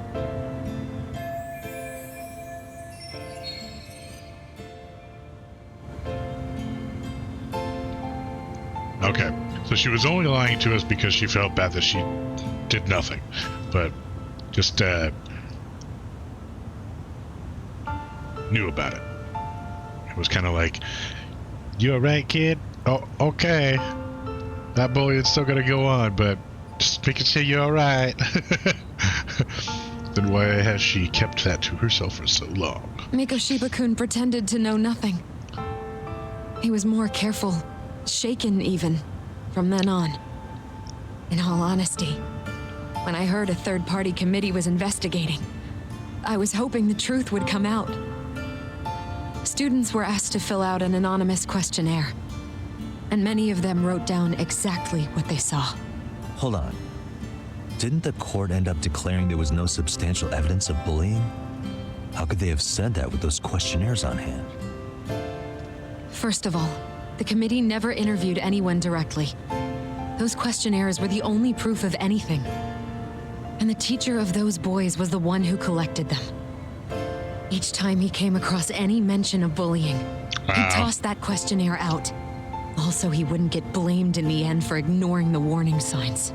Okay, so she was only lying to us because she felt bad that she did nothing, but just knew about it. It was kind of like, you alright, kid? Oh, okay. That bullying's still gonna go on, but just making sure you're alright. Then why has she kept that to herself for so long? Mikoshiba-kun pretended to know nothing. He was more careful, shaken even, from then on. In all honesty, when I heard a third-party committee was investigating, I was hoping the truth would come out. Students were asked to fill out an anonymous questionnaire, and many of them wrote down exactly what they saw. Hold on. Didn't the court end up declaring there was no substantial evidence of bullying? How could they have said that with those questionnaires on hand? First of all, the committee never interviewed anyone directly. Those questionnaires were the only proof of anything. And the teacher of those boys was the one who collected them. Each time he came across any mention of bullying, he tossed that questionnaire out. Also, he wouldn't get blamed in the end for ignoring the warning signs.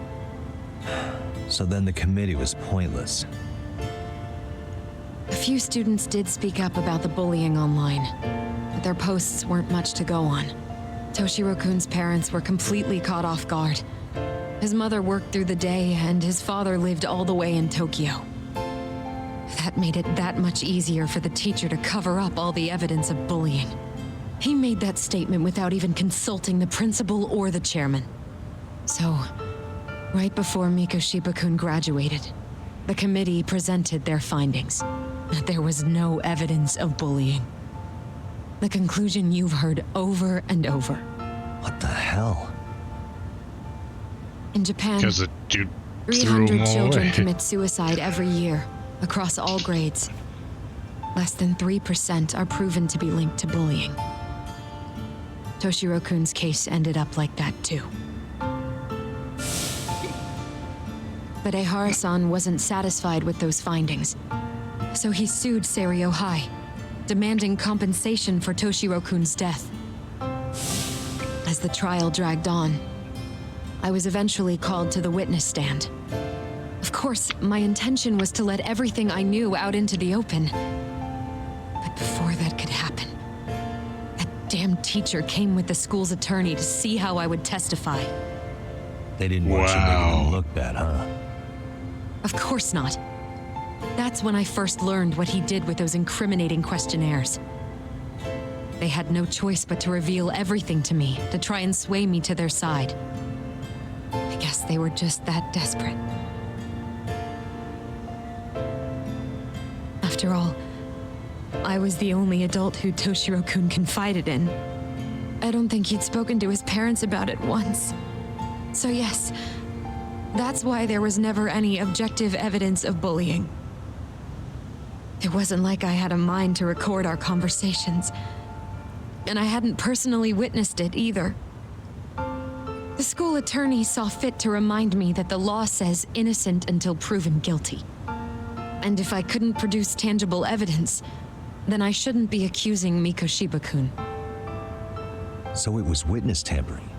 So then the committee was pointless. A few students did speak up about the bullying online, but their posts weren't much to go on. Toshiro-kun's parents were completely caught off guard. His mother worked through the day, and his father lived all the way in Tokyo. That made it that much easier for the teacher to cover up all the evidence of bullying. He made that statement without even consulting the principal or the chairman. So, right before Mikoshiba-kun graduated, the committee presented their findings. There was no evidence of bullying. The conclusion you've heard over and over. What the hell? In Japan, Because the dude threw 300 them all children away. commit suicide every year, across all grades. Less than 3% are proven to be linked to bullying. Toshiro-kun's case ended up like that too. But Ehara-san wasn't satisfied with those findings, so he sued Seiryo High, demanding compensation for Toshiro-kun's death. As the trial dragged on, I was eventually called to the witness stand. Of course, my intention was to let everything I knew out into the open. But before that could happen, that damn teacher came with the school's attorney to see how I would testify. They didn't want you making them look bad, huh? Of course not. That's when I first learned what he did with those incriminating questionnaires. They had no choice but to reveal everything to me, to try and sway me to their side. I guess they were just that desperate. After all, I was the only adult who Toshiro-kun confided in. I don't think he'd spoken to his parents about it once. So yes, that's why there was never any objective evidence of bullying. It wasn't like I had a mind to record our conversations, and I hadn't personally witnessed it either. The school attorney saw fit to remind me that the law says innocent until proven guilty. And if I couldn't produce tangible evidence, then I shouldn't be accusing Mikoshiba-kun. So it was witness tampering.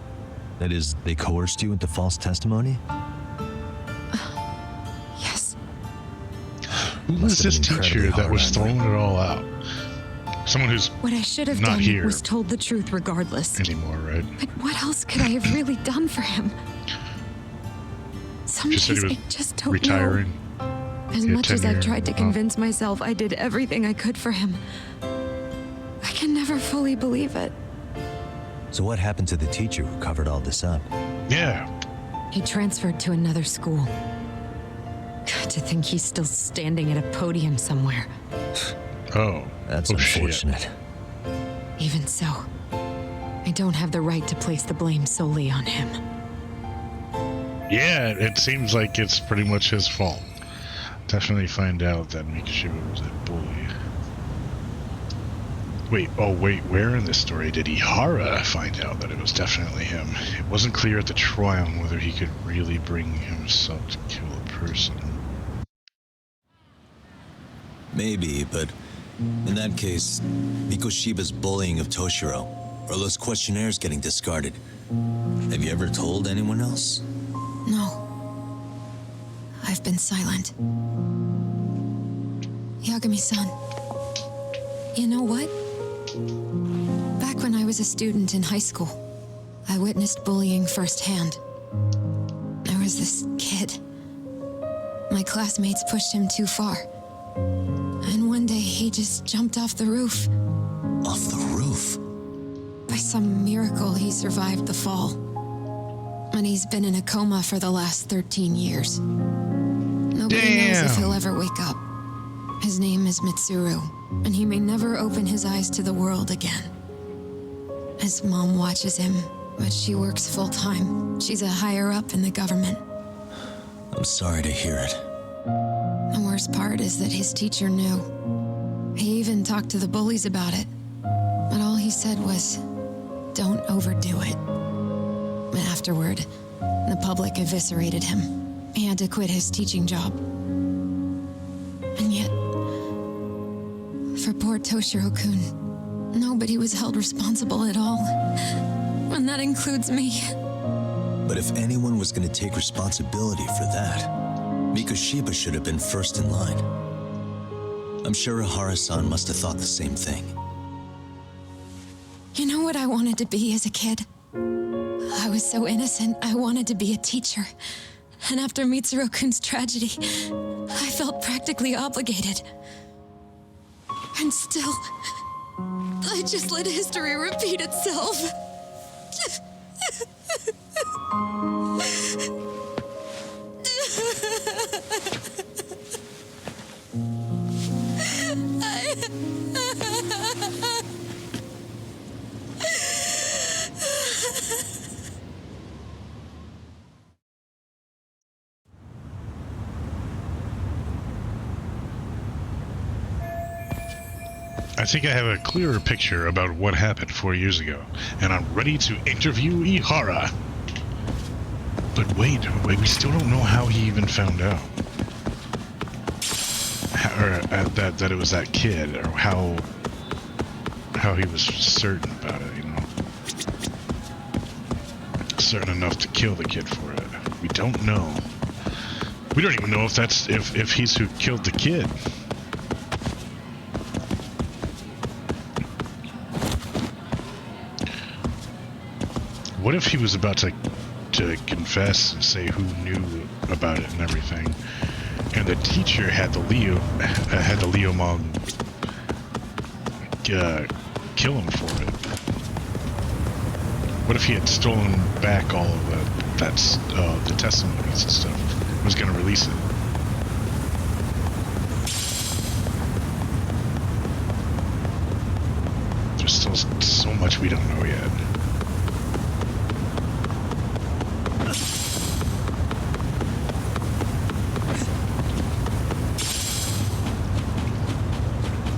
That is, they coerced you into false testimony? Yes. Who was this teacher that was throwing it all out? Someone who's What I should have not done here was told the truth regardless. anymore, right? But what else could I have really done for him? Some Just said days he was I just don't retiring. know. As He had much as I've tenure tried to and whatnot. convince myself I did everything I could for him, I can never fully believe it. So what happened to the teacher who covered all this up? Yeah. He transferred to another school. God, to think he's still standing at a podium somewhere. Oh. That's shit. unfortunate. Even so, I don't have the right to place the blame solely on him. Yeah, it seems like it's pretty much his fault. Definitely find out that Mikoshiba was a bully. Wait, where in this story did Ihara find out that it was definitely him? It wasn't clear at the trial whether he could really bring himself to kill a person. Maybe, but in that case, Mikoshiba's bullying of Toshiro, or those questionnaires getting discarded. Have you ever told anyone else? No. I've been silent. Yagami-san, you know what? Back when I was a student in high school, I witnessed bullying firsthand. There was this kid. My classmates pushed him too far. And one day he just jumped off the roof. Off the roof? By some miracle, he survived the fall. And he's been in a coma for the last 13 years. Nobody knows if he'll ever wake up. His name is Mitsuru, and he may never open his eyes to the world again. His mom watches him, but she works full-time. She's a higher-up in the government. I'm sorry to hear it. The worst part is that his teacher knew. He even talked to the bullies about it. But all he said was, don't overdo it. And afterward, the public eviscerated him. He had to quit his teaching job. And yet, for poor Toshiro-kun, nobody was held responsible at all. And that includes me. But if anyone was going to take responsibility for that, Mikoshiba should have been first in line. I'm sure Ihara-san must have thought the same thing. You know what I wanted to be as a kid? I was so innocent, I wanted to be a teacher. And after Mitsuru-kun's tragedy, I felt practically obligated. And still, I just let history repeat itself. I think I have a clearer picture about what happened 4 years ago, and I'm ready to interview Ihara. But wait, we still don't know how he even found out. That it was that kid, or how he was certain about it, you know. Certain enough to kill the kid for it. We don't know. We don't even know if he's who killed the kid. What if he was about to confess and say who knew about it and everything, and the teacher had the Leo mom kill him for it? What if he had stolen back all of the testimonies and stuff? Was going to release it? There's still so much we don't know yet.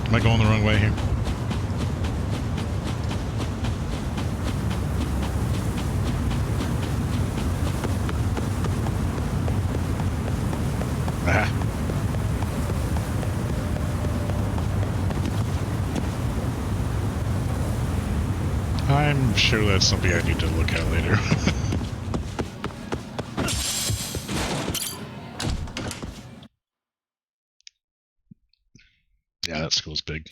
Am I going the wrong way here? Ah. I'm sure that's something I need to look at later. Yeah, that school's big.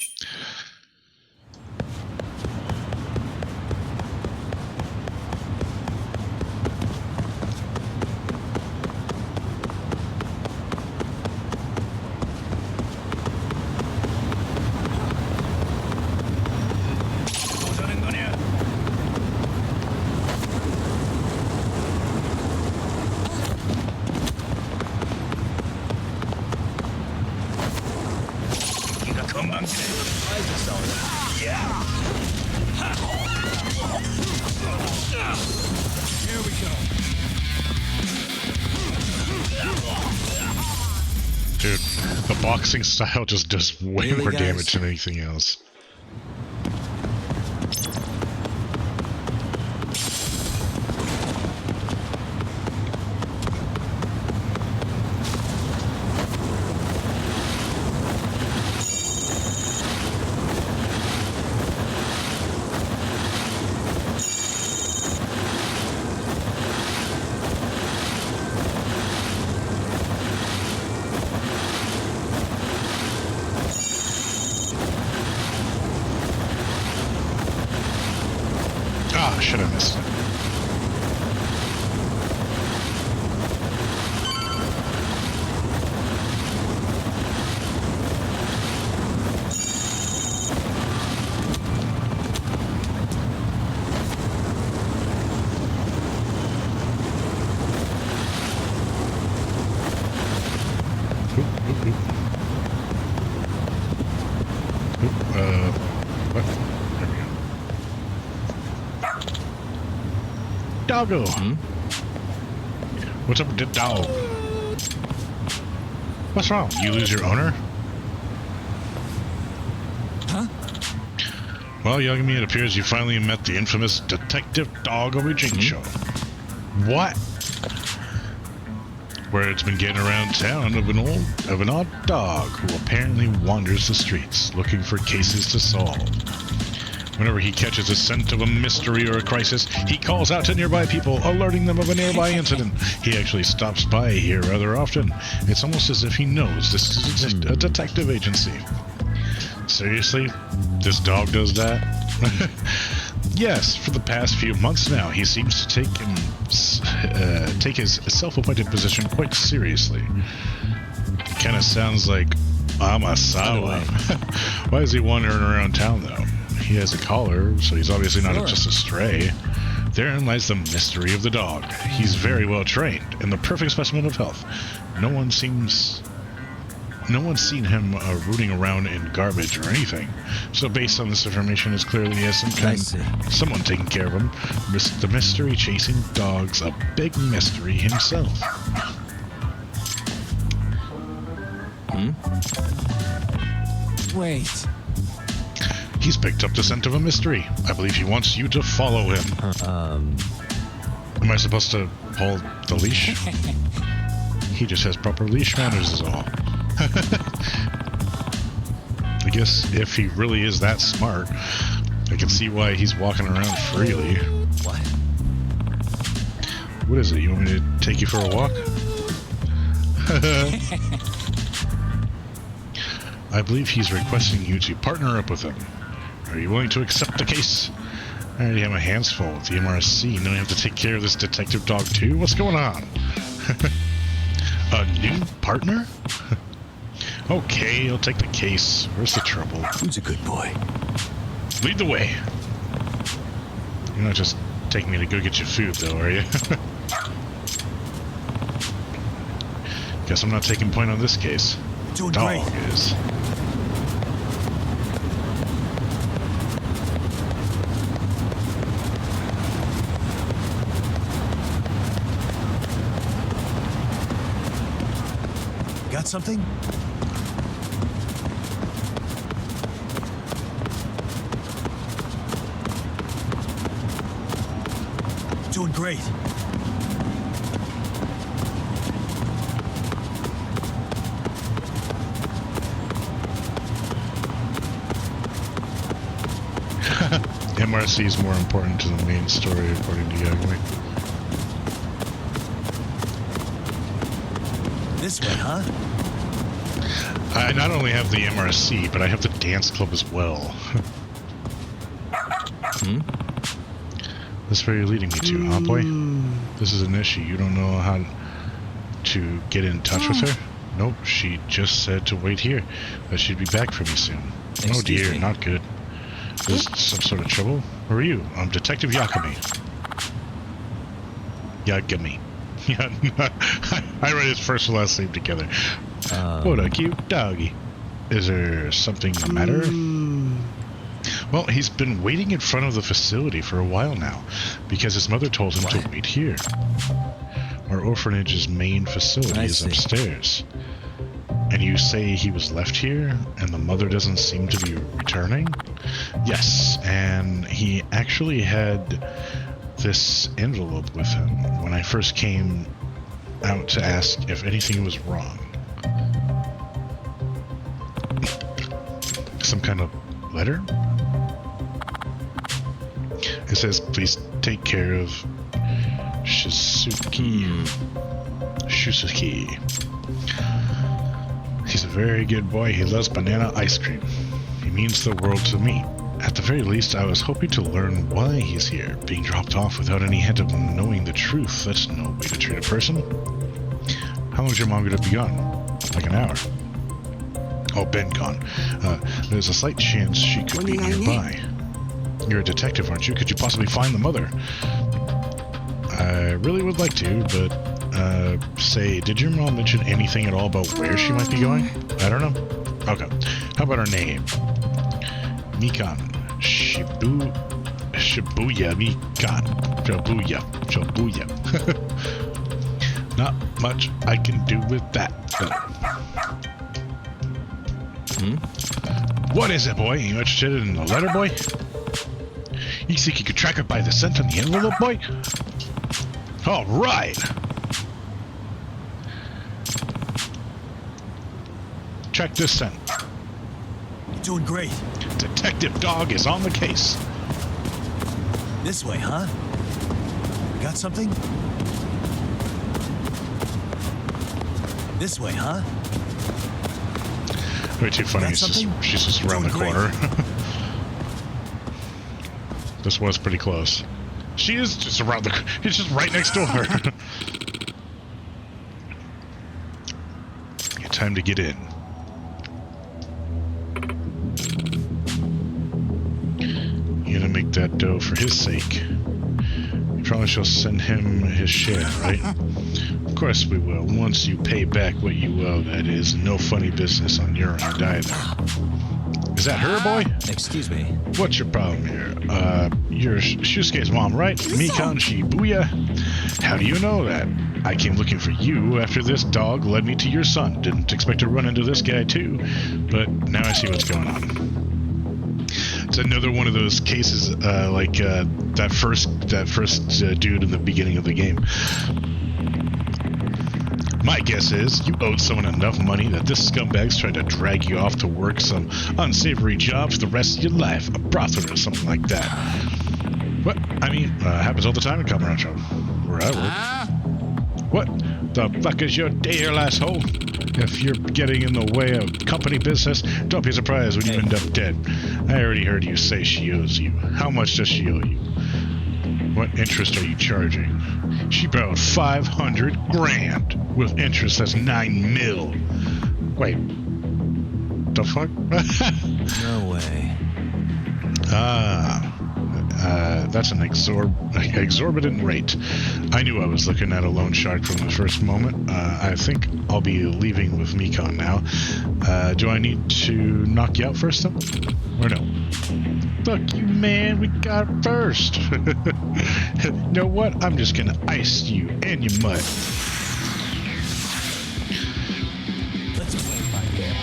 Here we go. Dude, the boxing style just does way Really, more guys? damage than anything else. doggo. What's up with the dog? What's wrong? You lose your owner? Huh? Well, Yagami, it appears you finally met the infamous Detective Dog Origin Show. What? Word's been getting around town of an odd dog who apparently wanders the streets looking for cases to solve. Whenever he catches a scent of a mystery or a crisis, he calls out to nearby people, alerting them of a nearby incident. He actually stops by here rather often. It's almost as if he knows this is a detective agency. Seriously? This dog does that? Yes, for the past few months now, he seems to take his self-appointed position quite seriously. Kind of sounds like Amasawa. Why is he wandering around town, though? He has a collar, so he's obviously not just a stray. Therein lies the mystery of the dog. He's very well trained and the perfect specimen of health. No one's seen him rooting around in garbage or anything. So based on this information, it's clearly he has someone taking care of him. The mystery chasing dog's a big mystery himself. Wait. He's picked up the scent of a mystery. I believe he wants you to follow him. Am I supposed to hold the leash? He just has proper leash manners is all. I guess if he really is that smart, I can see why he's walking around freely. What? What is it? You want me to take you for a walk? I believe he's requesting you to partner up with him. Are you willing to accept the case? I already have my hands full with the MRSC, and then I have to take care of this detective dog too? What's going on? A new partner? Okay, I'll take the case. Where's the trouble? Who's a good boy? Lead the way. You're not just taking me to go get you food, though, are you? Guess I'm not taking point on this case. Doing Dog great. is. Got something? Doing great. MRC is more important to the main story, according to Yagami. This way, huh? I not only have the MRC, but I have the dance club as well. That's where you're leading me to, huh, boy? This is an issue. You don't know how to get in touch with her? Nope, she just said to wait here, that she'd be back for me soon. Oh dear, not good. Is some sort of trouble? Who are you? I'm Detective Yagami. Yagami. Yeah, I read his first and last name together. What a cute doggy. Is there something the matter? Well, he's been waiting in front of the facility for a while now, because his mother told him to wait here. Our orphanage's main facility is upstairs. And you say he was left here, and the mother doesn't seem to be returning? Yes, and he actually had this envelope with him when I first came out to ask if anything was wrong. Some kind of letter? It says, please take care of Shusuke. He's a very good boy. He loves banana ice cream. He means the world to me. At the very least, I was hoping to learn why he's here, being dropped off without any hint of knowing the truth. That's no way to treat a person. How long is your mom going to be gone? Like an hour. Oh, been gone. There's a slight chance she could be nearby. You're a detective, aren't you? Could you possibly find the mother? I really would like to, but, say, did your mom mention anything at all about where she might be going? I don't know. Okay. How about her name? Mikan Shibuya Mikan. Shibuya. Not much I can do with that. What is it, boy? You interested in the letter, boy? You think you could track it by the scent on the envelope, boy? All right. Check this scent. You're doing great. Detective Dog is on the case. This way, huh? Got something? This way, huh? Way too funny. She's just around the corner. This was pretty close. She is just around the. He's just right next door. Time to get in. You gonna make that dough for his sake. You probably shall send him his share, right? Of course we will. Once you pay back what you owe, that is. No funny business on your end either. Is that her, boy? Excuse me. What's your problem here? You're Shusuke's mom, right? Mikan Shibuya? How do you know that? I came looking for you after this dog led me to your son. Didn't expect to run into this guy too, but now I see what's going on. It's another one of those cases like that first dude in the beginning of the game. My guess is you owed someone enough money that this scumbag's tried to drag you off to work some unsavory job for the rest of your life, a brothel or something like that. What? I mean, happens all the time in Camarancho, where I work. What the fuck is your deal, asshole? If you're getting in the way of company business, don't be surprised when you end up dead. I already heard you say she owes you. How much does she owe you? What interest are you charging? She borrowed 500 grand. With interest, that's 9 mil. Wait. The fuck? No way. That's an exorbitant rate. I knew I was looking at a loan shark from the first moment. I think I'll be leaving with Mikan now. Do I need to knock you out first, though? Or no? Fuck you, man. We got first. You know what? I'm just gonna ice you and your mud. Let's play by ear.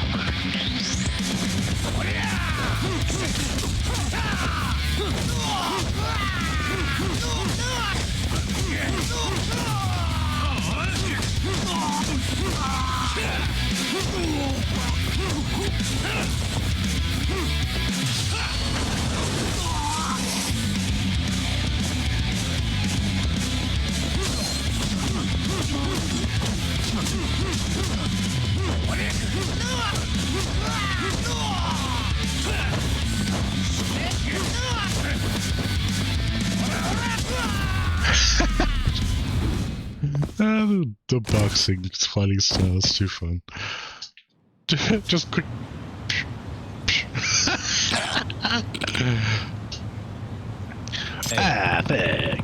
The boxing fighting style is too fun. Just quick. Thank.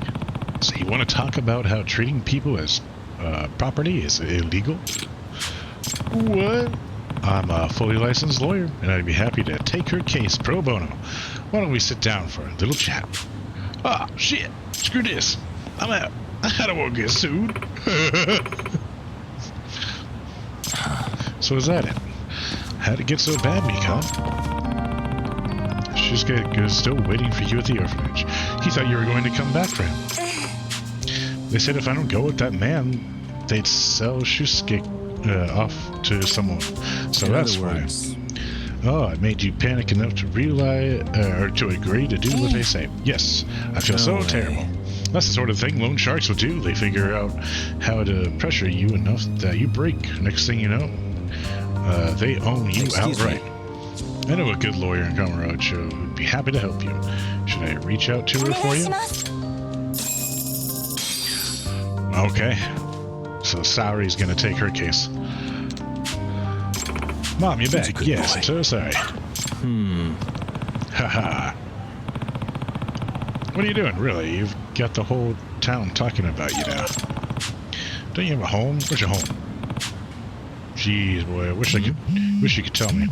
So you want to talk about how treating people as property is illegal? What? I'm a fully licensed lawyer, and I'd be happy to take her case pro bono. Why don't we sit down for a little chat? Ah, shit. Screw this. I'm out. I don't want to get sued. So is that it? How'd it get so bad, Mikan? Shusuke still waiting for you at the orphanage. He thought you were going to come back for him. They said if I don't go with that man, they'd sell Shusuke off to someone. So that's why. Oh, it made you panic enough to realize, or to agree to do what they say. Yes, I feel so terrible. That's the sort of thing loan sharks would do. They figure out how to pressure you enough that you break. Next thing you know, they own you outright. I know a good lawyer in Camarancho who'd be happy to help you. Should I reach out to her for you? Okay. So Saori's gonna take her case. Mom, you're back. Yes, I'm so sorry. Haha. What are you doing, really? You've got the whole town talking about you now. Don't you have a home? Where's your home? Jeez, boy, I wish you could tell me.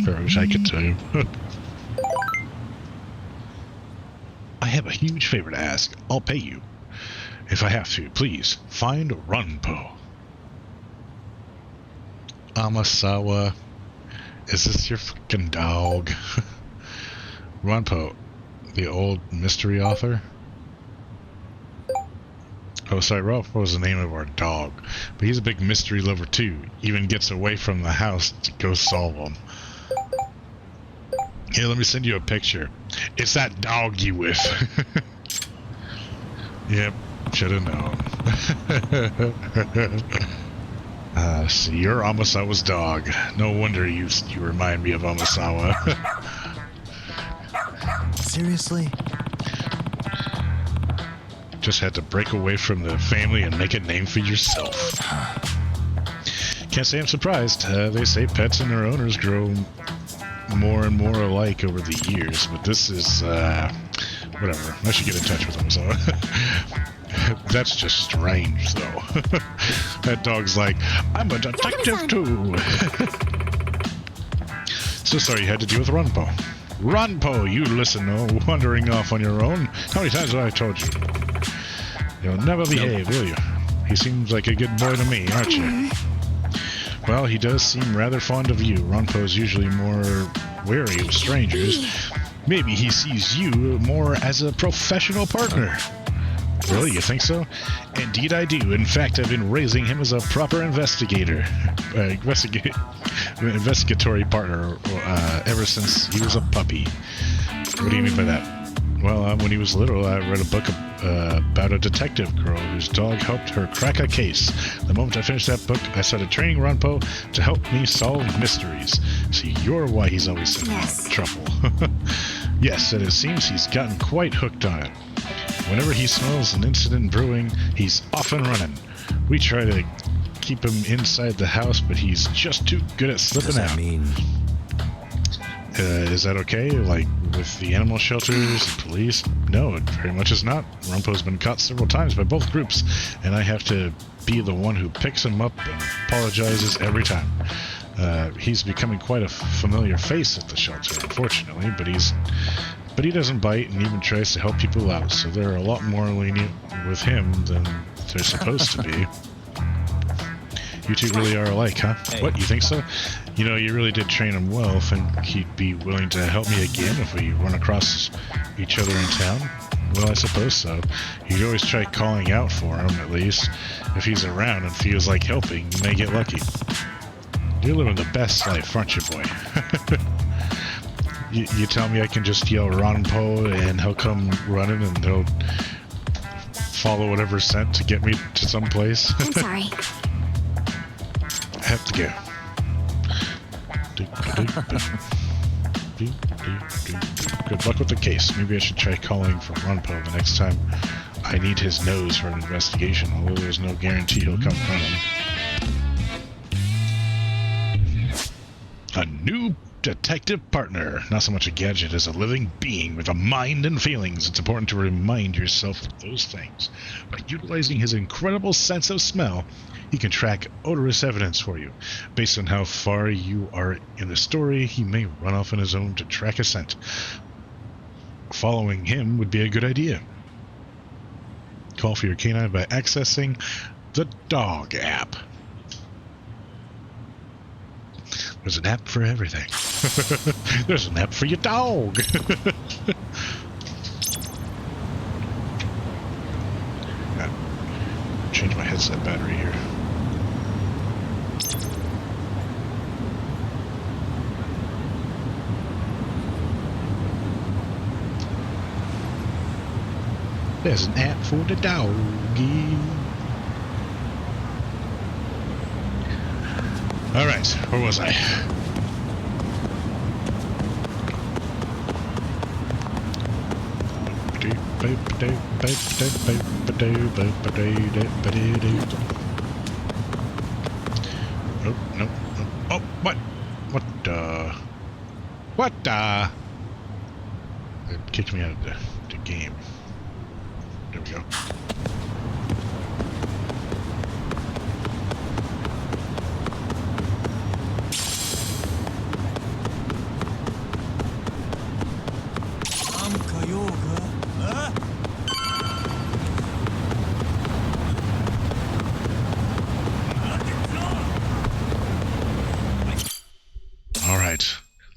Or I wish I could tell you. I have a huge favor to ask. I'll pay you. If I have to, please, find Runpo. Amasawa, is this your fucking dog? Runpo, the old mystery author? Oh, sorry, Ralph was the name of our dog. But he's a big mystery lover, too. Even gets away from the house to go solve them. Here, let me send you a picture. It's that dog you with. Yep, should have known. See, you're Amasawa's dog. No wonder you remind me of Amasawa. Seriously? Just had to break away from the family and make a name for yourself. Can't say I'm surprised. They say pets and their owners grow more and more alike over the years, but this is, whatever. I should get in touch with them, so. That's just strange, though. That dog's like, I'm a detective, too. So sorry you had to deal with Runpo. Runpo, you listen, wandering off on your own. How many times have I told you? You'll never behave, will you? He seems like a good boy to me, aren't you? Well, he does seem rather fond of you. Runpo's usually more wary of strangers. Maybe he sees you more as a professional partner. Really, you think so? Indeed I do. In fact, I've been raising him as a proper investigatory partner ever since he was a puppy. What do you mean by that? Well, when he was little, I read a book about a detective girl whose dog helped her crack a case. The moment I finished that book, I started training Runpo to help me solve mysteries. See, you're why he's always in trouble. Yes, and it seems he's gotten quite hooked on it. Whenever he smells an incident brewing, he's off and running. We try to keep him inside the house, but he's just too good at slipping out. Is that okay? Like, with the animal shelters and police? No, it very much is not. Rumpo's been caught several times by both groups, and I have to be the one who picks him up and apologizes every time. He's becoming quite a familiar face at the shelter, unfortunately, but he doesn't bite and even tries to help people out, so they're a lot more lenient with him than they're supposed to be. You two really are alike, huh? Hey. What, you think so? You know, you really did train him well. Think he'd be willing to help me again if we run across each other in town? Well, I suppose so. You'd always try calling out for him, at least. If he's around and feels like helping, you may get lucky. You're living the best life, aren't you, boy? You tell me I can just yell Runpo and he'll come running and he'll follow whatever scent to get me to some place? I'm sorry. I have to go. Good luck with the case. Maybe I should try calling for Runpo the next time I need his nose for an investigation, although there's no guarantee he'll come running. A new detective partner. Not so much a gadget as a living being with a mind and feelings. It's important to remind yourself of those things. By utilizing his incredible sense of smell, he can track odorous evidence for you. Based on how far you are in the story, he may run off on his own to track a scent. Following him would be a good idea. Call for your canine by accessing the Dog app. There's an app for everything. There's an app for your dog. Change my headset battery here. There's an app for the doggy. Alright, where was I? Oh, no. Oh, what? What the? What the? It kicked me out of the game. There we go.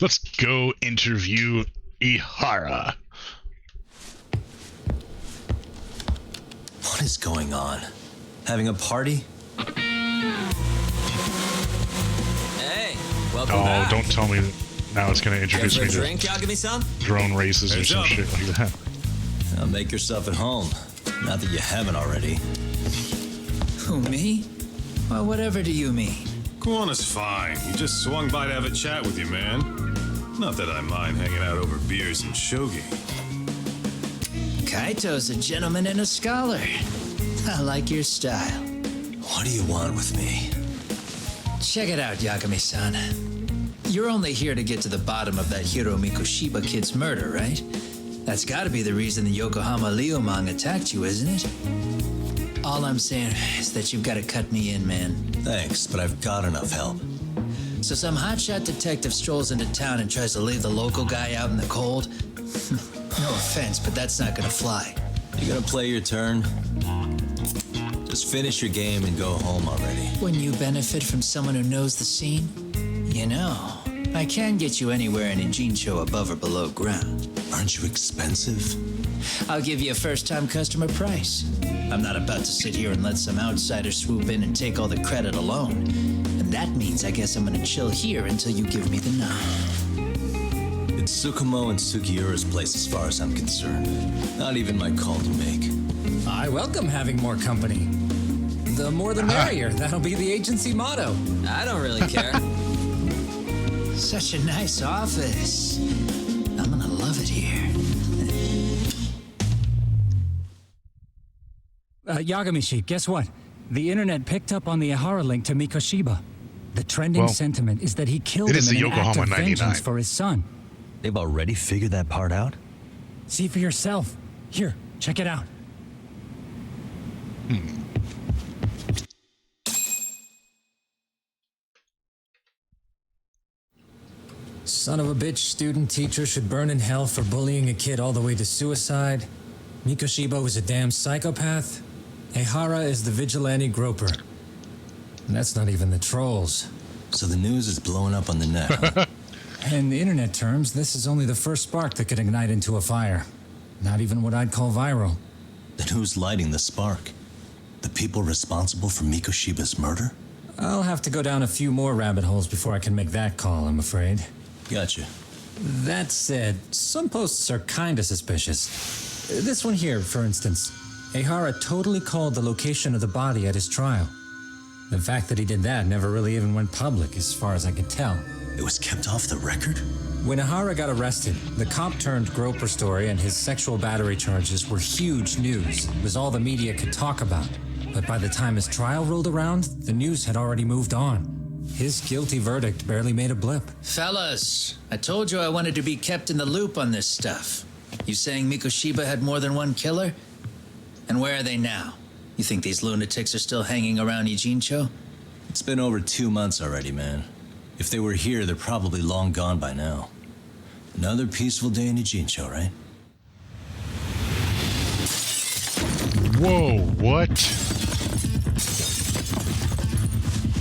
Let's go interview Ihara. What is going on? Having a party? Hey, welcome Oh, back. don't tell me now it's going to introduce Care me for a to drink, Yagami-san? drone races or some shit like that. Now make yourself at home. Not that you haven't already. Who, me? Well, whatever do you mean? Kuwana's fine. He just swung by to have a chat with you, man. Not that I mind hanging out over beers and shogi. Kaito's a gentleman and a scholar. I like your style. What do you want with me? Check it out, Yagami-san. You're only here to get to the bottom of that Hiro Mikoshiba kid's murder, right? That's gotta be the reason the Yokohama Liumang attacked you, isn't it? All I'm saying is that you've got to cut me in, man. Thanks, but I've got enough help. So some hotshot detective strolls into town and tries to leave the local guy out in the cold? No offense, but that's not gonna fly. You gonna play your turn? Just finish your game and go home already. When you benefit from someone who knows the scene, you know, I can get you anywhere in Ijincho above or below ground. Aren't you expensive? I'll give you a first-time customer price. I'm not about to sit here and let some outsider swoop in and take all the credit alone. And that means I guess I'm gonna chill here until you give me the nod. It's Tsukumo and Sugiura's place as far as I'm concerned. Not even my call to make. I welcome having more company. The more the merrier. That'll be the agency motto. I don't really care. Such a nice office. I'm gonna love it here. Yagami-shi, guess what? The internet picked up on the Ihara link to Mikoshiba. The trending sentiment is that he killed him in an act of vengeance for his son. They've already figured that part out? See for yourself. Here, check it out. Son of a bitch student teacher should burn in hell for bullying a kid all the way to suicide. Mikoshiba was a damn psychopath. Ihara is the vigilante groper. And that's not even the trolls. So the news is blowing up on the net, huh? In the internet terms, this is only the first spark that could ignite into a fire. Not even what I'd call viral. Then who's lighting the spark? The people responsible for Mikoshiba's murder? I'll have to go down a few more rabbit holes before I can make that call, I'm afraid. Gotcha. That said, some posts are kinda suspicious. This one here, for instance. Ihara totally called the location of the body at his trial. The fact that he did that never really even went public, as far as I can tell. It was kept off the record? When Ihara got arrested, the cop-turned-groper story and his sexual battery charges were huge news. It was all the media could talk about. But by the time his trial rolled around, the news had already moved on. His guilty verdict barely made a blip. Fellas, I told you I wanted to be kept in the loop on this stuff. You saying Mikoshiba had more than one killer? And where are they now? You think these lunatics are still hanging around Ijincho? It's been over 2 months already, man. If they were here, they're probably long gone by now. Another peaceful day in Ijincho, right? Whoa, what?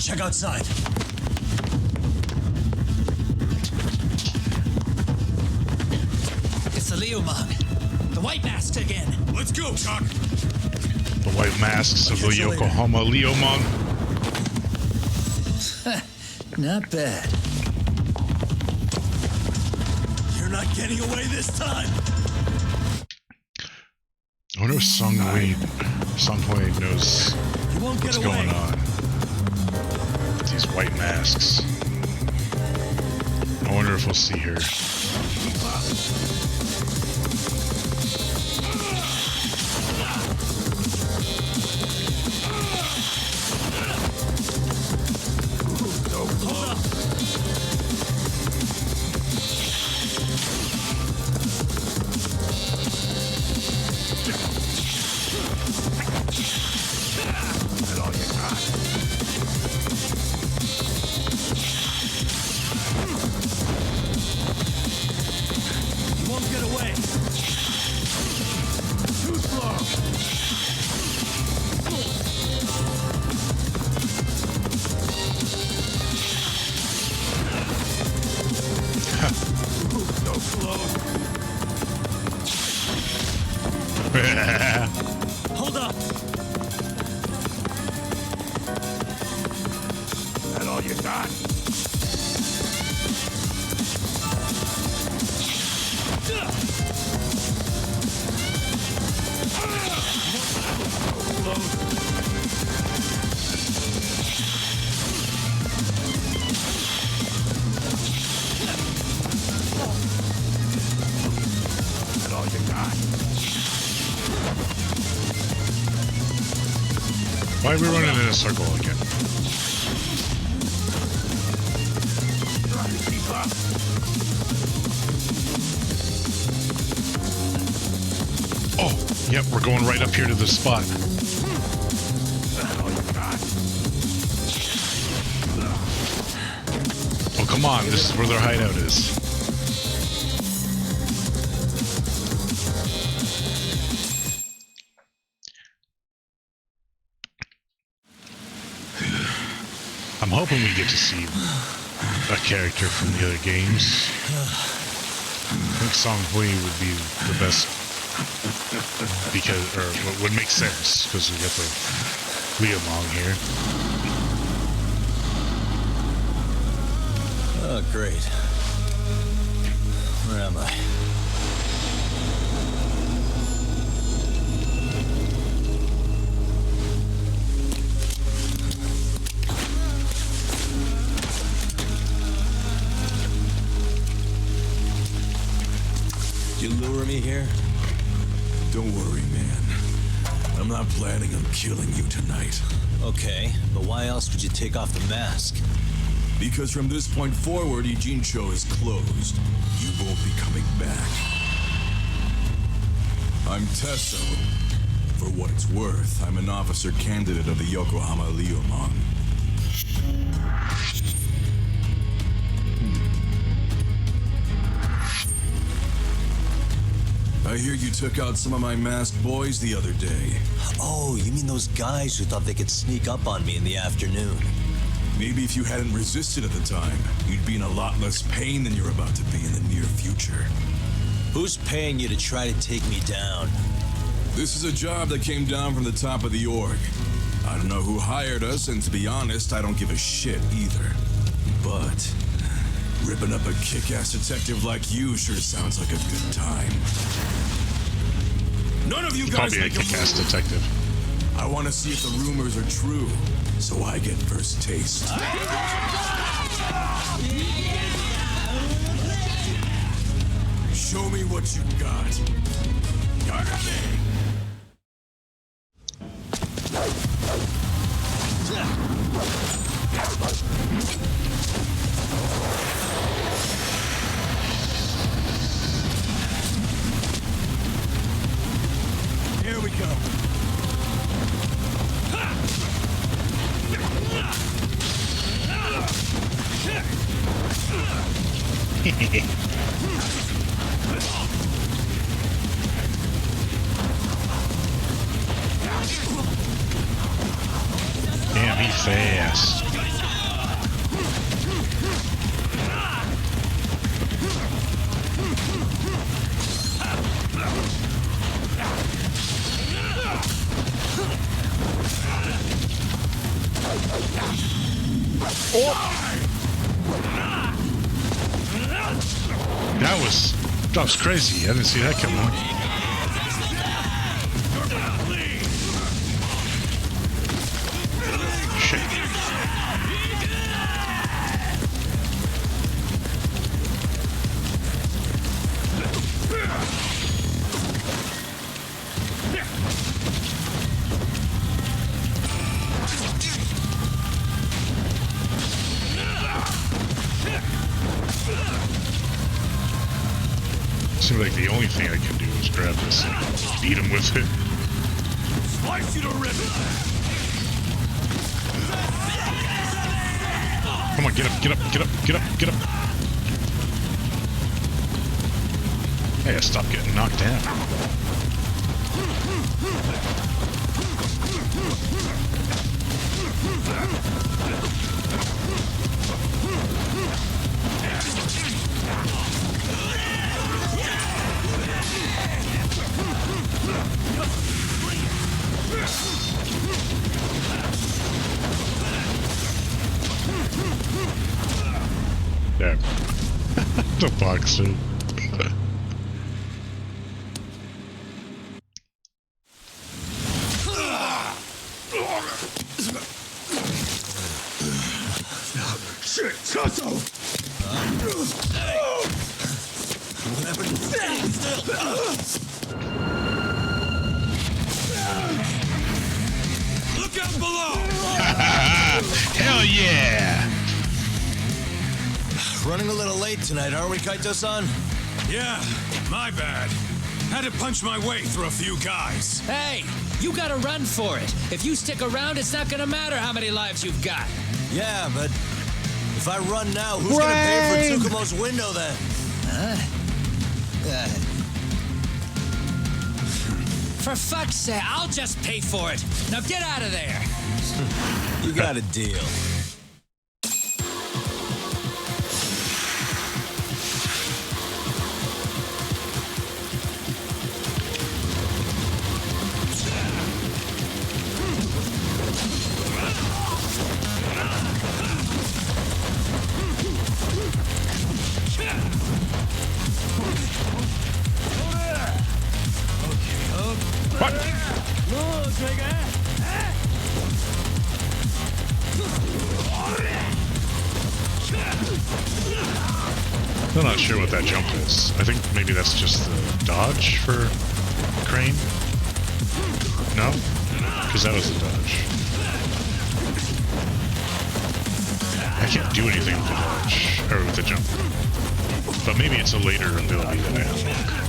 Check outside. It's the Liumang. The white masks again. Let's go, Chuck. The white masks of the Yokohama Liumang. Not bad. You're not getting away this time. I wonder if Songhui knows what's going on with these white masks. I wonder if we'll see her. got? That's all you got. Why are we running in a circle again? Oh, yep, we're going right up here to this spot. Oh, come on, this is where their hideout is. I'm hoping we get to see a character from the other games. I think Song Hui would be the best because, or would make sense because we got the Liamong here. Oh, great. Where am I? Did you lure me here? Don't worry, man. I'm not planning on killing you tonight. Okay, but why else would you take off the mask? Because from this point forward, Ijincho is closed. You won't be coming back. I'm Tesso. For what it's worth, I'm an officer candidate of the Yokohama Liamong. I hear you took out some of my masked boys the other day. Oh, you mean those guys who thought they could sneak up on me in the afternoon? Maybe if you hadn't resisted at the time, you'd be in a lot less pain than you're about to be in the near future. Who's paying you to try to take me down? This is a job that came down from the top of the org. I don't know who hired us, and to be honest, I don't give a shit either. But ripping up a kick-ass detective like you sure sounds like a good time. None of you guys Probably a kick-ass detective. I want to see if the rumors are true, so I get first taste. Show me what you got. Yagami! Here we go. Damn, he's fast. That was crazy. I didn't see that coming. Shit. Seems like the only thing I can do is grab this and beat him with it. Slice you to ribbons! Come on, get up, get up, get up, get up, get up. Hey, stop getting knocked down. Yeah. The boxer. Shit, Sasso! What happened? Look out below! Hell yeah! Running a little late tonight, aren't we, Kaito-san? Yeah, my bad. Had to punch my way through a few guys. Hey, you gotta run for it. If you stick around, it's not gonna matter how many lives you've got. Yeah, but if I run now, who's gonna pay for Tsukumo's window then? For fuck's sake, I'll just pay for it. Now get out of there. You got a deal. I'm not sure what that jump is. I think maybe that's just the dodge for Crane. No? Because that was the dodge. I can't do anything with the dodge, or with the jump. But maybe it's a later ability that I unlock.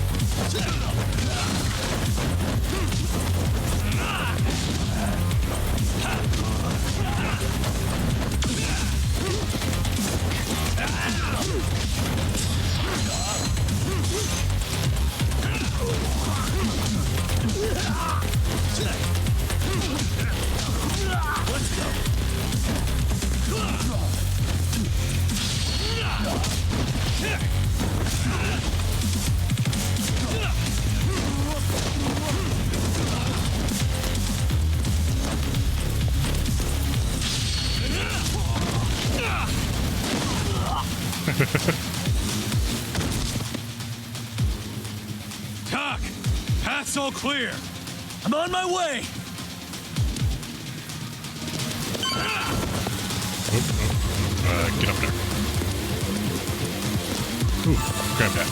Doc, path's all clear. I'm on my way. Get up there. Ooh, grab that.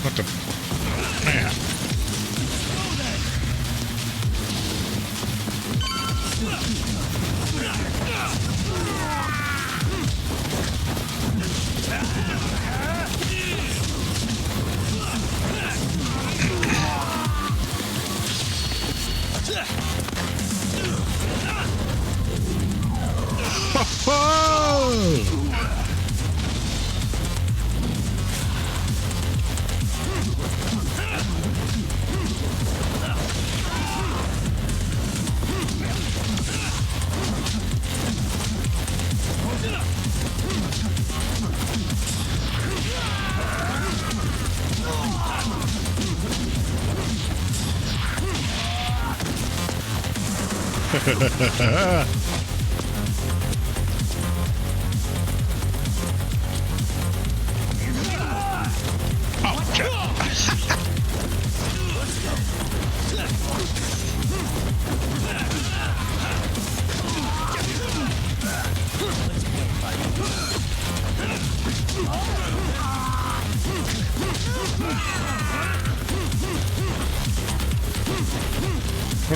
What the? Man.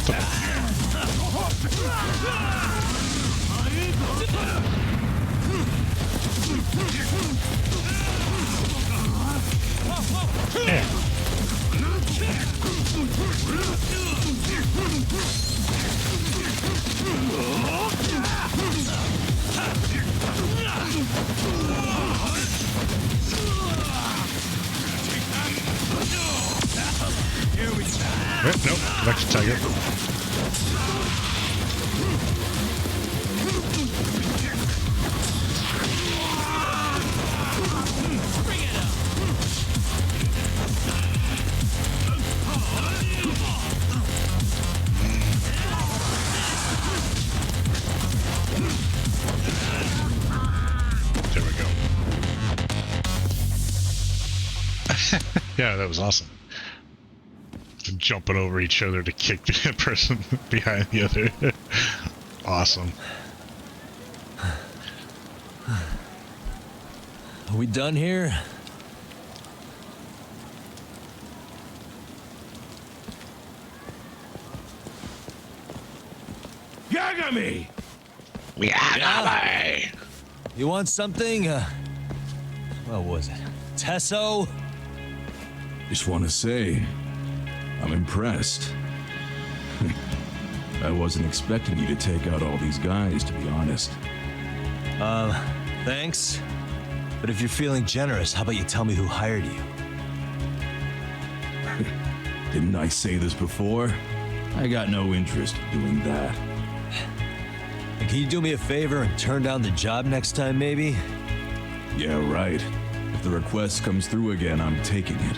What the? Yeah. Nope, electric tiger. There we go. Yeah, that was awesome. Jumping over each other to kick the person behind the other. Awesome. Are we done here? Yagami! Yagami! You want something? What was it? Tesso? Just want to say, I'm impressed. I wasn't expecting you to take out all these guys, to be honest. Thanks. But if you're feeling generous, how about you tell me who hired you? Didn't I say this before? I got no interest in doing that. And can you do me a favor and turn down the job next time, maybe? Yeah, right. If the request comes through again, I'm taking it.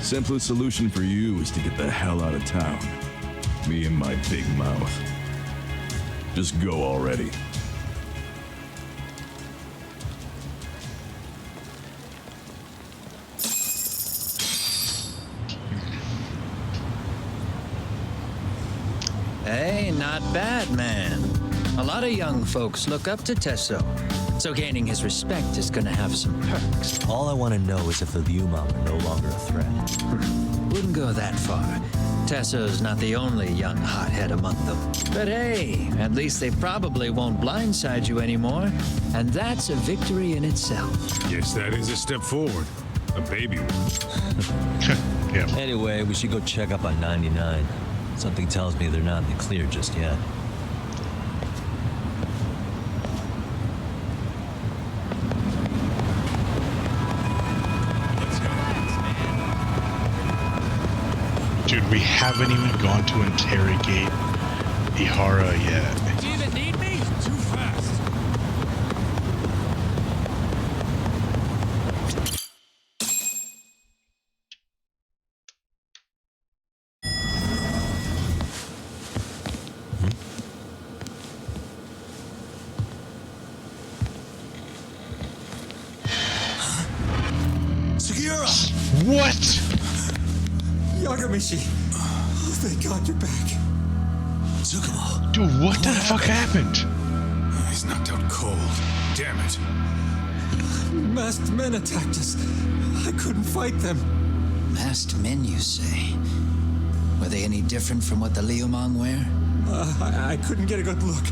Simplest solution for you is to get the hell out of town. Me and my big mouth. Just go already. Hey, not bad, man. A lot of young folks look up to Tesso, so gaining his respect is gonna have some perks. All I want to know is if the Liumang are no longer a threat. Wouldn't go that far. Tesso's not the only young hothead among them. But hey, at least they probably won't blindside you anymore, and that's a victory in itself. Yes, that is a step forward. A baby one. Yeah. Anyway, we should go check up on 99. Something tells me they're not in the clear just yet. Dude, we haven't even gone to interrogate Ihara yet. Do you even need me? Too fast. What? Yagami-shi. Oh, thank God you're back. Tsukumo. Dude, what the fuck happened? He's knocked out cold. Damn it. Masked men attacked us. I couldn't fight them. Masked men, you say? Were they any different from what the Liumang wear? I couldn't get a good look.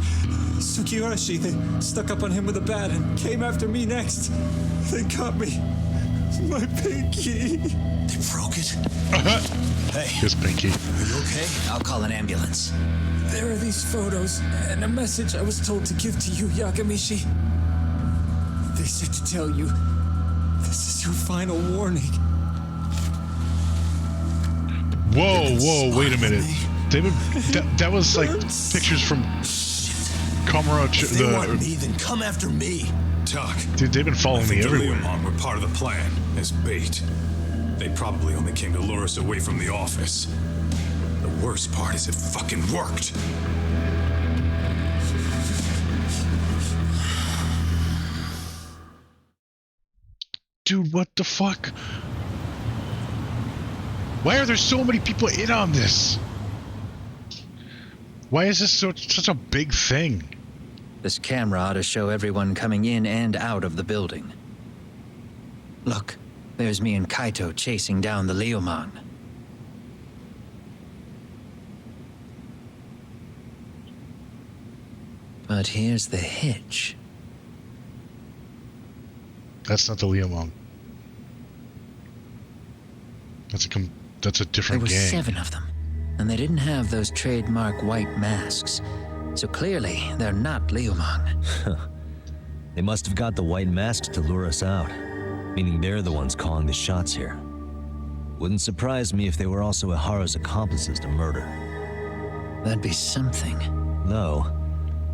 Sukiurashi, they stuck up on him with a bat and came after me next. They got me. My pinky. They broke it? Hey. His pinky. Are you okay? I'll call an ambulance. There are these photos and a message I was told to give to you, Yagami-shi. They said to tell you, this is your final warning. Whoa, wait a minute. That was like pictures from Komura. If they want me, then come after me. Tuck. Dude, they've been following me everywhere. The Liumang were part of the plan, as bait. They probably only came to lure us away from the office. The worst part is it fucking worked. Dude, what the fuck? Why are there so many people in on this? Why is this such a big thing? This camera ought to show everyone coming in and out of the building. Look, there's me and Kaito chasing down the Liumang. But here's the hitch. That's not the Liumang. That's a different There were gang. 7 of them, and they didn't have those trademark white masks. So clearly, they're not Liumang. They must have got the white masks to lure us out, meaning they're the ones calling the shots here. Wouldn't surprise me if they were also Ihara's accomplices to murder. That'd be something. Though,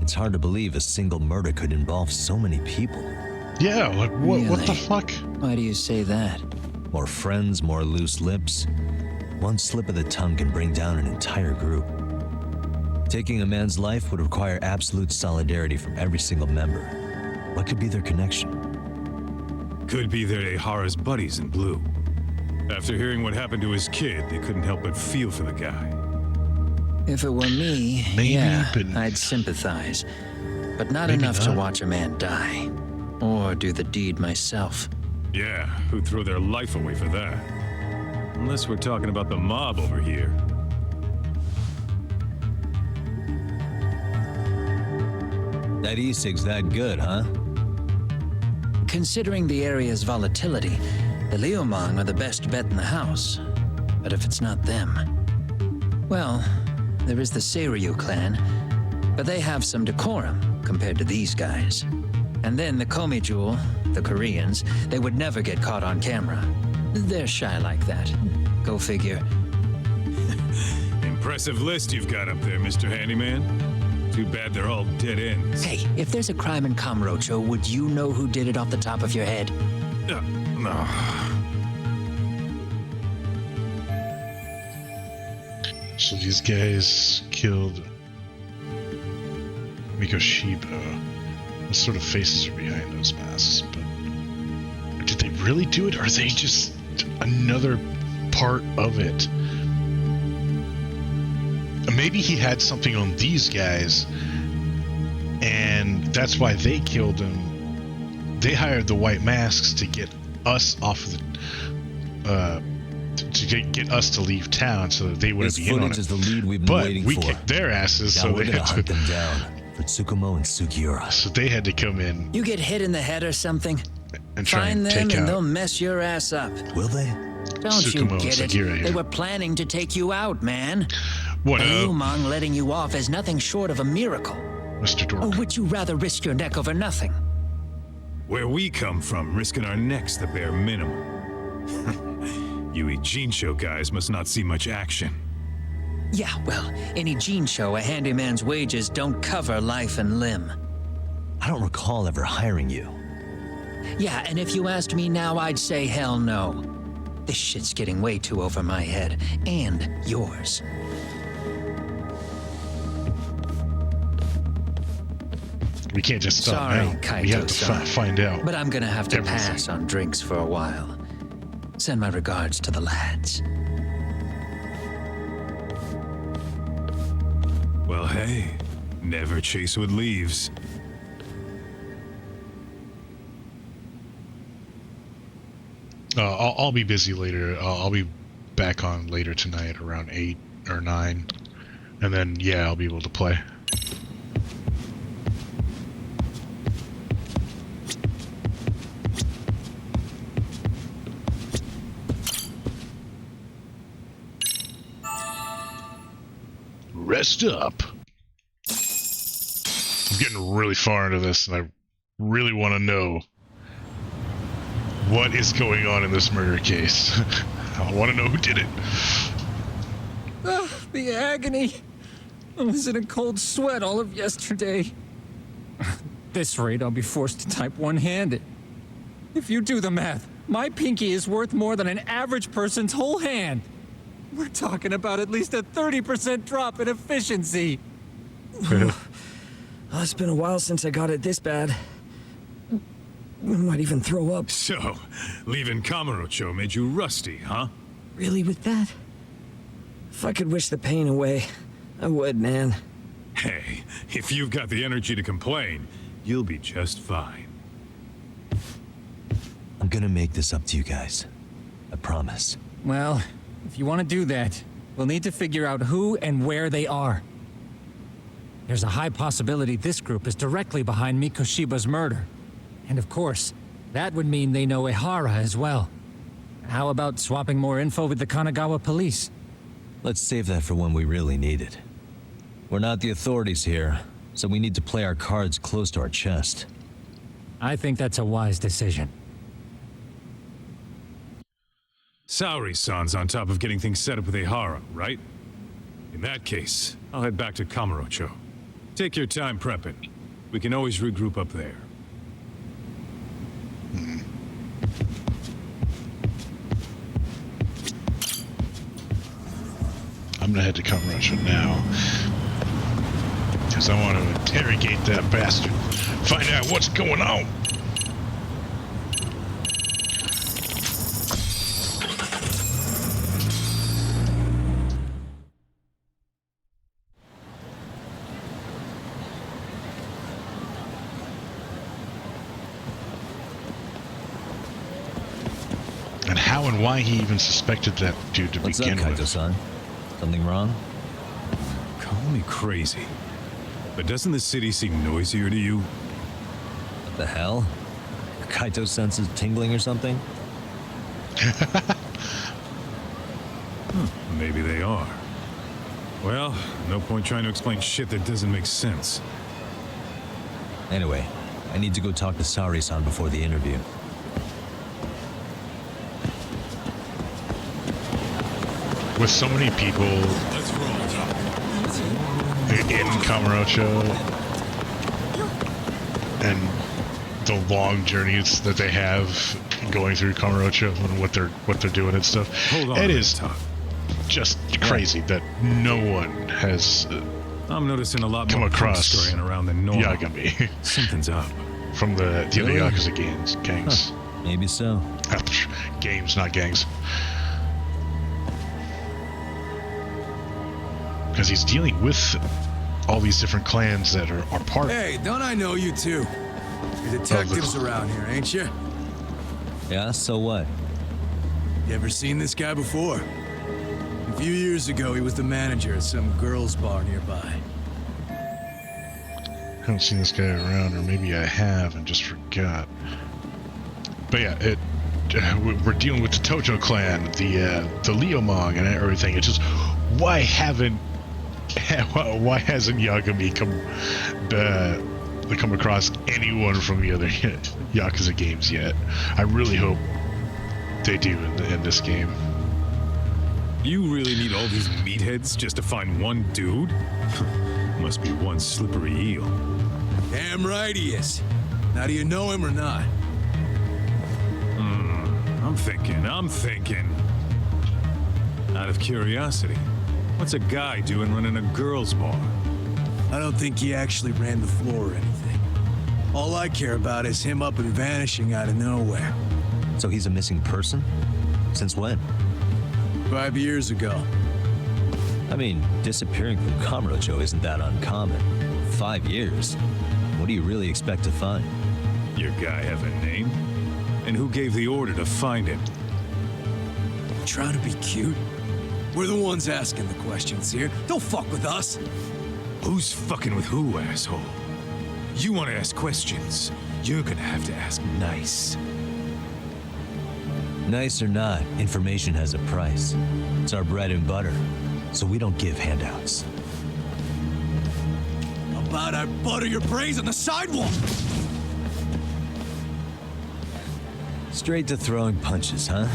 it's hard to believe a single murder could involve so many people. Yeah, like what the Really? fuck? Why do you say that? More friends, more loose lips. One slip of the tongue can bring down an entire group. Taking a man's life would require absolute solidarity from every single member. What could be their connection? Could be they're Ihara's buddies in blue. After hearing what happened to his kid, they couldn't help but feel for the guy. If it were me, I'd sympathize. But not Maybe enough to not. watch a man die. Or do the deed myself. Yeah, who'd throw their life away for that? Unless we're talking about the mob over here. That e-cig's that good, huh? Considering the area's volatility, the Liumang are the best bet in the house. But if it's not them... Well, there is the Seiryu clan, but they have some decorum compared to these guys. And then the Komijul, the Koreans, they would never get caught on camera. They're shy like that. Go figure. Impressive list you've got up there, Mr. Handyman. Too bad they're all dead ends. Hey, if there's a crime in Kamurocho, would you know who did it off the top of your head? No. So these guys killed Mikoshiba. What sort of faces are behind those masks? But did they really do it, or are they just another part of it? Maybe he had something on these guys, and that's why they killed him. They hired the white masks to get us off of the, to get us to leave town, so that they wouldn't This be in on footage it. is the lead we've been But waiting we for. kicked their asses, Now so we're they gonna had hunt to. them down for Tsukumo and Sugiura. So they had to come in You get hit in the head or something? and try Find and them take and out they'll mess your ass up. Will they? Don't Tsukumo you and get it? Sugiura here. They were planning to take you out, man. What The up, Liumang letting you off is nothing short of a miracle. Mr. Dork? Or would you rather risk your neck over nothing? Where we come from, risking our necks the bare minimum. You Ijincho guys must not see much action. Yeah, well, in Ijincho, a handyman's wages don't cover life and limb. I don't recall ever hiring you. Yeah, and if you asked me now, I'd say hell no. This shit's getting way too over my head. And yours. We can't just stop Sorry, now. We have to Kaito-san, find out. But I'm gonna have to everything. pass on drinks for a while. Send my regards to the lads. Well, hey, never chase what leaves. I'll be busy later. I'll be back on later tonight around 8 or 9. And then, yeah, I'll be able to play. Rest up. I'm getting really far into this, and I really want to know what is going on in this murder case. I want to know who did it. The agony. I was in a cold sweat all of yesterday. At this rate, I'll be forced to type one-handed. If you do the math, my pinky is worth more than an average person's whole hand. We're talking about at least a 30% drop in efficiency. Oh, it's been a while since I got it this bad. I might even throw up. So, leaving Kamurocho made you rusty, huh? Really, with that? If I could wish the pain away, I would, man. Hey, if you've got the energy to complain, you'll be just fine. I'm gonna make this up to you guys. I promise. Well, if you want to do that, we'll need to figure out who and where they are. there's a high possibility this group is directly behind Mikoshiba's murder. And of course, that would mean they know Ihara as well. How about swapping more info with the Kanagawa police? Let's save that for when we really need it. We're not the authorities here, so we need to play our cards close to our chest. I think that's a wise decision. Saori-san's on top of getting things set up with Ihara, right? In that case, I'll head back to Kamurocho. Take your time prepping. We can always regroup up there. I'm gonna head to Kamurocho now. Because I want to interrogate that bastard. Find out what's going on. And how and why he even suspected that dude to begin with. What's up, Kaito-san? Something wrong? Call me crazy, but doesn't the city seem noisier to you? What the hell? Kaito senses tingling or something? Maybe they are. Well, no point trying to explain shit that doesn't make sense. Anyway, I need to go talk to Saori-san before the interview. With so many people in Kamurocho and the long journeys that they have going through Kamurocho and what they're doing and stuff, it is just crazy that no one has I'm noticing a lot come more across scurrying around than normal. Yagami. Something's up. From the other Really? Yakuza gangs. Huh. Maybe so. Games, not gangs. Because he's dealing with all these different clans that are part. Hey, don't I know you two? You're detectives around here, ain't you? Yeah, so what? You ever seen this guy before? A few years ago, he was the manager at some girls' bar nearby. I haven't seen this guy around, or maybe I have and just forgot. But yeah, we're dealing with the Tojo clan, the Leomong, and everything. It's just why hasn't Yagami come across anyone from the other Yakuza games yet? I really hope they do in this game. You really need all these meatheads just to find one dude? Must be one slippery eel. Damn right he is. Now, do you know him or not? I'm thinking. Out of curiosity, what's a guy doing running a girls' bar? I don't think he actually ran the floor or anything. All I care about is him up and vanishing out of nowhere. So he's a missing person? Since when? 5 years ago. I mean, disappearing from Kamurocho isn't that uncommon. 5 years? What do you really expect to find? Your guy have a name? And who gave the order to find him? Trying to be cute? We're the ones asking the questions here. Don't fuck with us. Who's fucking with who, asshole? You want to ask questions? You're gonna have to ask nice. Nice or not, information has a price. It's our bread and butter, so we don't give handouts. How about I butter your brains on the sidewalk? Straight to throwing punches, huh?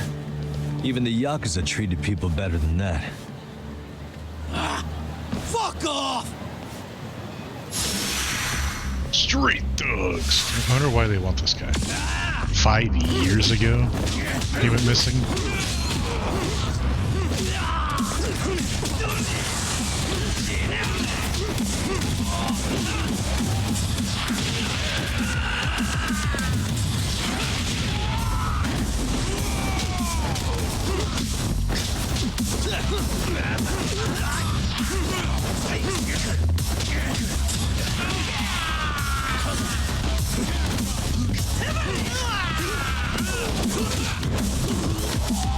Even the Yakuza treated people better than that. Fuck off! Street thugs. I wonder why they want this guy. 5 years ago, he went missing.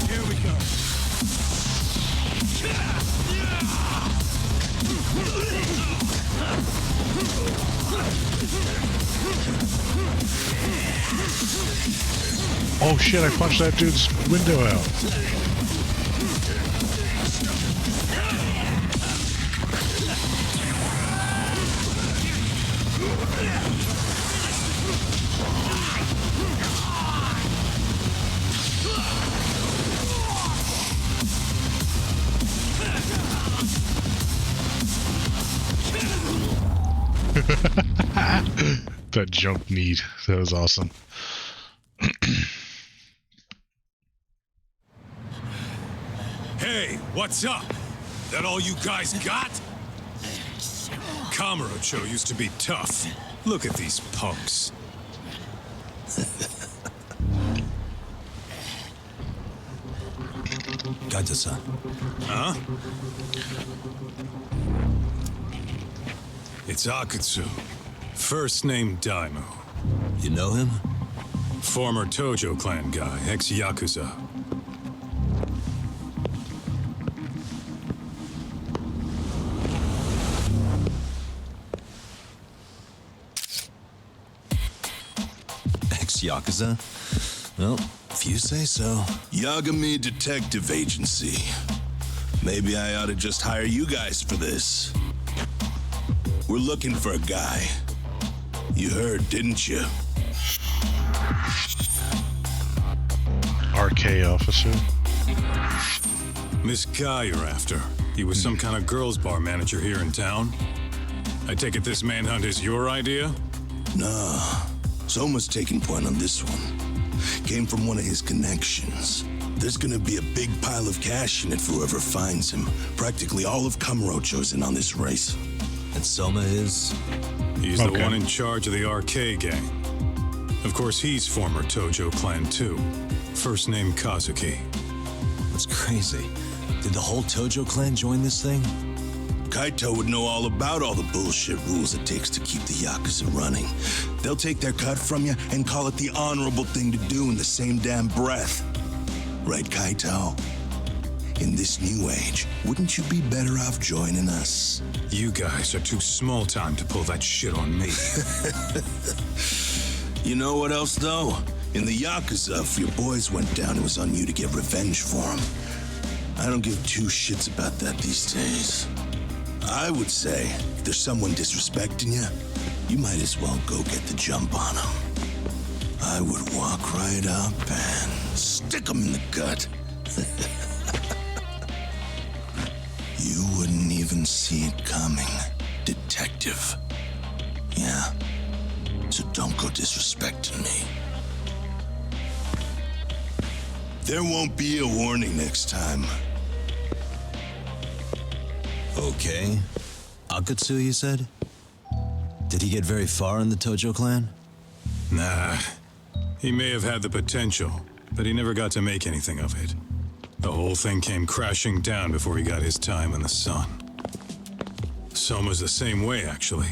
Here we go. Oh shit, I punched that dude's window out. That jump need. That was awesome. Hey, what's up? That all you guys got? Kamurocho used to be tough. Look at these punks. Kaito-san. Huh? It's Akutsu. First name Daimu. You know him? Former Tojo clan guy, ex-Yakuza. Ex-Yakuza? Well, if you say so. Yagami Detective Agency. Maybe I ought to just hire you guys for this. We're looking for a guy. You heard, didn't you? RK officer. This guy you're after, he was some kind of girls' bar manager here in town? I take it this manhunt is your idea? Nah. Soma's taking point on this one. Came from one of his connections. There's gonna be a big pile of cash in it for whoever finds him. Practically all of Kamurocho's in on this race. And Soma is? He's the one in charge of the RK gang. Of course, he's former Tojo clan too. First name Kazuki. That's crazy. Did the whole Tojo clan join this thing? Kaito would know all about all the bullshit rules it takes to keep the Yakuza running. They'll take their cut from you and call it the honorable thing to do in the same damn breath. Right, Kaito? In this new age, wouldn't you be better off joining us? You guys are too small time to pull that shit on me. You know what else, though? In the Yakuza, if your boys went down, it was on you to get revenge for them. I don't give two shits about that these days. I would say, if there's someone disrespecting you, you might as well go get the jump on them. I would walk right up and stick them in the gut. You wouldn't even see it coming, detective. Yeah, so don't go disrespecting me. There won't be a warning next time. Okay. Akutsu, you said? Did he get very far in the Tojo clan? Nah. He may have had the potential, but he never got to make anything of it. The whole thing came crashing down before he got his time in the sun. Soma's the same way, actually.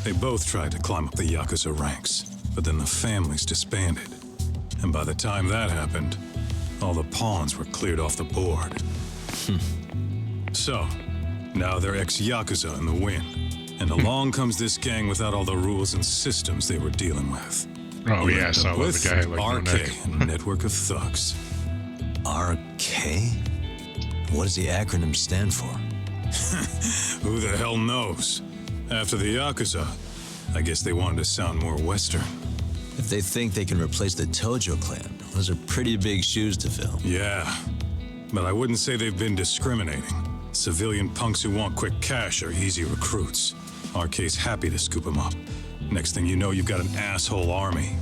They both tried to climb up the Yakuza ranks, but then the families disbanded. And by the time that happened, all the pawns were cleared off the board. So, now they're ex-Yakuza in the wind. And along comes this gang without all the rules and systems they were dealing with. Oh yeah, I saw the guy like no neck. RK, a network of thugs. RK? What does the acronym stand for? Who the hell knows? After the Yakuza, I guess they wanted to sound more Western. If they think they can replace the Tojo clan, those are pretty big shoes to fill. Yeah, but I wouldn't say they've been discriminating. Civilian punks who want quick cash are easy recruits. RK's happy to scoop them up. Next thing you know, you've got an asshole army.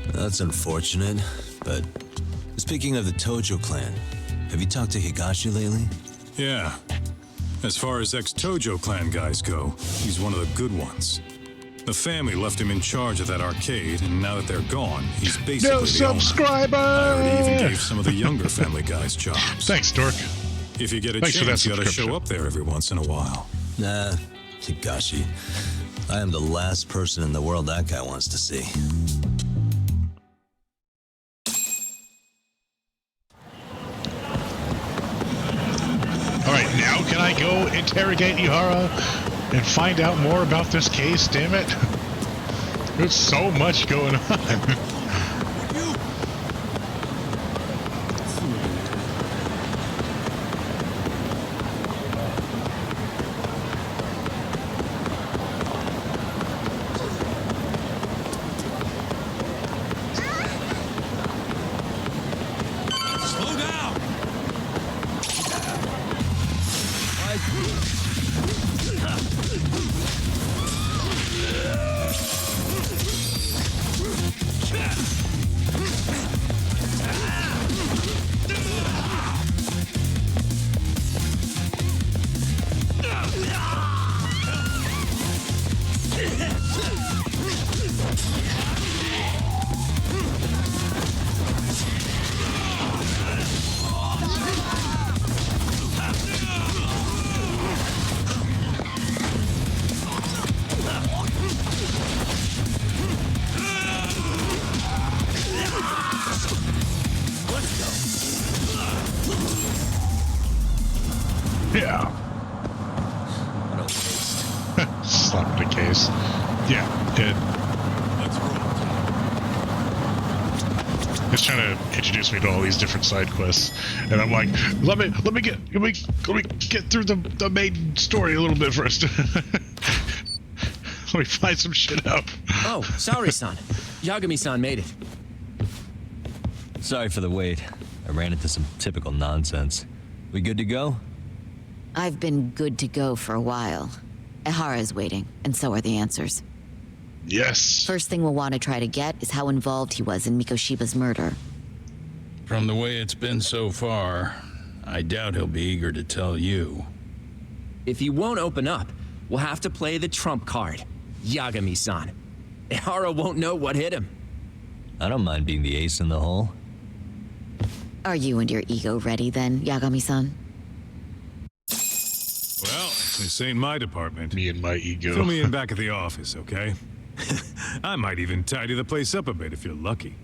That's unfortunate, but speaking of the Tojo clan, have you talked to Higashi lately? Yeah. As far as ex-Tojo clan guys go, he's one of the good ones. The family left him in charge of that arcade, and now that they're gone, he's basically No the subscriber! owner. I heard he even gave some of the younger family guys jobs. Thanks, Dork. If you get a Thanks for chance, that you gotta subscription. show up there every once in a while. Nah, Higashi. I am the last person in the world that guy wants to see. Alright, now can I go interrogate Ihara and find out more about this case, damn it? There's so much going on. Yeah. Slap in the case. Yeah, it. He's trying to introduce me to all these different side quests, and I'm like, let me get through the main story a little bit first. Let me find some shit out. Oh, sorry, son. Yagami-san made it. Sorry for the wait. I ran into some typical nonsense. We good to go? I've been good to go for a while. Ehara's waiting, and so are the answers. Yes. First thing we'll want to try to get is how involved he was in Mikoshiba's murder. From the way it's been so far, I doubt he'll be eager to tell you. If he won't open up, we'll have to play the trump card. Yagami-san. Ehara won't know what hit him. I don't mind being the ace in the hole. Are you and your ego ready then, Yagami-san? Well, this ain't my department. Me and my ego. Fill me in back at the office, okay? I might even tidy the place up a bit if you're lucky.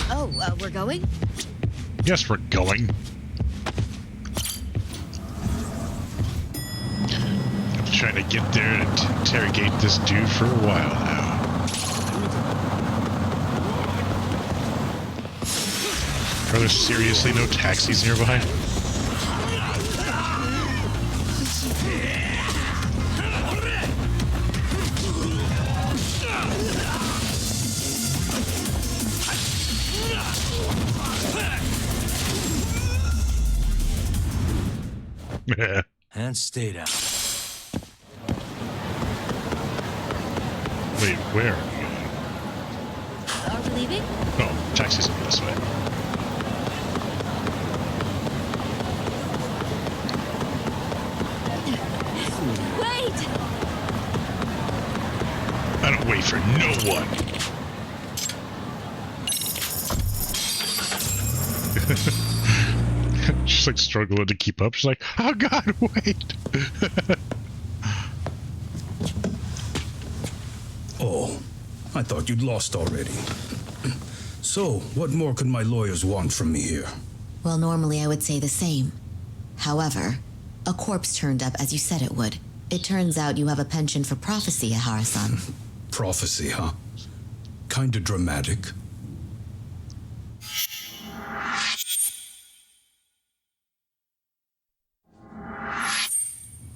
Oh, we're going? Yes, we're going. I'm trying to get there and interrogate this dude for a while now. Are there seriously no taxis nearby? And stay down. Wait, where? Are we leaving? Oh, taxi's over this way. Wait! I don't wait for no one. She's like struggling to keep up. She's like, oh god, wait. Oh, I thought you'd lost already. So, what more could my lawyers want from me here? Well, normally I would say the same. However, a corpse turned up as you said it would. It turns out you have a penchant for prophecy, Ehara-san. Prophecy, huh? Kinda dramatic.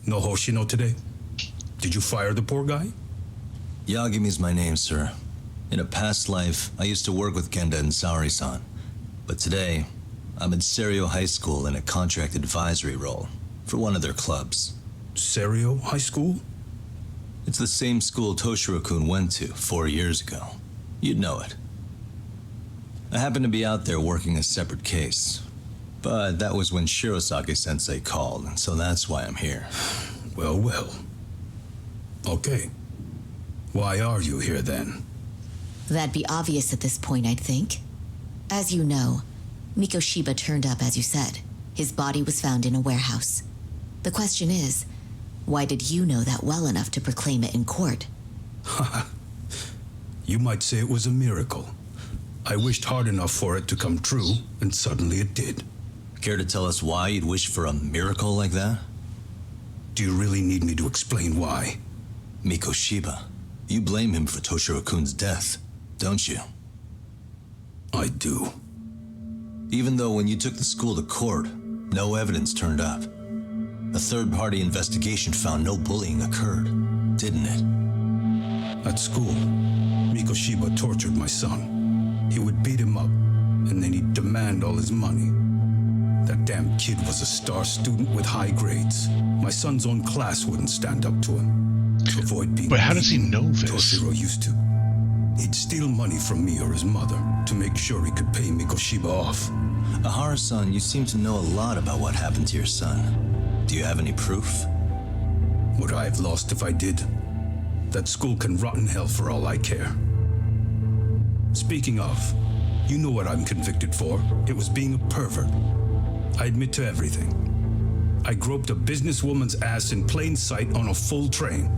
No Hoshino today? Did you fire the poor guy? Yagami's my name, sir. In a past life, I used to work with Kenda and Saori-san. But today, I'm in Serio High School in a contract advisory role for one of their clubs. Serio High School? It's the same school Toshiro-kun went to 4 years ago. You'd know it. I happened to be out there working a separate case. But that was when Shirosake-sensei called, and so that's why I'm here. Well, well. Okay. Why are you here then? That'd be obvious at this point, I'd think. As you know, Mikoshiba turned up as you said. His body was found in a warehouse. The question is, why did you know that well enough to proclaim it in court? You might say it was a miracle. I wished hard enough for it to come true, and suddenly it did. Care to tell us why you'd wish for a miracle like that? Do you really need me to explain why? Mikoshiba. You blame him for Toshiro-kun's death, don't you? I do. Even though when you took the school to court, no evidence turned up. A third-party investigation found no bullying occurred, didn't it? At school, Mikoshiba tortured my son. He would beat him up, and then he'd demand all his money. That damn kid was a star student with high grades. My son's own class wouldn't stand up to him. To avoid being But how does he know this? Toshiro used to. He'd steal money from me or his mother to make sure he could pay Mikoshiba off. Ehara-san, you seem to know a lot about what happened to your son. Do you have any proof? Would I have lost if I did? That school can rot in hell for all I care. Speaking of, you know what I'm convicted for. It was being a pervert. I admit to everything. I groped a businesswoman's ass in plain sight on a full train.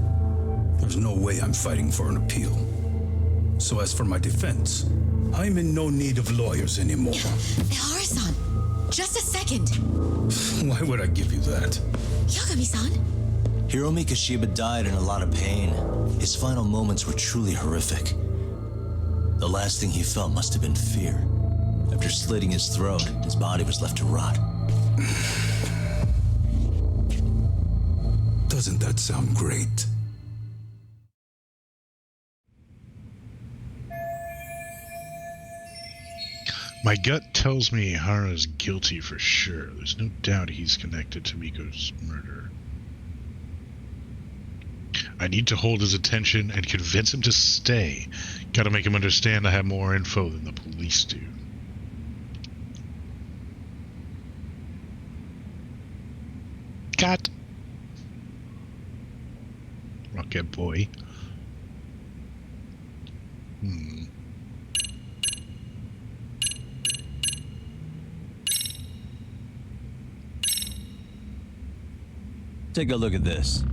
There's no way I'm fighting for an appeal. So as for my defense, I'm in no need of lawyers anymore. Ihara-san, just a second. Why would I give you that? Yagami-san? Hiro Mikoshiba died in a lot of pain. His final moments were truly horrific. The last thing he felt must have been fear. After slitting his throat, his body was left to rot. Doesn't that sound great? My gut tells me Hara's guilty for sure. There's no doubt he's connected to Miko's murder. I need to hold his attention and convince him to stay. Gotta make him understand I have more info than the police do. Got. Rocket boy. Take a look at this.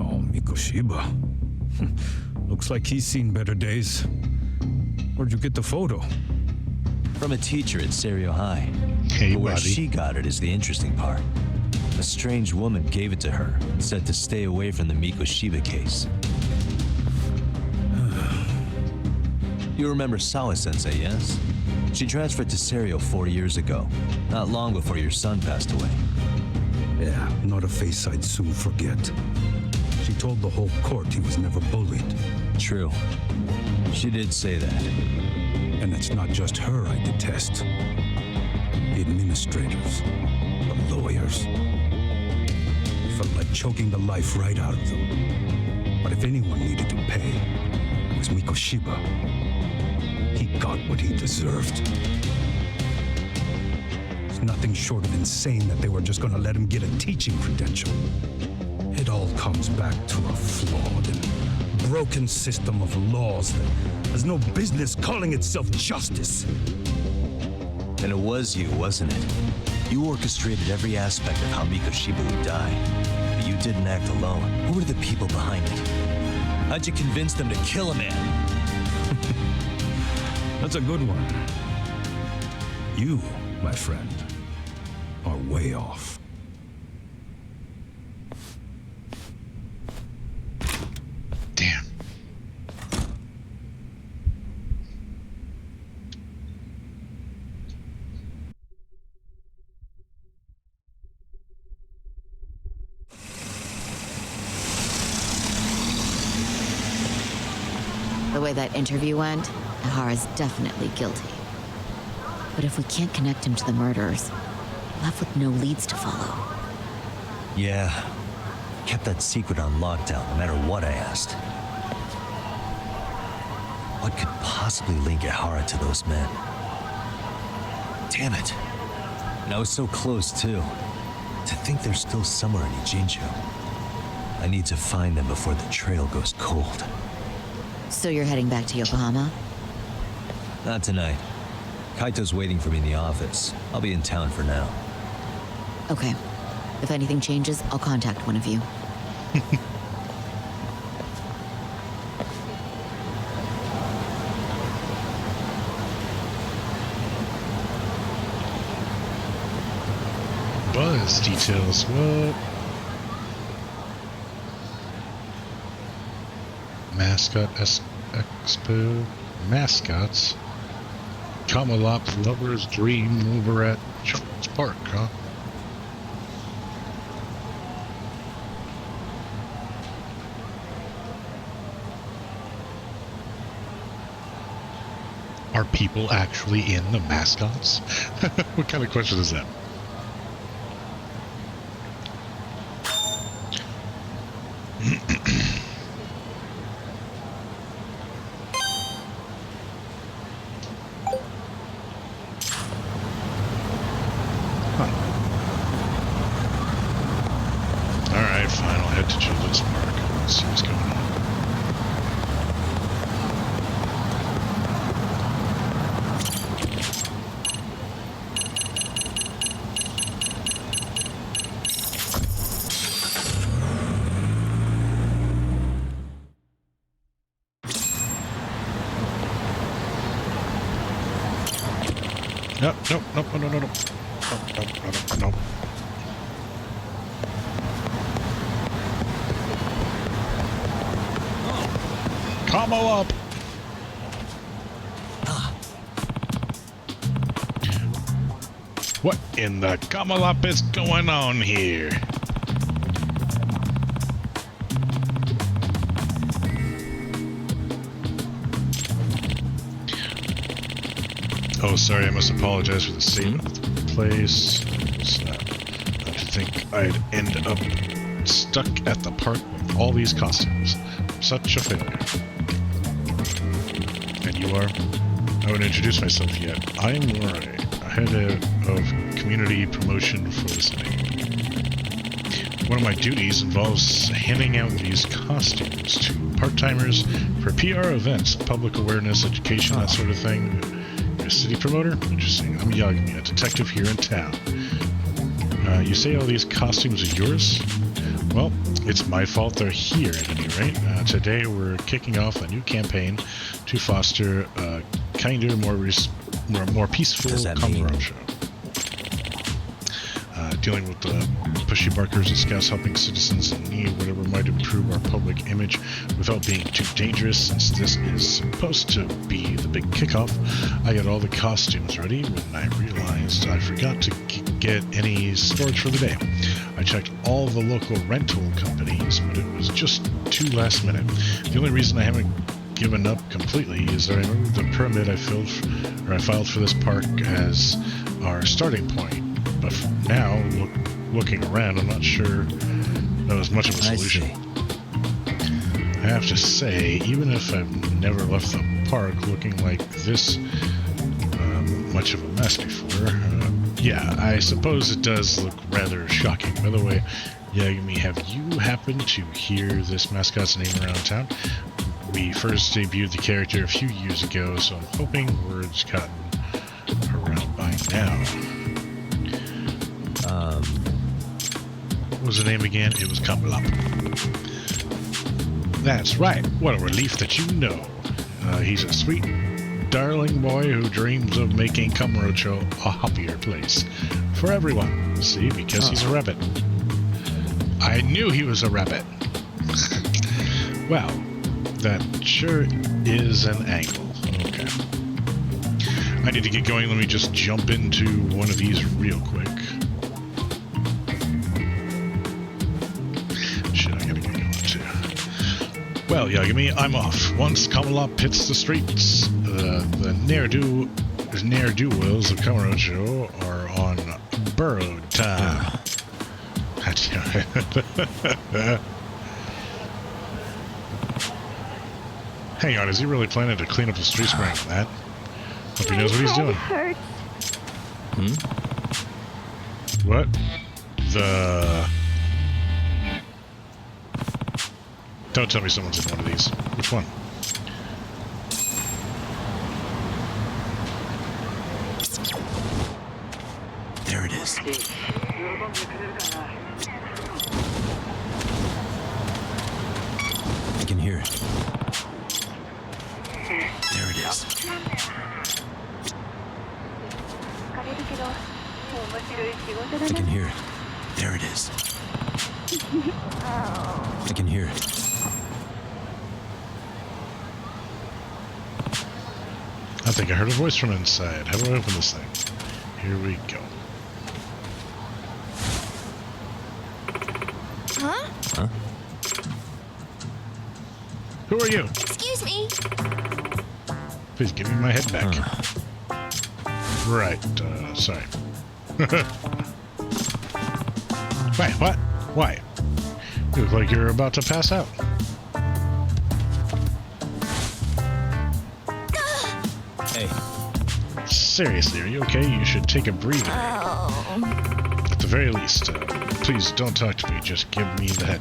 Oh, Mikoshiba. Looks like he's seen better days. Where'd you get the photo? From a teacher at Serio High. Hey, but where buddy. she got it is the interesting part. A strange woman gave it to her and said to stay away from the Mikoshiba case. You remember Sawa-sensei, yes? She transferred to Serio 4 years ago, not long before your son passed away. Yeah, not a face I'd soon forget. She told the whole court he was never bullied. True. She did say that. And it's not just her I detest. The administrators, the lawyers. It felt like choking the life right out of them. But if anyone needed to pay, it was Mikoshiba. He got what he deserved. It's nothing short of insane that they were just gonna let him get a teaching credential. It all comes back to a flawed and broken system of laws that has no business calling itself justice. And it was you, wasn't it? You orchestrated every aspect of how Mikoshiba would die. But you didn't act alone. Who were the people behind it? How'd you convince them to kill a man? That's a good one. You, my friend, are way off. Damn. The way that interview went, Ihara's definitely guilty. But if we can't connect him to the murderers, we're left with no leads to follow. Yeah. Kept that secret on lockdown, no matter what I asked. What could possibly link Ihara to those men? Damn it. And I was so close, too. To think they're still somewhere in Ijincho. I need to find them before the trail goes cold. So you're heading back to Yokohama? Not tonight. Kaito's waiting for me in the office. I'll be in town for now. Okay. If anything changes, I'll contact one of you. Buzz details. What? Mascot Expo. Mascots. Camelot's Lover's Dream over at Children's Park, huh? Are people actually in the mascots? What kind of question is that? Alright, fine, I'll head to Children's Park. Let's see what's going on. No, no, no, no, no, no, no. No, no, no, no. Combo up! What in the Kamalop is going on here? Oh, sorry, I must apologize for the statement of the place. I did think I'd end up stuck at the park with all these costumes. Such a failure. And you are? I wouldn't introduce myself yet. I'm Rory, head of community promotion for the city. One of my duties involves handing out these costumes to part-timers for PR events, public awareness, education, that sort of thing. You're a city promoter? Interesting. I'm Yagami, a detective here in town. You say all these costumes are yours? Well, it's my fault they're here at any rate. Today we're kicking off a new campaign to foster a kinder, more peaceful camaraderie. Dealing with the pushy barkers and scouts, helping citizens in need, whatever might improve our public image without being too dangerous. Since this is supposed to be the big kickoff, I got all the costumes ready when I realized I forgot to get any storage for the day. I checked all the local rental companies, but it was just too last minute. The only reason I haven't given up completely is that I remember the permit I filed for this park as our starting point. But now, looking around, I'm not sure that was much of a solution. I have to say, even if I've never left the park looking like this much of a mess before, yeah, I suppose it does look rather shocking. By the way, Yagami, have you happened to hear this mascot's name around town? We first debuted the character a few years ago, so I'm hoping word's gotten around by now. What was the name again? It was Kamalop. That's right. What a relief that you know. He's a sweet, darling boy who dreams of making Kamurocho a happier place for everyone. See, because he's a rabbit. I knew he was a rabbit. Well, that sure is an angle. Okay. I need to get going. Let me just jump into one of these real quick. Well, Yagami, I'm off. Once Kamalop hits the streets, the ne'er-do-wells of Kamurocho are on burrowed time. Hang on, is he really planning to clean up the streets around that? Hope he knows what he's doing. What? Don't tell me someone's in one of these. Which one? There it is. I can hear it. There it is. I can hear it. There it is. I can hear it. I think I heard a voice from inside. How do I open this thing? Here we go. Huh? Who are you? Excuse me. Please give me my head back. Right, sorry. Wait, what? Why? You look like you're about to pass out. Hey. Seriously, are you okay? You should take a breather. At the very least, please don't talk to me. Just give me the head.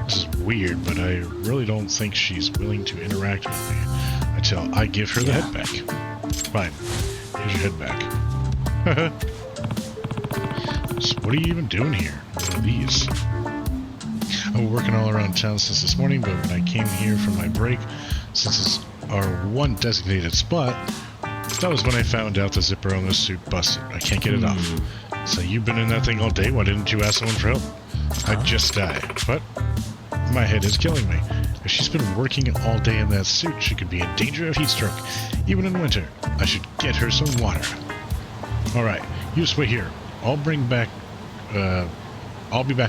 This is weird, but I really don't think she's willing to interact with me until I give her the head back. Fine. Here's your head back. So what are you even doing here? One of these. I've been working all around town since this morning, but when I came here for my break, since it's our one designated spot, That was when I found out the zipper on the suit busted. I can't get it off. So you've been in that thing all day, why didn't you ask someone for help? I'd just die. But my head is killing me. If she's been working all day in that suit, she could be in danger of heat stroke, even in winter. I should get her some water. Alright, you just wait here. I'll be back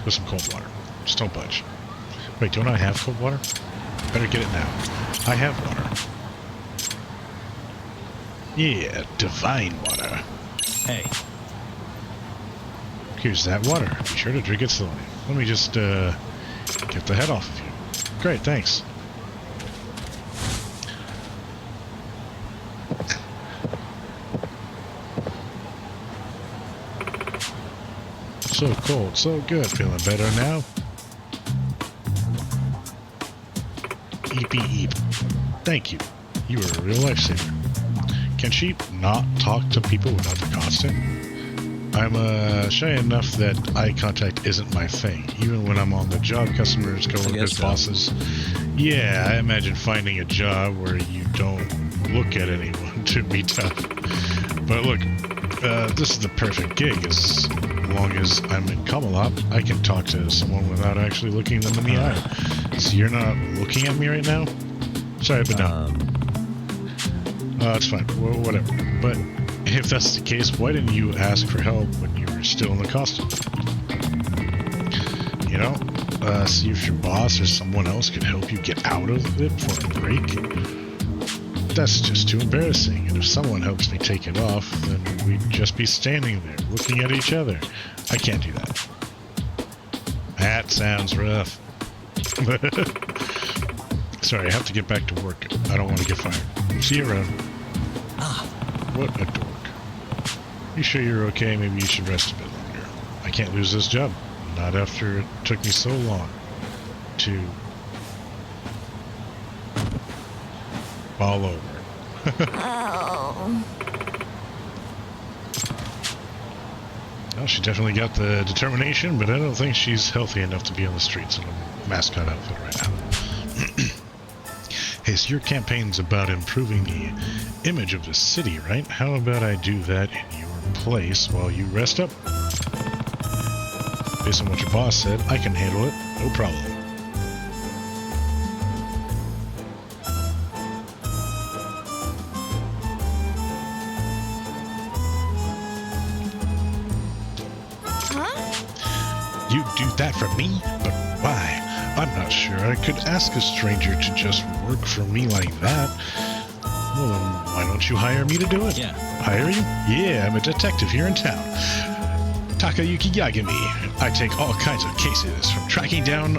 with some cold water. Just don't budge. Wait, don't I have cold water? Better get it now. I have water. Yeah, divine water. Hey. Here's that water. Be sure to drink it slowly. Let me just, get the head off of you. Great, thanks. So cold, so good. Feeling better now? Eepy eep. Thank you. You were a real lifesaver. Can she not talk to people without the constant? I'm shy enough that eye contact isn't my thing, even when I'm on the job. Customers, coworkers, bosses. Yeah, I imagine finding a job where you don't look at anyone to be tough. But look, this is the perfect gig. As long as I'm in Camelot, I can talk to someone without actually looking them in the eye. So you're not looking at me right now? Sorry, but no. It's fine. Well, whatever. But if that's the case, why didn't you ask for help when you were still in the costume? You know, see if your boss or someone else could help you get out of it for a break. That's just too embarrassing. And if someone helps me take it off, then we'd just be standing there looking at each other. I can't do that. That sounds rough. Sorry, I have to get back to work. I don't want to get fired. See you around. What a dork. You sure you're okay? Maybe you should rest a bit longer. I can't lose this job. Not after it took me so long to fall over. Oh. Well, she definitely got the determination, but I don't think she's healthy enough to be on the streets in a mascot outfit right now. Hey, so your campaign's about improving the image of the city, right? How about I do that in your place while you rest up? Based on what your boss said, I can handle it. No problem. You do that for me? But why? I'm not sure I could ask a stranger to just work for me like that. Well, then why don't you hire me to do it? Yeah. Hire you? Yeah, I'm a detective here in town. Takayuki Yagami. I take all kinds of cases, from tracking down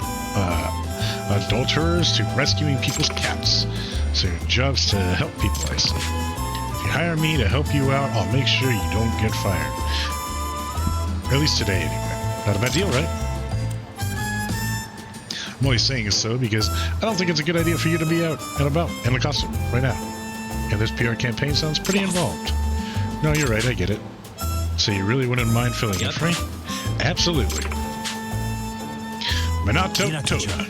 adulterers to rescuing people's cats. So your job's to help people, I see. If you hire me to help you out, I'll make sure you don't get fired. At least today, anyway. Not a bad deal, right? I'm only saying so because I don't think it's a good idea for you to be out and about in a costume right now. And this PR campaign sounds pretty involved. No, you're right, I get it. So you really wouldn't mind filling in for me? Absolutely. Minato Toga.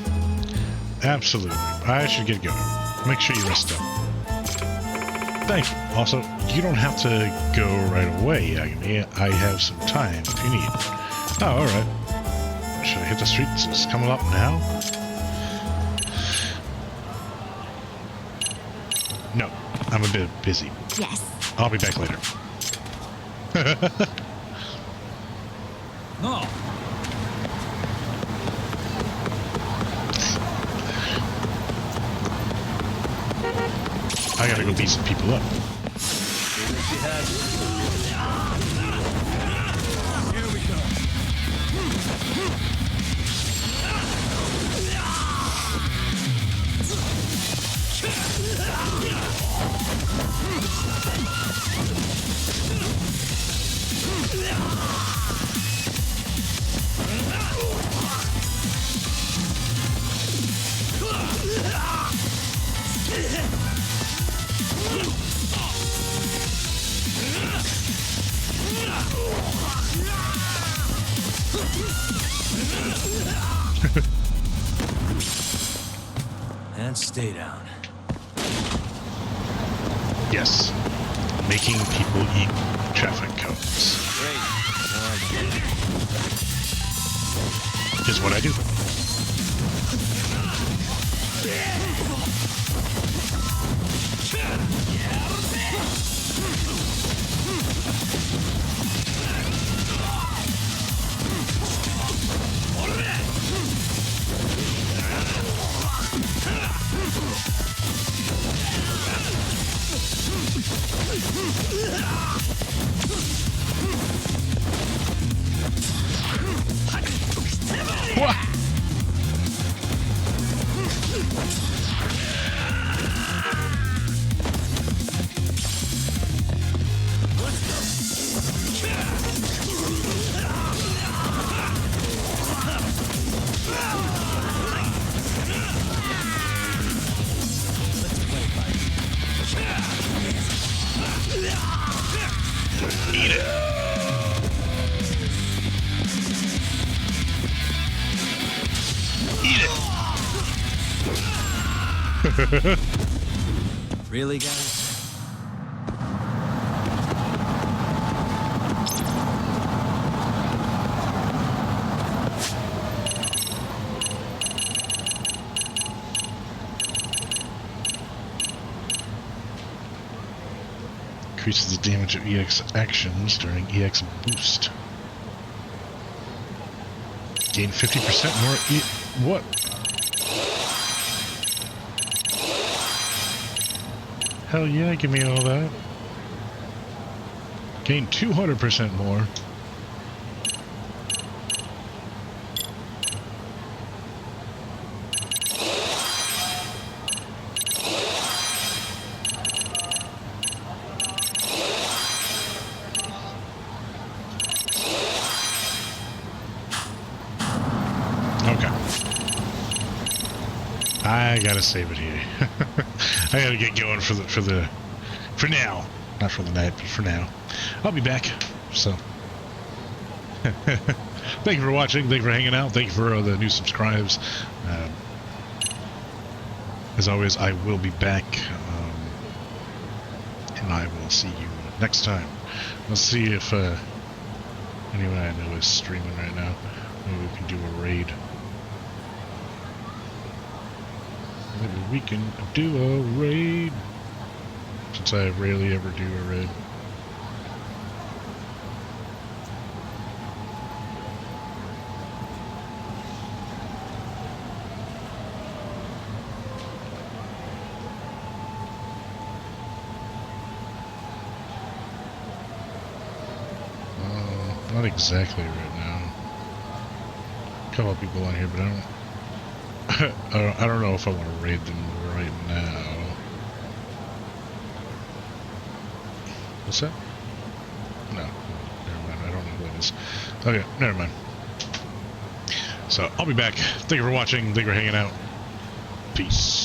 Absolutely. I should get going. Make sure you rest up. Thank you. Also, you don't have to go right away, Yagami. I have some time if you need. Oh, alright. Should I hit the streets? Is coming up now? No, I'm a bit busy. Yes. I'll be back later. No. I gotta go beat some people up. Here we go. And stay down. Yes. making people eat traffic cones. Is what I do. What? Eat it. Eat it. Really, guys? Increases the damage of EX actions during EX boost. Gain 50% more what? Hell yeah, give me all that. Gain 200% more. I gotta save it here. I gotta get going for now. Not for the night, but for now. I'll be back. So, thank you for watching. Thank you for hanging out. Thank you for the new subscribes. As always, I will be back, and I will see you next time. Let's see if anyone I know is streaming right now. Maybe we can do a raid. Maybe we can do a raid, since I rarely ever do a raid. Not exactly right now. A couple of people on here, but I don't know if I want to raid them right now. What's that? No, never mind. I don't know who that is. Okay, never mind. So I'll be back. Thank you for watching. Thank you for hanging out. Peace.